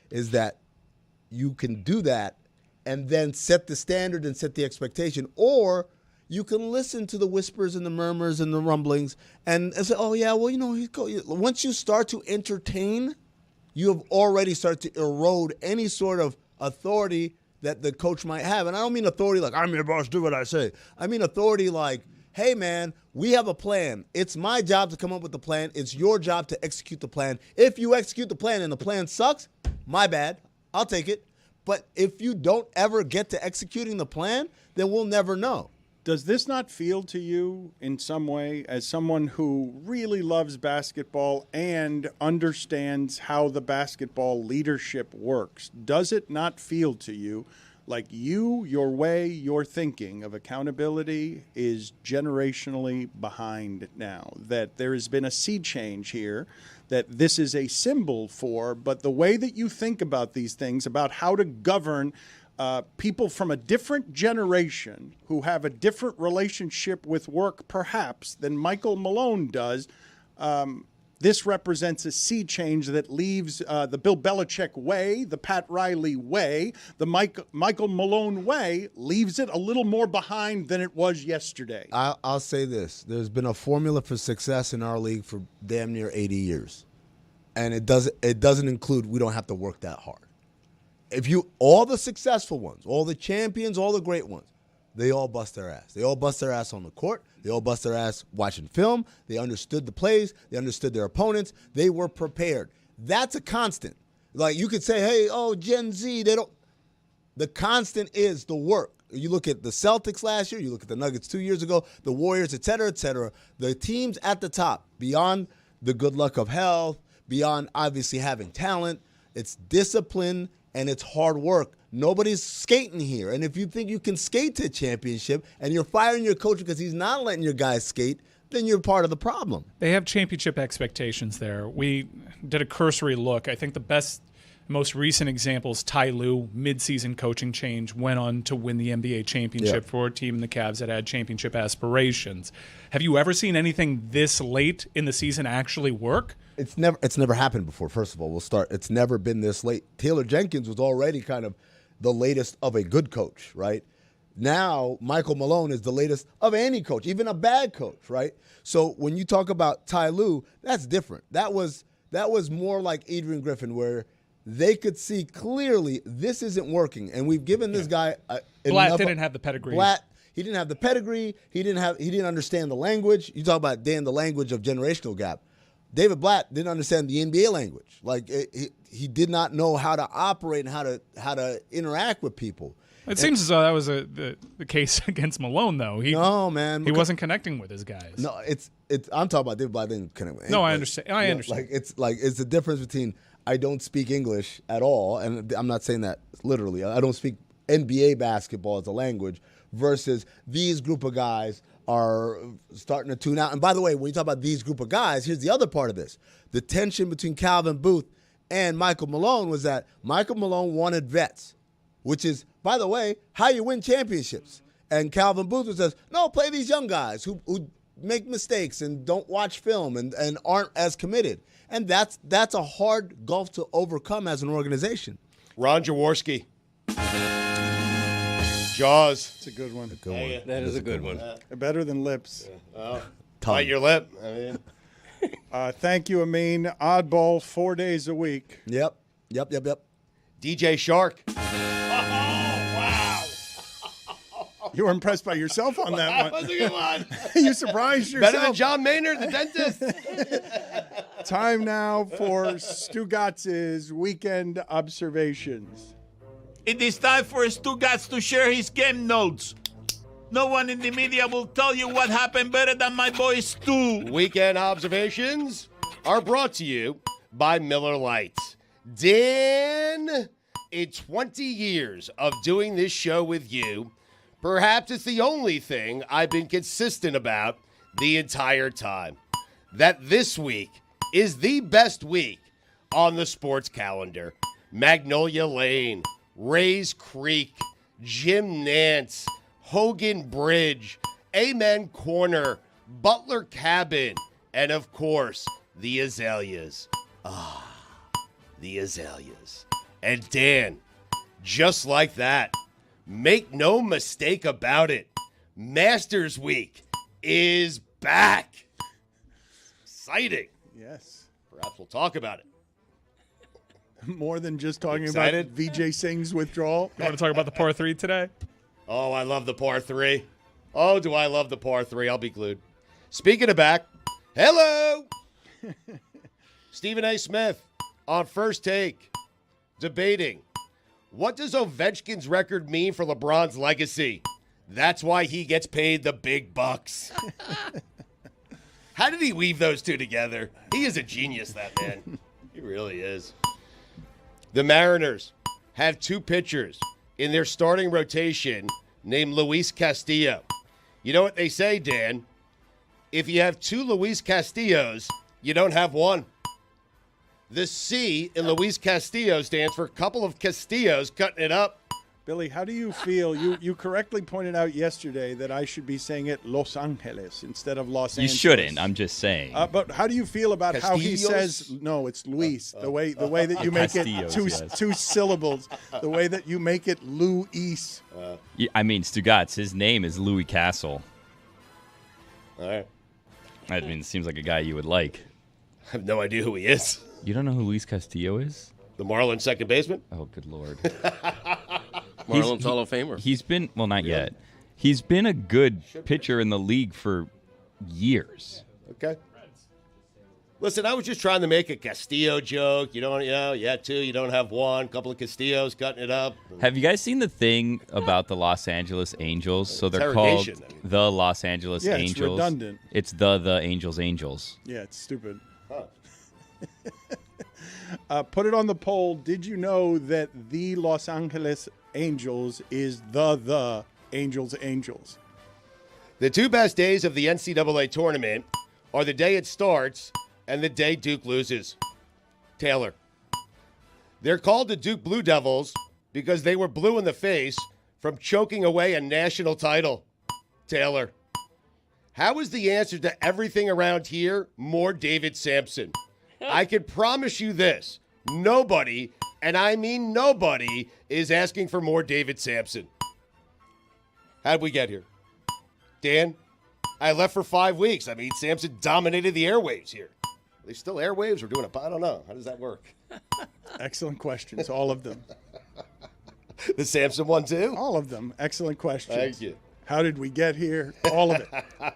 is that you can do that and then set the standard and set the expectation, or you can listen to the whispers and the murmurs and the rumblings and say, oh, yeah, well, once you start to entertain, you have already started to erode any sort of authority that the coach might have. And I don't mean authority like, I'm your boss, do what I say. I mean authority like, hey, man, we have a plan. It's my job to come up with the plan. It's your job to execute the plan. If you execute the plan and the plan sucks, my bad. I'll take it. But if you don't ever get to executing the plan, then we'll never know. Does this not feel to you in some way, as someone who really loves basketball and understands how the basketball leadership works, does it not feel to you like your way, your thinking of accountability is generationally behind now? That there has been a sea change here, that this is a symbol for, but the way that you think about these things, about how to govern people from a different generation who have a different relationship with work, perhaps, than Michael Malone does, this represents a sea change that leaves the Bill Belichick way, the Pat Riley way, the Michael Malone way, leaves it a little more behind than it was yesterday. I'll say this. There's been a formula for success in our league for damn near 80 years. And it doesn't include we don't have to work that hard. All the successful ones, all the champions, all the great ones, they all bust their ass. They all bust their ass on the court. They all bust their ass watching film. They understood the plays. They understood their opponents. They were prepared. That's a constant. Like you could say, hey, Gen Z, they don't. The constant is the work. You look at the Celtics last year. You look at the Nuggets 2 years ago, the Warriors, et cetera, et cetera. The teams at the top, beyond the good luck of health, beyond obviously having talent, it's discipline and it's hard work. Nobody's skating here. And if you think you can skate to a championship and you're firing your coach because he's not letting your guys skate, then you're part of the problem. They have championship expectations there. We did a cursory look. I think the best, most recent example is Ty Lue, midseason coaching change, went on to win the NBA championship for a team in the Cavs that had championship aspirations. Have you ever seen anything this late in the season actually work? It's never happened before, first of all. We'll start. It's never been this late. Taylor Jenkins was already kind of the latest of a good coach, right? Now, Michael Malone is the latest of any coach, even a bad coach, right? So when you talk about Ty Lue, that's different. That was more like Adrian Griffin, where they could see clearly this isn't working. And we've given this guy Blatt didn't have the pedigree. He didn't have the pedigree. He didn't understand the language. You talk about, Dan, the language of generational gap. David Blatt didn't understand the NBA language. Like he did not know how to operate and how to interact with people. It seems as though that was the case against Malone, though. He wasn't connecting with his guys. No, it's. I'm talking about David Blatt didn't connect with. No, I understand. I understand. It's the difference between I don't speak English at all, and I'm not saying that literally. I don't speak NBA basketball as a language versus these group of guys are starting to tune out. And by the way, when you talk about these group of guys, here's the other part of this. The tension between Calvin Booth and Michael Malone was that Michael Malone wanted vets, which is, by the way, how you win championships. And Calvin Booth says, no, play these young guys who make mistakes and don't watch film and aren't as committed. And that's a hard gulf to overcome as an organization. Ron Jaworski. Jaws. It's a good one. That is a good one. Better than lips. Bite your lip. I mean. Thank you, Amin. Oddball 4 days a week. Yep. DJ Shark. You were impressed by yourself on that one. That was a good one. You surprised yourself. Better than John Maynard, the dentist. Time now for Stugotz's weekend observations. It is time for Stugotz to share his game notes. No one in the media will tell you what happened better than my boy Stu. Weekend observations are brought to you by Miller Lite. Dan, in 20 years of doing this show with you, perhaps it's the only thing I've been consistent about the entire time. That this week is the best week on the sports calendar. Magnolia Lane, Rays Creek, Jim Nance, Hogan Bridge, Amen Corner, Butler Cabin, and of course, the Azaleas. The Azaleas. And Dan, just like that, make no mistake about it, Masters Week is back. Exciting. Yes. Perhaps we'll talk about it. More than just talking Excited? about Vijay Singh's withdrawal. You want to talk about the par 3 today? Oh, I love the par 3. Oh, do I love the par 3. I'll be glued. Speaking of back, hello. Stephen A. Smith on First Take, debating, what does Ovechkin's record mean for LeBron's legacy? That's why he gets paid the big bucks. How did he weave those two together? He is a genius, that man. He really is. The Mariners have 2 pitchers in their starting rotation named Luis Castillo. You know what they say, Dan? If you have 2 Luis Castillos, you don't have one. The C in Luis Castillo stands for a couple of Castillos cutting it up. Billy, how do you feel? You correctly pointed out yesterday that I should be saying it Los Angeles instead of Los Angeles. You shouldn't. I'm just saying. But how do you feel about how he says no? It's Luis. The way that you make it two syllables. The way that you make it Luis. I mean, Stugotz. His name is Louis Castle. All right. I mean, it seems like a guy you would like. I have no idea who he is. You don't know who Luis Castillo is? The Marlins second baseman? Oh, good Lord. Marlins Hall of Famer. He's been, well, not yet. He's been a good pitcher in the league for years. Okay. Listen, I was just trying to make a Castillo joke. You don't, you had 2, you don't have 1. Couple of Castillos cutting it up. Have you guys seen the thing about the Los Angeles Angels? So they're called the Los Angeles Angels. It's redundant. It's the Angels. Yeah, it's stupid. Put it on the poll. Did you know that the Los Angeles Angels is the Angels? The 2 best days of the NCAA tournament are the day it starts and the day Duke loses. Taylor. They're called the Duke Blue Devils because they were blue in the face from choking away a national title. Taylor. How is the answer to everything around here more David Sampson? I can promise you this. Nobody, and I mean nobody, is asking for more David Sampson. How'd we get here? Dan, I left for 5 weeks. I mean, Sampson dominated the airwaves here. Are they still airwaves? We're doing a, I don't know. How does that work? Excellent questions, all of them. The Sampson one, too? All of them. Excellent questions. Thank you. How did we get here? All of it.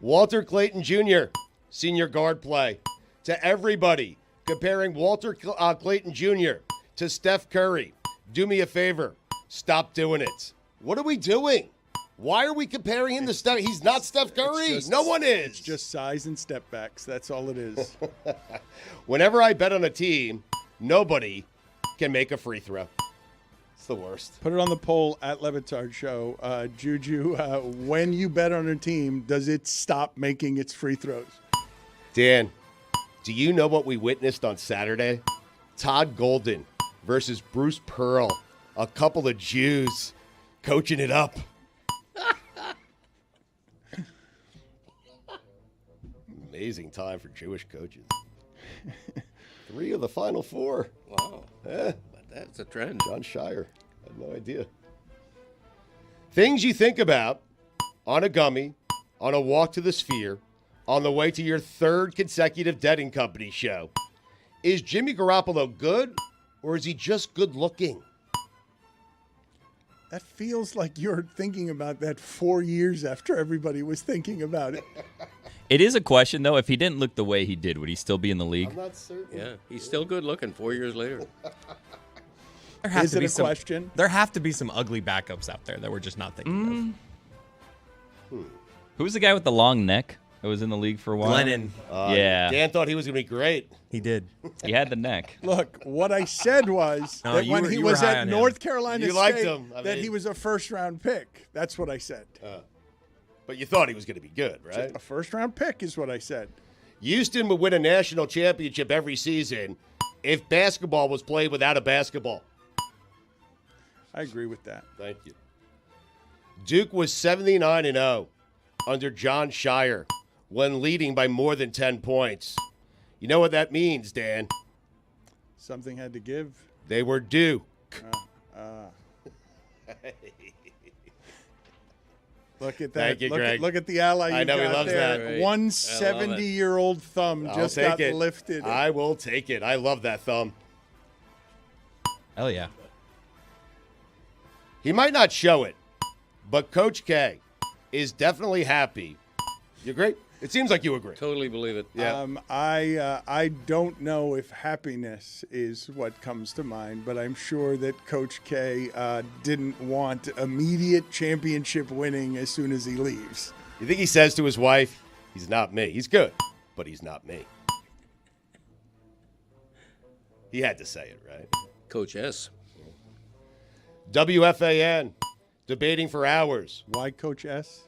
Walter Clayton Jr., senior guard play. To everybody comparing Walter Clayton Jr. to Steph Curry, do me a favor. Stop doing it. What are we doing? Why are we comparing him to Steph? He's not Steph Curry. No one is. It's just size and step backs. That's all it is. Whenever I bet on a team, nobody can make a free throw. It's the worst. Put it on the poll at Le Batard Show. Juju, when you bet on a team, does it stop making its free throws? Dan, do you know what we witnessed on Saturday? Todd Golden versus Bruce Pearl. A couple of Jews coaching it up. Amazing time for Jewish coaches. 3 of the final 4. Wow. That's a trend. John Shire. I had no idea. Things you think about on a gummy, on a walk to the Sphere, on the way to your 3rd consecutive Dead & Company show. Is Jimmy Garoppolo good, or is he just good looking? That feels like you're thinking about that 4 years after everybody was thinking about it. It is a question, though. If he didn't look the way he did, would he still be in the league? I'm not certain. Yeah, he's still good looking 4 years later. Is it a question? There have to be some ugly backups out there that we're just not thinking of. Who was the guy with the long neck that was in the league for a while? Glennon. Yeah. Dan thought he was going to be great. He did. He had the neck. Look, what I said was No, that you when were- he you were was high at on him. North Carolina You State, liked him. I that mean- he was a first-round pick. That's what I said. But you thought he was going to be good, right? A first-round pick is what I said. Houston would win a national championship every season if basketball was played without a basketball. I agree with that. Thank you. Duke was 79-0 under John Shire when leading by more than 10 points. You know what that means, Dan? Something had to give. They were Duke. Look at that. Thank you, Greg. Look at the ally I you know he got loves there. that. Right. One I love it. 70-year-old thumb I'll just take got it. lifted. I will take it. I love that thumb. Hell yeah. He might not show it, but Coach K is definitely happy You agree? It seems like you agree. Totally believe it. Yeah. I don't know if happiness is what comes to mind, but I'm sure that Coach K didn't want immediate championship winning as soon as he leaves. You think he says to his wife, he's not me. He's good, but he's not me. He had to say it, right? Coach S. WFAN, debating for hours. Why Coach S?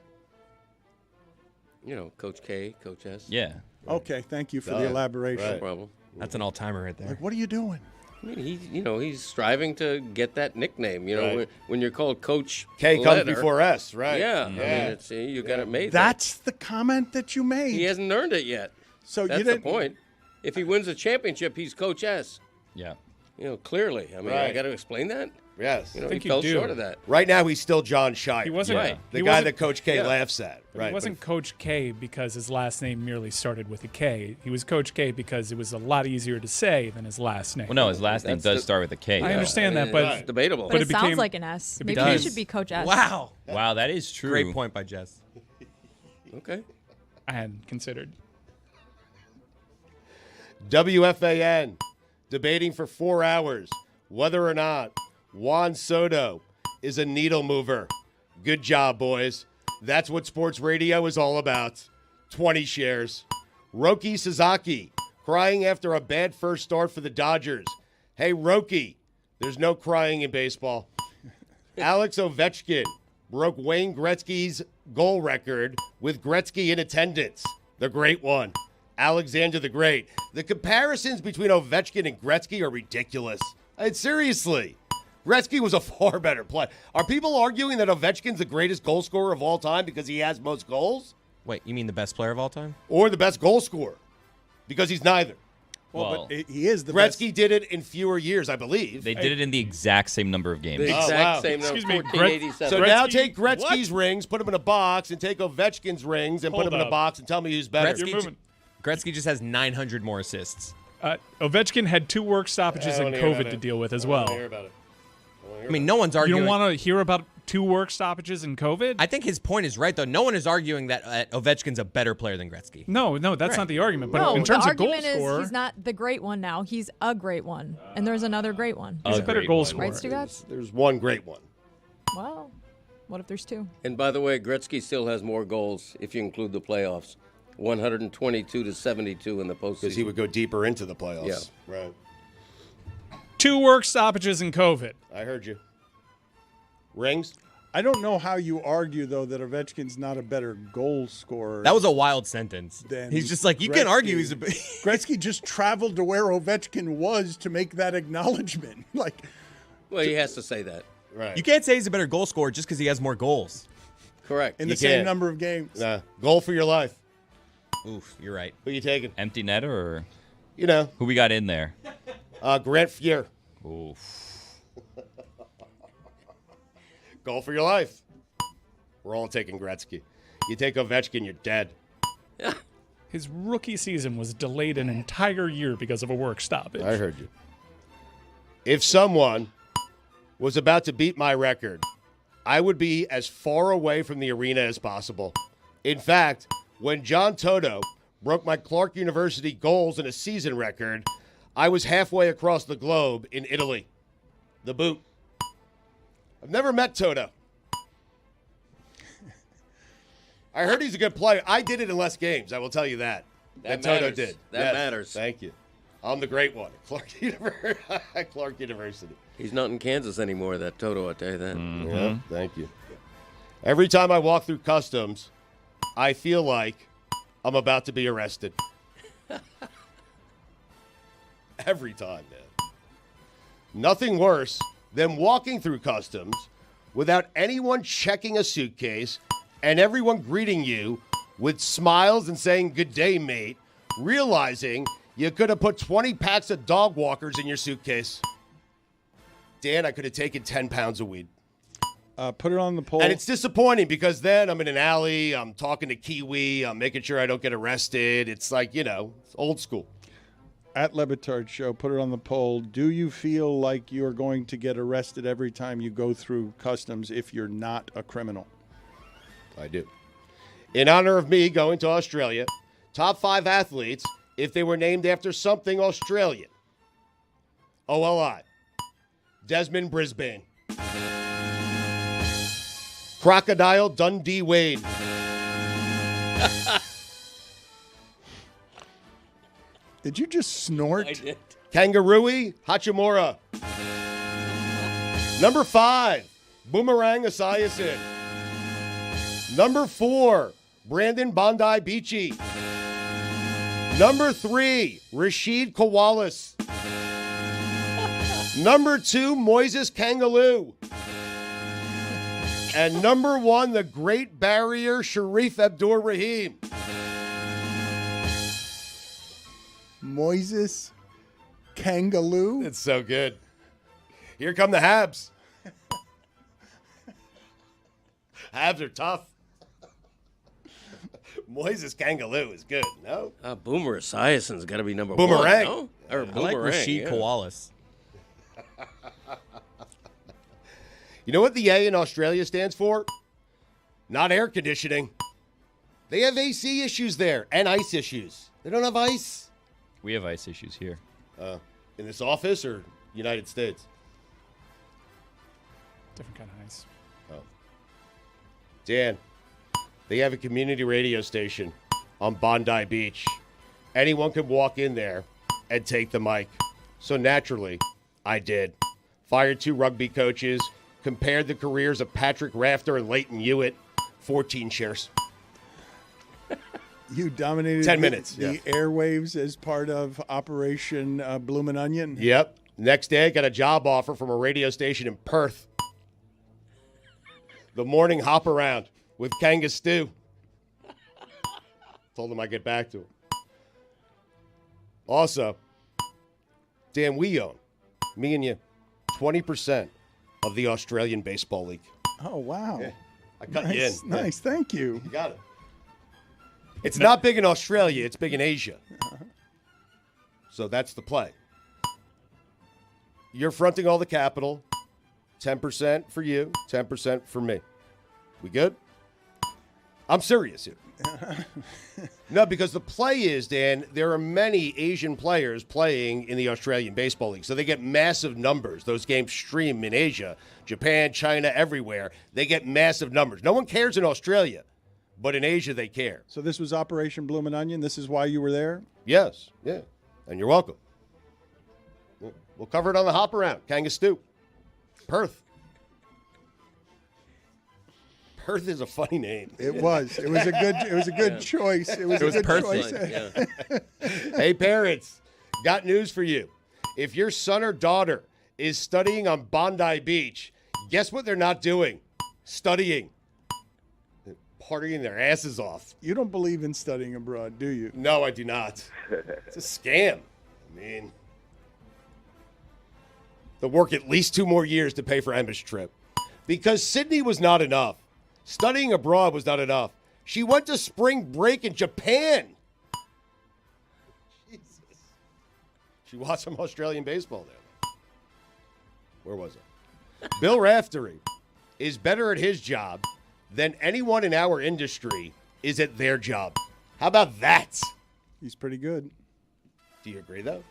You know, Coach K, Coach S. Yeah. Okay, thank you for the elaboration. No problem. That's an all-timer right there. Like, what are you doing? I mean, he's striving to get that nickname. You know, Right. when you're called Coach K comes Letter, before S, right? Yeah, Yeah. I mean, you got it made. That's the comment that you made. He hasn't earned it yet. So that's you the didn't. point. If he wins a championship, he's Coach S. Yeah. You know, clearly. I mean, I Right. got to explain that. Yes. You know, I think he you fell do. short of that. Right now, he's still John Shire. He wasn't. Right. The he guy wasn't- that Coach K yeah. laughs at. Right. He wasn't Coach K because his last name merely started with a K. He was Coach K because it was a lot easier to say than his last name. Well, no, his last name does start with a K. I though. understand I that, mean, but it's debatable. But But it, it sounds became- like an S. it Maybe became- he should be Coach S. Wow. Wow, that is true. Great point by Jess. Okay. I hadn't considered. WFAN, debating for 4 hours whether or not Juan Soto is a needle mover. Good job, boys. That's what sports radio is all about. 20 shares. Roki Sasaki, crying after a bad first start for the Dodgers. Hey, Roki, there's no crying in baseball. Alex Ovechkin broke Wayne Gretzky's goal record with Gretzky in attendance. The great one. Alexander the Great. The comparisons between Ovechkin and Gretzky are ridiculous. Seriously. Gretzky was a far better player. Are people arguing that Ovechkin's the greatest goal scorer of all time because he has most goals? Wait, you mean the best player of all time? Or the best goal scorer? Because he's neither. Well, but he is the Gretzky best. did it in fewer years, I believe. They did it in the exact same number of games. The Oh, exact wow. same number, Excuse me, 1487. So Gretzky- now take Gretzky's rings, put them in a box, and take Ovechkin's rings and put Hold them in a up. box and tell me who's better. You're moving. Gretzky just has 900 more assists. Ovechkin had 2 work stoppages I and don't hear about COVID to it. deal with as I well. don't hear about it. I mean, no one's You arguing. don't want to hear about 2 work stoppages and COVID? I think his point is right, though. No one is arguing that Ovechkin's a better player than Gretzky. No, that's not the argument. But No, in terms the of goal argument scorer, is he's not the great one now. He's a great one. And there's another great one. he's a better great goal one. scorer. Right, Stugotz? There's one great one. Well, what if there's 2? And by the way, Gretzky still has more goals if you include the playoffs. 122 to 72 in the postseason. Because he would go deeper into the playoffs. Yeah. Right. 2 work stoppages and COVID. I heard you. Rings? I don't know how you argue, though, that Ovechkin's not a better goal scorer. That was a wild sentence. than He's just like, you can argue he's a. Gretzky just traveled to where Ovechkin was to make that acknowledgement. Like, Well, he has to say that. Right. You can't say he's a better goal scorer just because he has more goals. Correct. in You the same can't. number of games. Nah. Goal for your life. Oof, you're right. Who you taking? Empty netter or You know, who we got in there? Grant Fuhr. Oof. Goal for your life. We're all taking Gretzky. You take Ovechkin, you're dead. His rookie season was delayed an entire year because of a work stoppage. I heard you. If someone was about to beat my record, I would be as far away from the arena as possible. In fact, when John Toto broke my Clark University goals in a season record, I was halfway across the globe in Italy. The boot. I've never met Toto. I heard he's a good player. I did it in less games, I will tell you that. That Toto matters. did. That Yes. matters. Thank you. I'm the great one. Clark University. He's not in Kansas anymore, that Toto, I'll tell you that. Yeah, thank you. Every time I walk through customs, I feel like I'm about to be arrested. Every time, man. Nothing worse than walking through customs without anyone checking a suitcase and everyone greeting you with smiles and saying, "Good day, mate," realizing you could have put 20 packs of dog walkers in your suitcase. Dan, I could have taken 10 pounds of weed. Put it on the poll. And it's disappointing because then I'm in an alley, I'm talking to Kiwi, I'm making sure I don't get arrested. It's like, you know, it's old school. At Le Batard Show, put it on the poll. Do you feel like you're going to get arrested every time you go through customs if you're not a criminal? I do. in honor of me going to Australia, top 5 athletes if they were named after something Australian. OLI. Desmond Brisbane. Crocodile Dundee Wade. Did you just snort? I did. Kangaroo Hachimura. Number 5, Boomerang Esiason. Number 4, Brandon Bondi Beachy. Number 3, Rashid Kowalis. Number 2, Moises Kangaloo. And number 1, the Great Barrier, Sharif Abdur-Rahim. Moises Kangaloo. It's so good. Here come the Habs. Habs are tough. Moises Kangaloo is good, no? Boomer Esiason's got to be number Boomerang. 1, no? Or I like Rashid Kowalis. You know what the A in Australia stands for? Not air conditioning. They have AC issues there and ice issues. They don't have ice. We have ice issues here. In this office or United States? Different kind of ice. Oh. Dan, they have a community radio station on Bondi Beach. Anyone could walk in there and take the mic. So naturally, I did. Fired 2 rugby coaches, compared the careers of Patrick Rafter and Leighton Hewitt. 14 shares. You dominated 10 minutes, the airwaves as part of Operation Bloomin' Onion. Yep. Next day, I got a job offer from a radio station in Perth. The morning hop around with Kanga Stew. Told him I'd get back to him. Also, Dan, we own, me and you, 20% of the Australian Baseball League. Oh, wow. Yeah. I cut nice, you in. Nice, thank you. You got it. It's not big in Australia. It's big in Asia. So that's the play. You're fronting all the capital. 10% for you, 10% for me. We good? I'm serious here. No, because the play is, Dan, there are many Asian players playing in the Australian Baseball League. So they get massive numbers. Those games stream in Asia, Japan, China, everywhere. They get massive numbers. No one cares in Australia, but in Asia they care. So this was Operation Bloomin' Onion? This is why you were there? Yes, yeah. And you're welcome. We'll cover it on the hop around. Kanga Stew. Perth. Perth is a funny name. It was. It was a good choice. It was a good choice. Yeah. Hey, parents, got news for you. If your son or daughter is studying on Bondi Beach, guess what they're not doing? Studying. They're partying their asses off. You don't believe in studying abroad, do you? No, I do not. It's a scam. I mean, they'll work at least 2 more years to pay for Emma's trip. Because Sydney was not enough. Studying abroad was not enough. She went to spring break in Japan. Jesus. She watched some Australian baseball there. Where was it? Bill Raftery is better at his job than anyone in our industry is at their job. How about that? He's pretty good. Do you agree, though?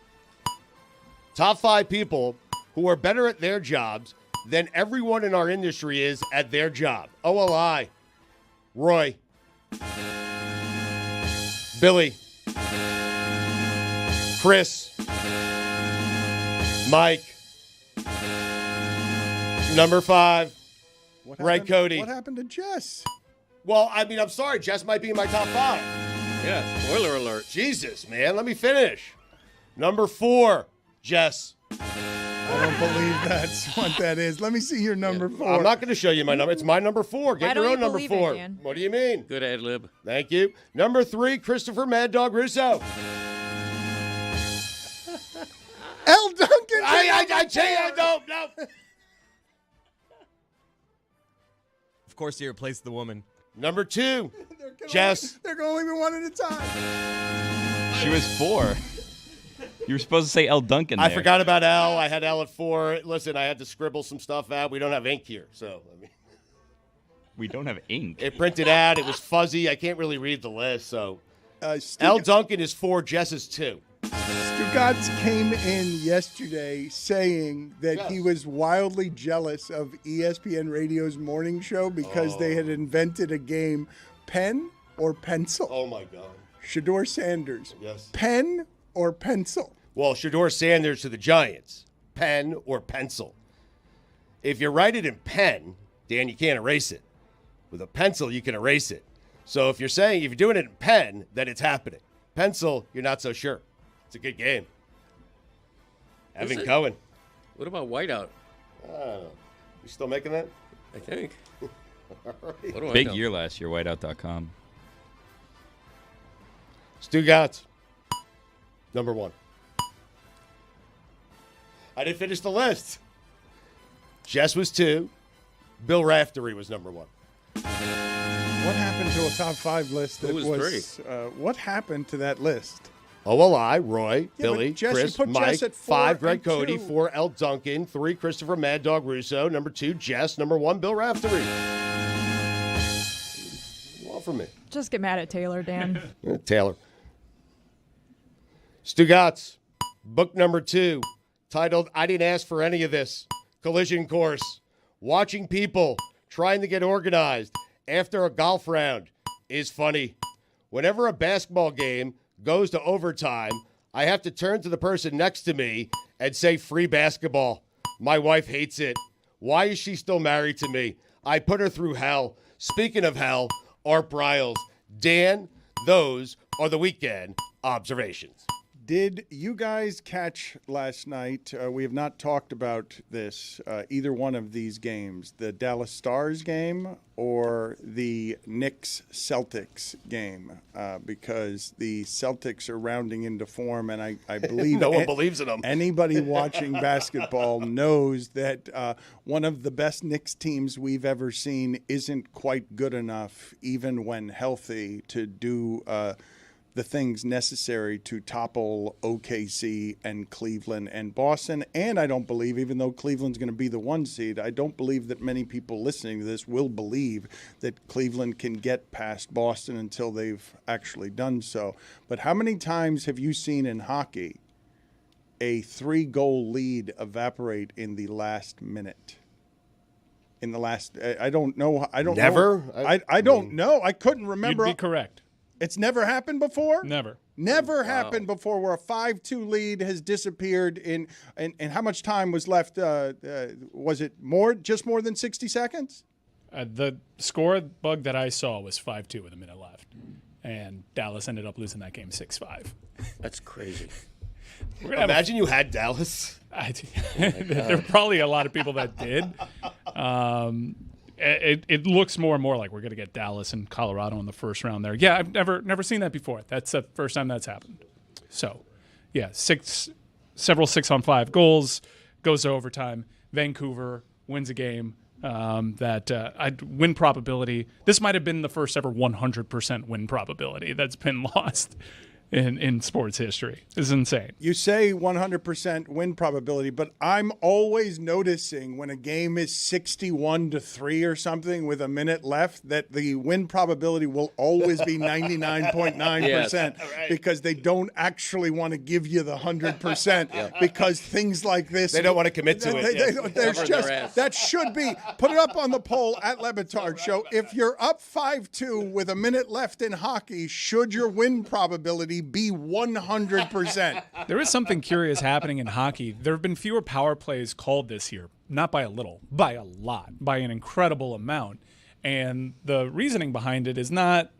Top 5 people who are better at their jobs than everyone in our industry is at their job. OLI. Roy. Billy. Chris. Mike. Number 5. Ray Cody. What happened to Jess? Well, I mean, I'm sorry. Jess might be in my top 5. Yeah, spoiler alert. Jesus, man. Let me finish. Number 4, Jess. I don't believe that's what that is. Let me see your number 4. I'm not going to show you my number. It's my number 4. Get Why your don't own you number believe it, 4. Dan? What do you mean? Good ad lib. Thank you. Number 3, Christopher Mad Dog Russo. L. Duncan. I don't know. Of course, he replaced the woman. Number 2, Jess. They're going to leave me one at a time. She was 4. You were supposed to say L. Duncan there. I forgot about L. I had L at 4. Listen, I had to scribble some stuff out. We don't have ink here, so. I mean. We don't have ink. It printed out. It was fuzzy. I can't really read the list. So, L. Duncan is 4. Jess is 2. Stugotz came in yesterday saying that he was wildly jealous of ESPN Radio's morning show because they had invented a game, pen or pencil. Oh, my God. Shedeur Sanders. Yes. Pen or pencil? Well, Shedeur Sanders to the Giants. Pen or pencil. If you write it in pen, Dan, you can't erase it. With a pencil, you can erase it. So if you're doing it in pen, then it's happening. Pencil, you're not so sure. It's a good game. Evan Cohen. What about whiteout? You still making that? I think. All right. What do I Big know? year last year, whiteout.com. Stugotz, number 1. I didn't finish the list. Jess was 2. Bill Raftery was number 1. What happened to a top 5 list that Who was 3? What happened to that list? OLI, Roy, Yeah, Billy, but Jess, Chris, you put Mike, Jess at 4 5, Greg and Cody, 2. 4, L. Duncan, 3, Christopher Mad Dog Russo, number 2, Jess, number 1, Bill Raftery. What for me? Just get mad at Taylor, Dan. Taylor. Stugotz, book number 2, titled I Didn't Ask for Any of This. Collision Course. Watching people trying to get organized after a golf round is funny. Whenever a basketball game goes to overtime, I have to turn to the person next to me and say free basketball. My wife hates it. Why is she still married to me? I put her through hell. Speaking of hell, Art Briles. Dan, those are the weekend observations. Did you guys catch last night? We have not talked about this, either one of these games, the Dallas Stars game or the Knicks-Celtics game, because the Celtics are rounding into form, and I believe no one believes in them. Anybody watching basketball knows that one of the best Knicks teams we've ever seen isn't quite good enough, even when healthy, to do the things necessary to topple OKC and Cleveland and Boston. And I don't believe, even though Cleveland's going to be the 1 seed, I don't believe that many people listening to this will believe that Cleveland can get past Boston until they've actually done so. But how many times have you seen in hockey a 3-goal lead evaporate in the last minute? In the last, I don't know. I don't Never? know. I don't know. I couldn't remember. You'd be correct. It's never happened before? Never. Never happened before where a 5-2 lead has disappeared in and how much time was left? Was it just more than 60 seconds? The score bug that I saw was 5-2 with a minute left. And Dallas ended up losing that game 6-5. That's crazy. Imagine you had Dallas. There are probably a lot of people that did. It looks more and more like we're going to get Dallas and Colorado in the first round there. Yeah, I've never seen that before. That's the first time that's happened. So, yeah, several 6-on-5 goals, goes to overtime. Vancouver wins a game. Win probability. This might have been the first ever 100% win probability that's been lost in sports history. It's insane. You say 100% win probability, but I'm always noticing when a game is 61-3 or something with a minute left that the win probability will always be 99.9% Yes. because they don't actually want to give you the 100% because things like this. They don't want to commit to it. There's Cover just their ass. that should be put it up on the poll at Le Batard Show. If you're up 5-2 with a minute left in hockey, should your win probability be 100%? There is something curious happening in hockey. There have been fewer power plays called this year, not by a little, by a lot, by an incredible amount. And the reasoning behind it is not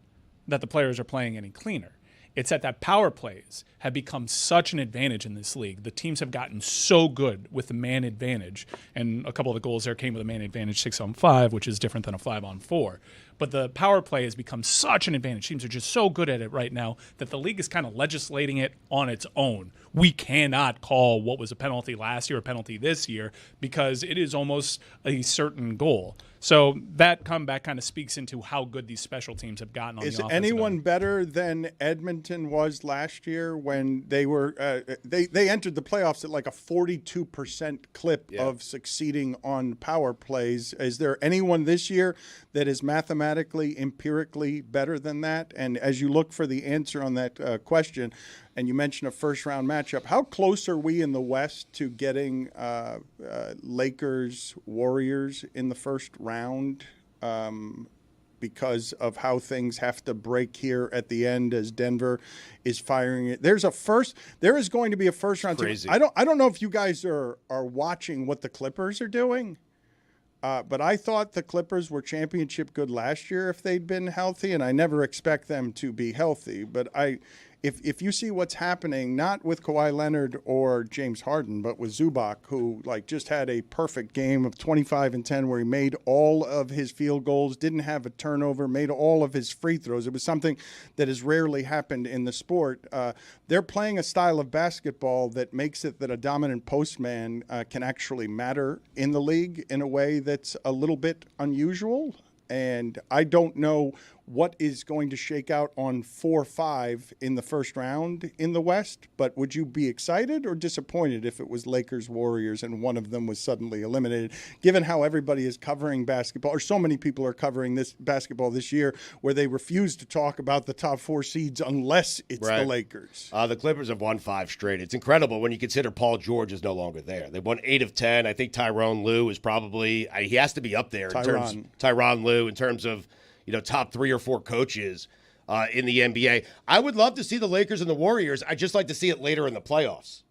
that the players are playing any cleaner. It's that power plays have become such an advantage in this league. The teams have gotten so good with the man advantage. And a couple of the goals there came with a man advantage 6-on-5, which is different than a 5-on-4. But the power play has become such an advantage. Teams are just so good at it right now that the league is kind of legislating it on its own. We cannot call what was a penalty last year a penalty this year because it is almost a certain goal. So that comeback kind of speaks into how good these special teams have gotten on the offensive end. Is anyone better than Edmonton was last year when they were they entered the playoffs at like a 42% clip of succeeding on power plays? Is there anyone this year that is mathematically, empirically better than that? And as you look for the answer on that question, and you mentioned a first-round matchup, how close are we in the West to getting Lakers-Warriors in the first round because of how things have to break here at the end as Denver is firing it? There is going to be a first-round team. Crazy. I don't know if you guys are watching what the Clippers are doing. But I thought the Clippers were championship good last year if they'd been healthy, and I never expect them to be healthy. But if you see what's happening, not with Kawhi Leonard or James Harden, but with Zubac, who just had a perfect game of 25 and 10 where he made all of his field goals, didn't have a turnover, made all of his free throws. It was something that has rarely happened in the sport. They're playing a style of basketball that makes it that a dominant postman can actually matter in the league in a way that's a little bit unusual. And I don't know what is going to shake out on 4-5 in the first round in the West, but would you be excited or disappointed if it was Lakers-Warriors and one of them was suddenly eliminated, given how everybody is covering basketball, or so many people are covering this basketball this year, where they refuse to talk about the top 4 seeds unless it's the Lakers? The Clippers have won 5 straight. It's incredible when you consider Paul George is no longer there. They won 8 of 10. I think Tyronn Lue is probably he has to be up there Tyronn Lue in terms of top 3 or 4 coaches in the NBA. I would love to see the Lakers and the Warriors. I'd just like to see it later in the playoffs.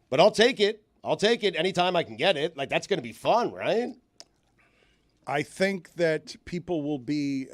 But I'll take it. I'll take it anytime I can get it. That's going to be fun, right? I think that people will be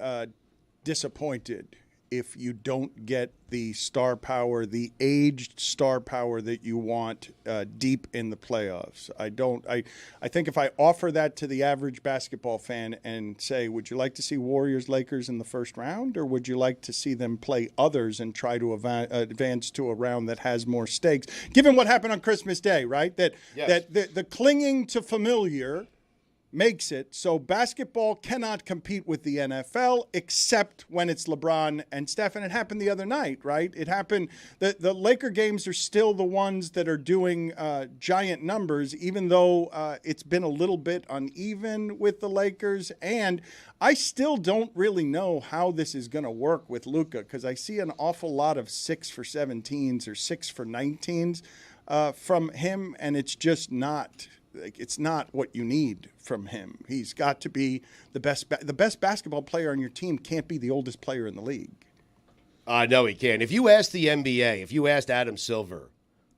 disappointed if you don't get the star power, the aged star power that you want deep in the playoffs. I think if I offer that to the average basketball fan and say, would you like to see Warriors Lakers in the first round, or would you like to see them play others and try to advance to a round that has more stakes? Given what happened on Christmas Day, right? That the clinging to familiar makes it so basketball cannot compete with the NFL except when it's LeBron and Steph. And it happened the other night, right? It happened. The Laker games are still the ones that are doing giant numbers, even though it's been a little bit uneven with the Lakers. And I still don't really know how this is going to work with Luka, because I see an awful lot of 6 for 17s or 6 for 19s from him, and it's just not. It's not what you need from him. He's got to be the best. The best basketball player on your team can't be the oldest player in the league. No, he can. If you asked the NBA, if you asked Adam Silver,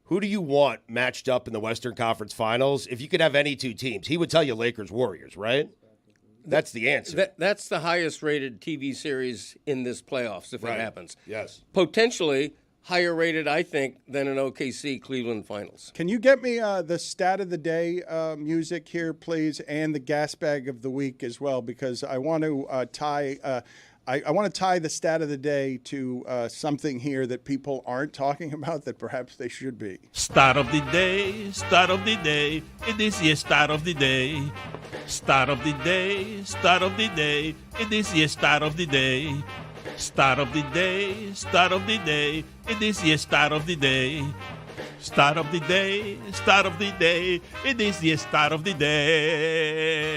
who do you want matched up in the Western Conference Finals? If you could have any 2 teams, he would tell you Lakers-Warriors, right? That's the answer. That's the highest-rated TV series in this playoffs, if it happens. Yes. Potentially higher rated, I think, than an OKC Cleveland Finals. Can you get me the stat of the day music here, please, and the gas bag of the week as well? Because I want to tie the stat of the day to something here that people aren't talking about that perhaps they should be. Start of the day, start of the day. It is the start of the day. Start of the day, start of the day. It is the start of the day. Start of the day, start of the day. It is the start of the day. Start of the day, start of the day. It is the start of the day.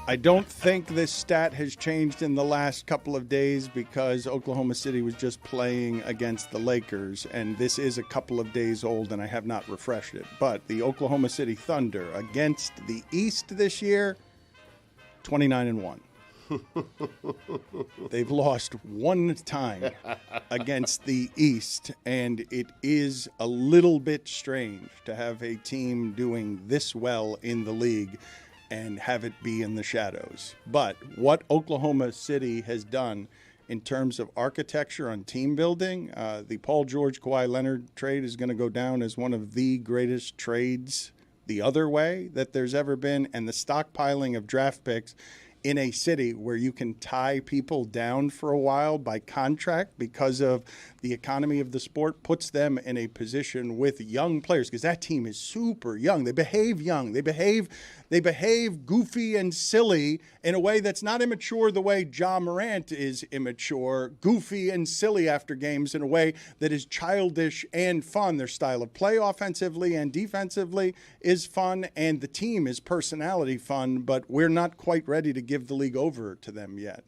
I don't think this stat has changed in the last couple of days because Oklahoma City was just playing against the Lakers, and this is a couple of days old, and I have not refreshed it. But the Oklahoma City Thunder against the East this year, 29-1. They've lost one time against the East, and it is a little bit strange to have a team doing this well in the league and have it be in the shadows. But what Oklahoma City has done in terms of architecture on team building. The Paul George Kawhi Leonard trade is going to go down as one of the greatest trades the other way that there's ever been, and the stockpiling of draft picks in a city where you can tie people down for a while by contract because of the economy of the sport puts them in a position with young players, because that team is super young. They behave young. They behave goofy and silly in a way that's not immature the way Ja Morant is immature, goofy and silly after games in a way that is childish and fun. Their style of play offensively and defensively is fun, and the team is personality fun, but we're not quite ready to give the league over to them yet.